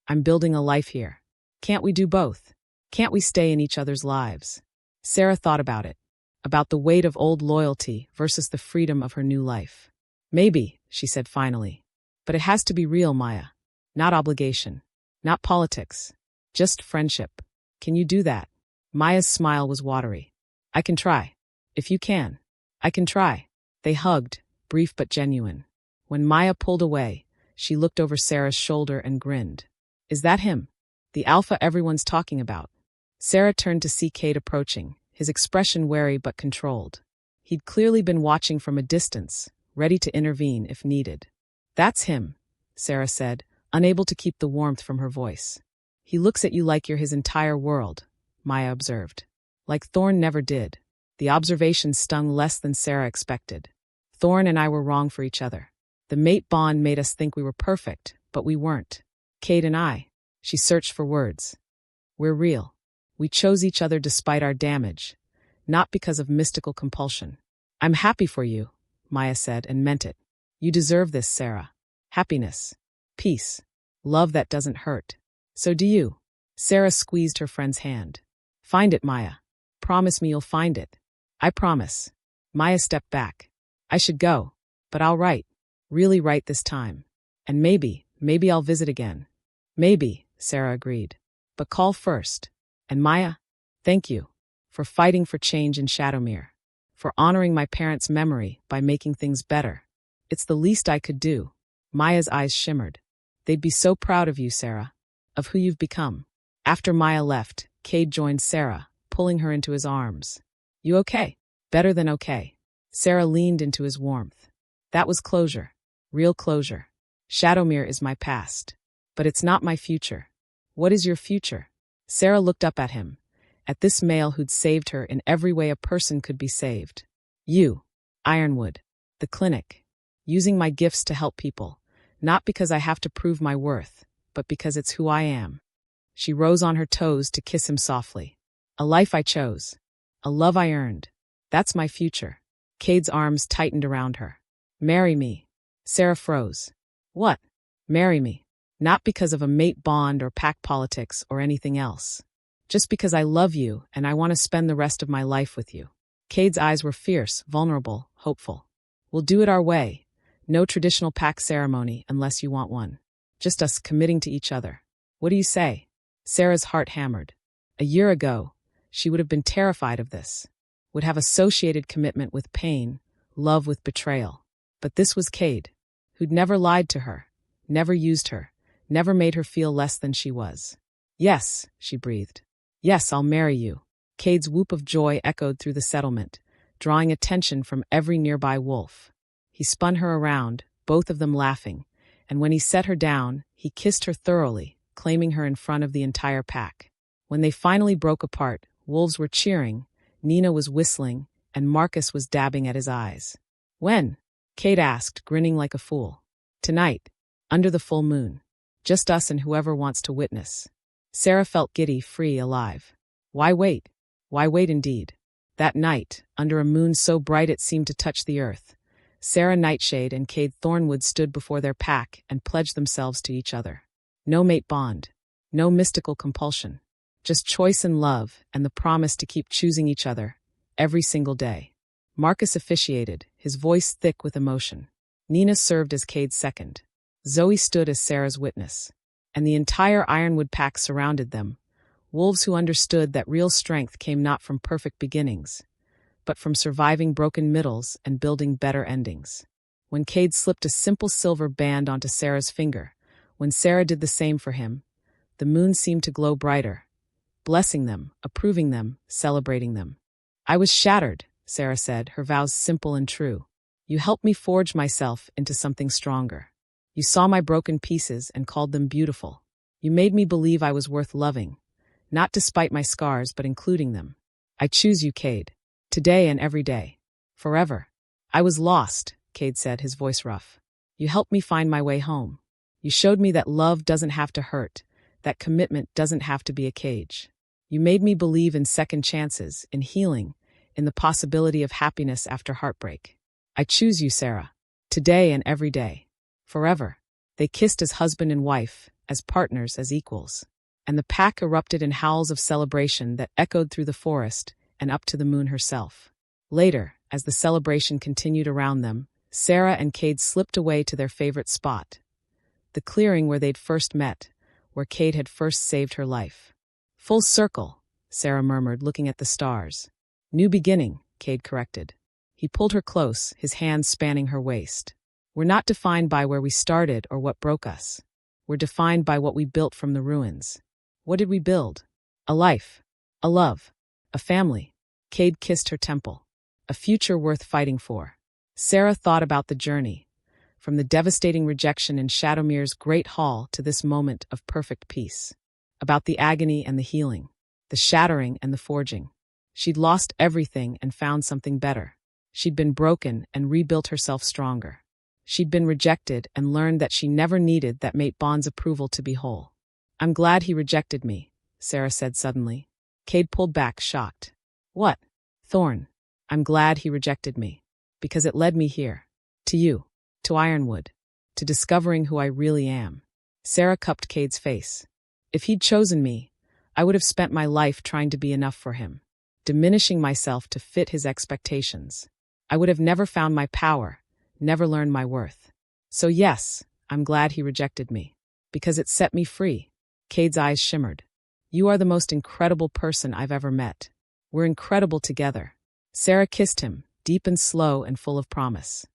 I'm building a life here. Can't we do both? Can't we stay in each other's lives? Sera thought about it. About the weight of old loyalty versus the freedom of her new life. Maybe, she said finally. But it has to be real, Maya. Not obligation. Not politics. Just friendship. Can you do that? Maya's smile was watery. I can try. If you can. I can try. They hugged, brief but genuine. When Maya pulled away, she looked over Sera's shoulder and grinned. Is that him? The alpha everyone's talking about. Sera turned to see Kade approaching, his expression wary but controlled. He'd clearly been watching from a distance, ready to intervene if needed. That's him, Sera said, unable to keep the warmth from her voice. He looks at you like you're his entire world, Maya observed. Like Thorne never did. The observation stung less than Sera expected. Thorne and I were wrong for each other. The mate bond made us think we were perfect, but we weren't. Kade and I. She searched for words. We're real. We chose each other despite our damage, not because of mystical compulsion. I'm happy for you, Maya said, and meant it. You deserve this, Sera. Happiness. Peace. Love that doesn't hurt. So do you. Sera squeezed her friend's hand. Find it, Maya. Promise me you'll find it. I promise. Maya stepped back. I should go, but I'll write. Really write this time. And maybe I'll visit again. Maybe, Sera agreed. But call first. And Maya, thank you. For fighting for change in Shadowmere. For honoring my parents' memory by making things better. It's the least I could do. Maya's eyes shimmered. They'd be so proud of you, Sera. Of who you've become. After Maya left, Kade joined Sera, pulling her into his arms. You okay? Better than okay. Sera leaned into his warmth. That was closure. Real closure. Shadowmere is my past. But it's not my future. What is your future? Sera looked up at him. At this male who'd saved her in every way a person could be saved. You. Ironwood. The clinic. Using my gifts to help people. Not because I have to prove my worth, but because it's who I am. She rose on her toes to kiss him softly. A life I chose. A love I earned. That's my future. Kade's arms tightened around her. Marry me. Sera froze. What? Marry me. Not because of a mate bond or pack politics or anything else. Just because I love you and I want to spend the rest of my life with you. Kade's eyes were fierce, vulnerable, hopeful. We'll do it our way. No traditional pack ceremony unless you want one. Just us committing to each other. What do you say? Sera's heart hammered. A year ago, she would have been terrified of this. Would have associated commitment with pain, love with betrayal. But this was Kade, who'd never lied to her, never used her, never made her feel less than she was. Yes, she breathed. Yes, I'll marry you. Kade's whoop of joy echoed through the settlement, drawing attention from every nearby wolf. He spun her around, both of them laughing, and when he set her down, he kissed her thoroughly, claiming her in front of the entire pack. When they finally broke apart, wolves were cheering, Nina was whistling, and Marcus was dabbing at his eyes. When? Kade asked, grinning like a fool. Tonight, under the full moon. Just us and whoever wants to witness. Sera felt giddy, free, alive. Why wait? Why wait indeed? That night, under a moon so bright it seemed to touch the earth, Sera Nightshade and Kade Thornwood stood before their pack and pledged themselves to each other. No mate bond. No mystical compulsion. Just choice and love and the promise to keep choosing each other, every single day. Marcus officiated, his voice thick with emotion. Nina served as Kade's second. Zoe stood as Sera's witness. And the entire Ironwood pack surrounded them, wolves who understood that real strength came not from perfect beginnings, but from surviving broken middles and building better endings. When Kade slipped a simple silver band onto Sera's finger, when Sera did the same for him, the moon seemed to glow brighter, blessing them, approving them, celebrating them. I was shattered, Sera said, her vows simple and true. You helped me forge myself into something stronger. You saw my broken pieces and called them beautiful. You made me believe I was worth loving, not despite my scars but including them. I choose you, Kade. Today and every day. Forever. I was lost, Kade said, his voice rough. You helped me find my way home. You showed me that love doesn't have to hurt, that commitment doesn't have to be a cage. You made me believe in second chances, in healing, in the possibility of happiness after heartbreak. I choose you, Sera. Today and every day. Forever. They kissed as husband and wife, as partners, as equals. And the pack erupted in howls of celebration that echoed through the forest and up to the moon herself. Later, as the celebration continued around them, Sera and Kade slipped away to their favorite spot. The clearing where they'd first met, where Kade had first saved her life. Full circle, Sera murmured, looking at the stars. New beginning, Kade corrected. He pulled her close, his hands spanning her waist. We're not defined by where we started or what broke us. We're defined by what we built from the ruins. What did we build? A life. A love. A family. Kade kissed her temple. A future worth fighting for. Sera thought about the journey, from the devastating rejection in Shadowmere's great hall to this moment of perfect peace. About the agony and the healing, the shattering and the forging. She'd lost everything and found something better. She'd been broken and rebuilt herself stronger. She'd been rejected and learned that she never needed that mate bond's approval to be whole. I'm glad he rejected me, Sera said suddenly. Kade pulled back, shocked. What? Thorne. I'm glad he rejected me. Because it led me here. To you. To Ironwood. To discovering who I really am. Sera cupped Kade's face. If he'd chosen me, I would have spent my life trying to be enough for him, diminishing myself to fit his expectations. I would have never found my power, never learned my worth. So yes, I'm glad he rejected me. Because it set me free. Kade's eyes shimmered. You are the most incredible person I've ever met. We're incredible together. Sera kissed him, deep and slow and full of promise.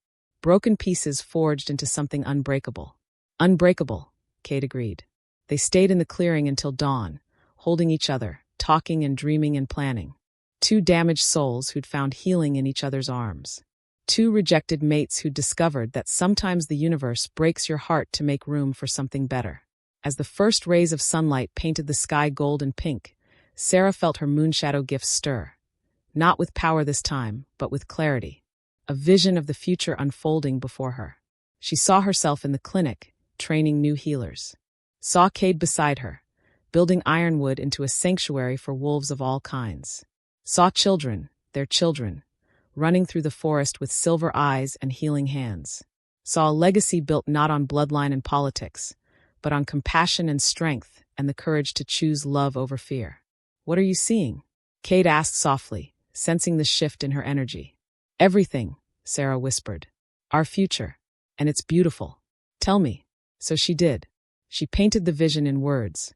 Broken pieces forged into something unbreakable. Unbreakable, Kade agreed. They stayed in the clearing until dawn, holding each other, talking and dreaming and planning. Two damaged souls who'd found healing in each other's arms. Two rejected mates who'd discovered that sometimes the universe breaks your heart to make room for something better. As the first rays of sunlight painted the sky gold and pink, Sera felt her moonshadow gifts stir. Not with power this time, but with clarity. A vision of the future unfolding before her. She saw herself in the clinic, training new healers. Saw Kade beside her, building Ironwood into a sanctuary for wolves of all kinds. Saw children, their children, running through the forest with silver eyes and healing hands. Saw a legacy built not on bloodline and politics, but on compassion and strength and the courage to choose love over fear. What are you seeing? Kade asked softly, sensing the shift in her energy. Everything, Sera whispered. Our future. And it's beautiful. Tell me. So she did. She painted the vision in words,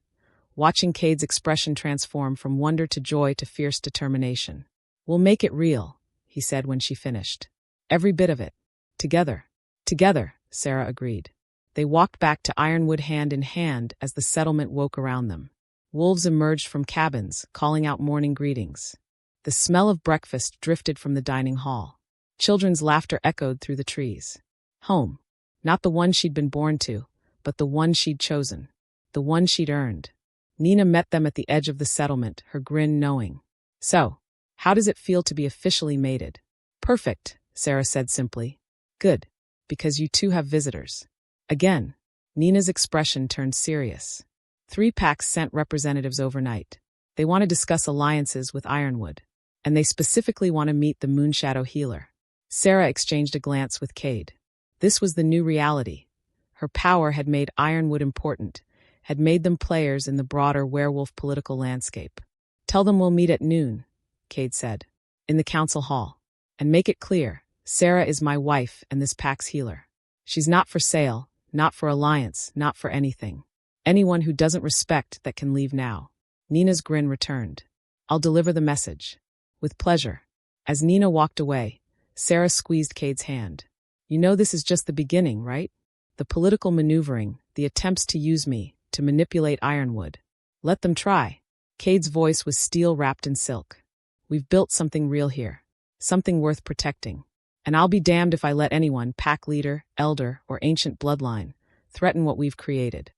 watching Kade's expression transform from wonder to joy to fierce determination. We'll make it real, he said when she finished. Every bit of it. Together. Together, Sera agreed. They walked back to Ironwood hand in hand as the settlement woke around them. Wolves emerged from cabins, calling out morning greetings. The smell of breakfast drifted from the dining hall. Children's laughter echoed through the trees. Home. Not the one she'd been born to, but the one she'd chosen. The one she'd earned. Nina met them at the edge of the settlement, her grin knowing. "So, how does it feel to be officially mated?" "Perfect," Sera said simply. "Good. Because you two have visitors." Again, Nina's expression turned serious. 3 packs sent representatives overnight. They want to discuss alliances with Ironwood. And they specifically want to meet the Moonshadow healer. Sera exchanged a glance with Kade. This was the new reality. Her power had made Ironwood important, had made them players in the broader werewolf political landscape. "Tell them we'll meet at noon," Kade said, "in the council hall. And make it clear, Sera is my wife and this pack's healer. She's not for sale, not for alliance, not for anything. Anyone who doesn't respect that can leave now." Nina's grin returned. "I'll deliver the message." "With pleasure." As Nina walked away, Sera squeezed Kade's hand. "You know this is just the beginning, right? The political maneuvering, the attempts to use me, to manipulate Ironwood. Let them try." Kade's voice was steel wrapped in silk. "We've built something real here. Something worth protecting. And I'll be damned if I let anyone, pack leader, elder, or ancient bloodline, threaten what we've created."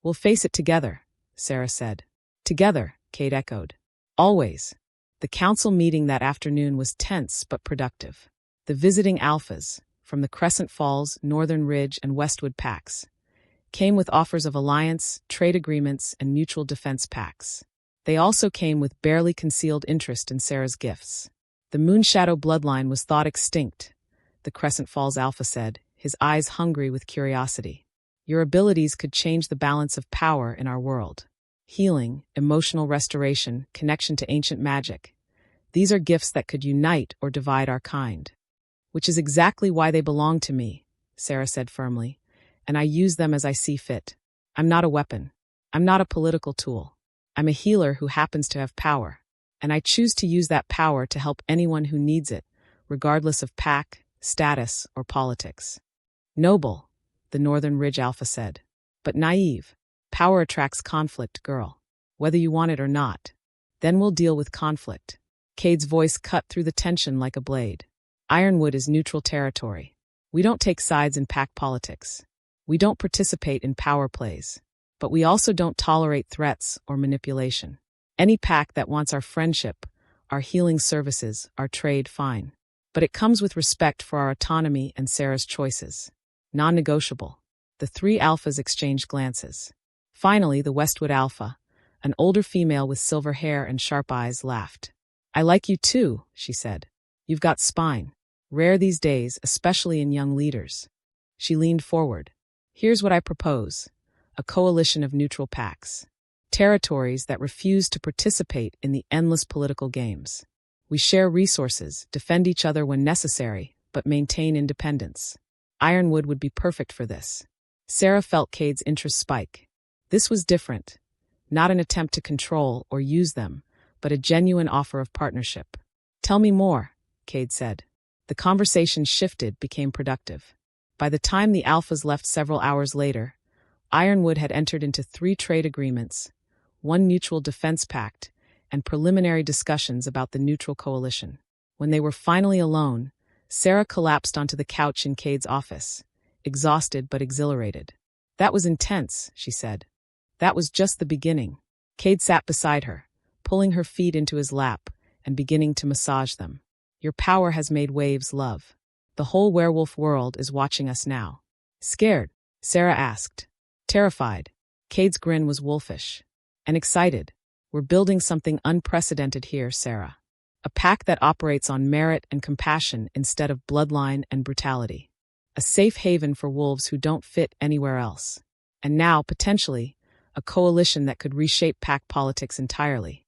"We'll face it together," Sera said. "Together," Kade echoed. "Always." The council meeting that afternoon was tense but productive. The visiting alphas, from the Crescent Falls, Northern Ridge, and Westwood packs, came with offers of alliance, trade agreements, and mutual defense pacts. They also came with barely concealed interest in Sera's gifts. The Moonshadow bloodline was thought extinct, the Crescent Falls alpha said, his eyes hungry with curiosity. "Your abilities could change the balance of power in our world. Healing, emotional restoration, connection to ancient magic. These are gifts that could unite or divide our kind. Which is exactly why they belong to me," Sera said firmly, "and I use them as I see fit. I'm not a weapon. I'm not a political tool. I'm a healer who happens to have power, and I choose to use that power to help anyone who needs it, regardless of pack, status, or politics." "Noble," the Northern Ridge Alpha said, "but naive. Power attracts conflict, girl. Whether you want it or not. Then we'll deal with conflict." Kade's voice cut through the tension like a blade. "Ironwood is neutral territory. We don't take sides in pack politics. We don't participate in power plays. But we also don't tolerate threats or manipulation. Any pack that wants our friendship, our healing services, our trade, fine. But it comes with respect for our autonomy and Sera's choices. Non-negotiable." The 3 alphas exchanged glances. Finally, the Westwood alpha, an older female with silver hair and sharp eyes, laughed. "I like you too," she said. "You've got spine. Rare these days, especially in young leaders." She leaned forward. "Here's what I propose. A coalition of neutral packs. Territories that refuse to participate in the endless political games. We share resources, defend each other when necessary, but maintain independence. Ironwood would be perfect for this." Sera felt Kade's interest spike. This was different. Not an attempt to control or use them, but a genuine offer of partnership. "Tell me more," Kade said. The conversation shifted, became productive. By the time the alphas left several hours later, Ironwood had entered into 3 trade agreements, 1 mutual defense pact, and preliminary discussions about the neutral coalition. When they were finally alone, Sera collapsed onto the couch in Kade's office, exhausted but exhilarated. "That was intense," she said. "That was just the beginning." Kade sat beside her, pulling her feet into his lap and beginning to massage them. "Your power has made waves, love. The whole werewolf world is watching us now." "Scared?" Sera asked. "Terrified." Kade's grin was wolfish. "And excited. We're building something unprecedented here, Sera. A pack that operates on merit and compassion instead of bloodline and brutality. A safe haven for wolves who don't fit anywhere else. And now, potentially, a coalition that could reshape pack politics entirely.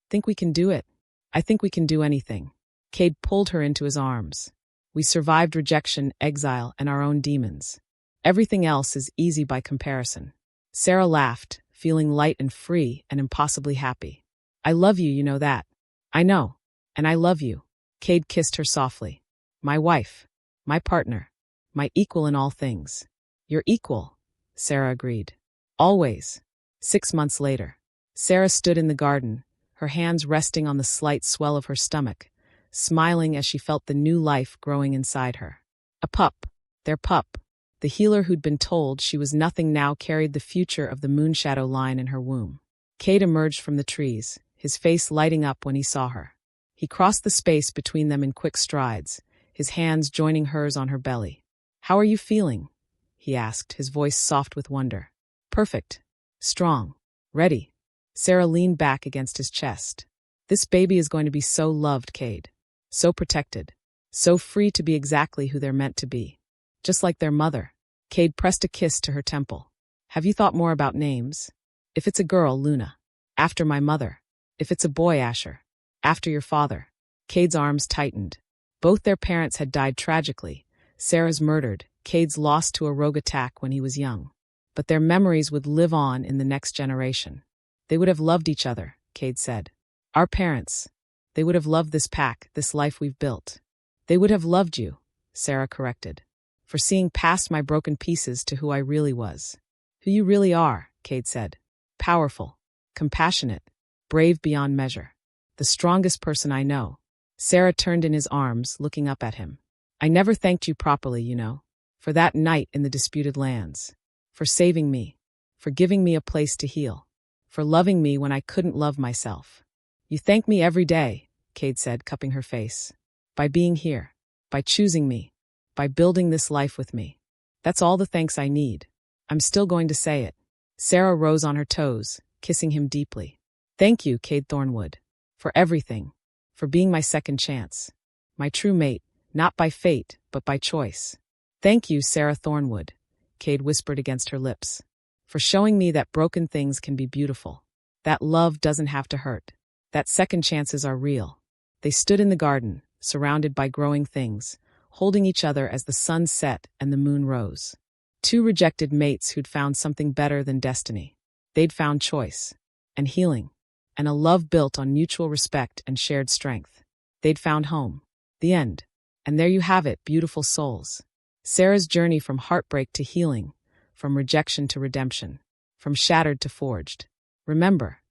Think we can do it?" "I think we can do anything." Kade pulled her into his arms. "We survived rejection, exile, and our own demons. Everything else is easy by comparison." Sera laughed, feeling light and free and impossibly happy. "I love you, you know that." "I know. And I love you." Kade kissed her softly. "My wife. My partner. My equal in all things." "Your equal," Sera agreed. "Always." 6 months later. Sera stood in the garden, her hands resting on the slight swell of her stomach, smiling as she felt the new life growing inside her. A pup, their pup. The healer who'd been told she was nothing now carried the future of the Moonshadow line in her womb. Kade emerged from the trees, his face lighting up when he saw her. He crossed the space between them in quick strides, his hands joining hers on her belly. "How are you feeling?" he asked, his voice soft with wonder. "Perfect. Strong. Ready." Sera leaned back against his chest. "This baby is going to be so loved, Kade. So protected. So free to be exactly who they're meant to be. Just like their mother." Kade pressed a kiss to her temple. "Have you thought more about names? If it's a girl, Luna. After my mother. If it's a boy, Asher. After your father." Kade's arms tightened. Both their parents had died tragically. Sera's murdered, Kade's lost to a rogue attack when he was young. But their memories would live on in the next generation. "They would have loved each other," Kade said. "Our parents. They would have loved this pack, this life we've built." "They would have loved you," Sera corrected, "for seeing past my broken pieces to who I really was." "Who you really are," Kade said. "Powerful, compassionate, brave beyond measure. The strongest person I know." Sera turned in his arms, looking up at him. "I never thanked you properly, you know. For that night in the disputed lands. For saving me. For giving me a place to heal. For loving me when I couldn't love myself." "You thank me every day," Kade said, cupping her face. "By being here. By choosing me. By building this life with me. That's all the thanks I need. I'm still going to say it." Sera rose on her toes, kissing him deeply. "Thank you, Kade Thornwood. For everything. For being my second chance. My true mate, not by fate, but by choice. Thank you, Sera Thornwood," Kade whispered against her lips. "For showing me that broken things can be beautiful. That love doesn't have to hurt. That second chances are real." They stood in the garden, surrounded by growing things, holding each other as the sun set and the moon rose. Two rejected mates who'd found something better than destiny. They'd found choice. And healing. And a love built on mutual respect and shared strength. They'd found home. The end. And there you have it, beautiful souls. Sera's journey from heartbreak to healing, from rejection to redemption, from shattered to forged. Remember,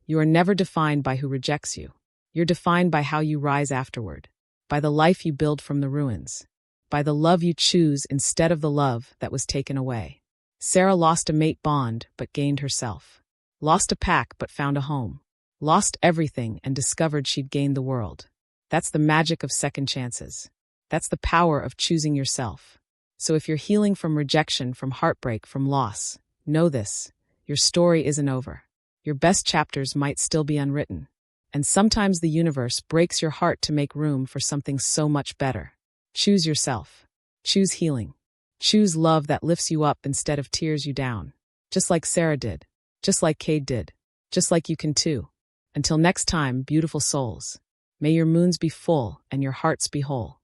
you are never defined by who rejects you. You're defined by how you rise afterward, by the life you build from the ruins, by the love you choose instead of the love that was taken away. Sera lost a mate bond but gained herself. Lost a pack but found a home. Lost everything and discovered she'd gained the world. That's the magic of second chances. That's the power of choosing yourself. So if you're healing from rejection, from heartbreak, from loss, know this: your story isn't over. Your best chapters might still be unwritten. And sometimes the universe breaks your heart to make room for something so much better. Choose yourself. Choose healing. Choose love that lifts you up instead of tears you down. Just like Sera did. Just like Kade did. Just like you can too. Until next time, beautiful souls. May your moons be full and your hearts be whole.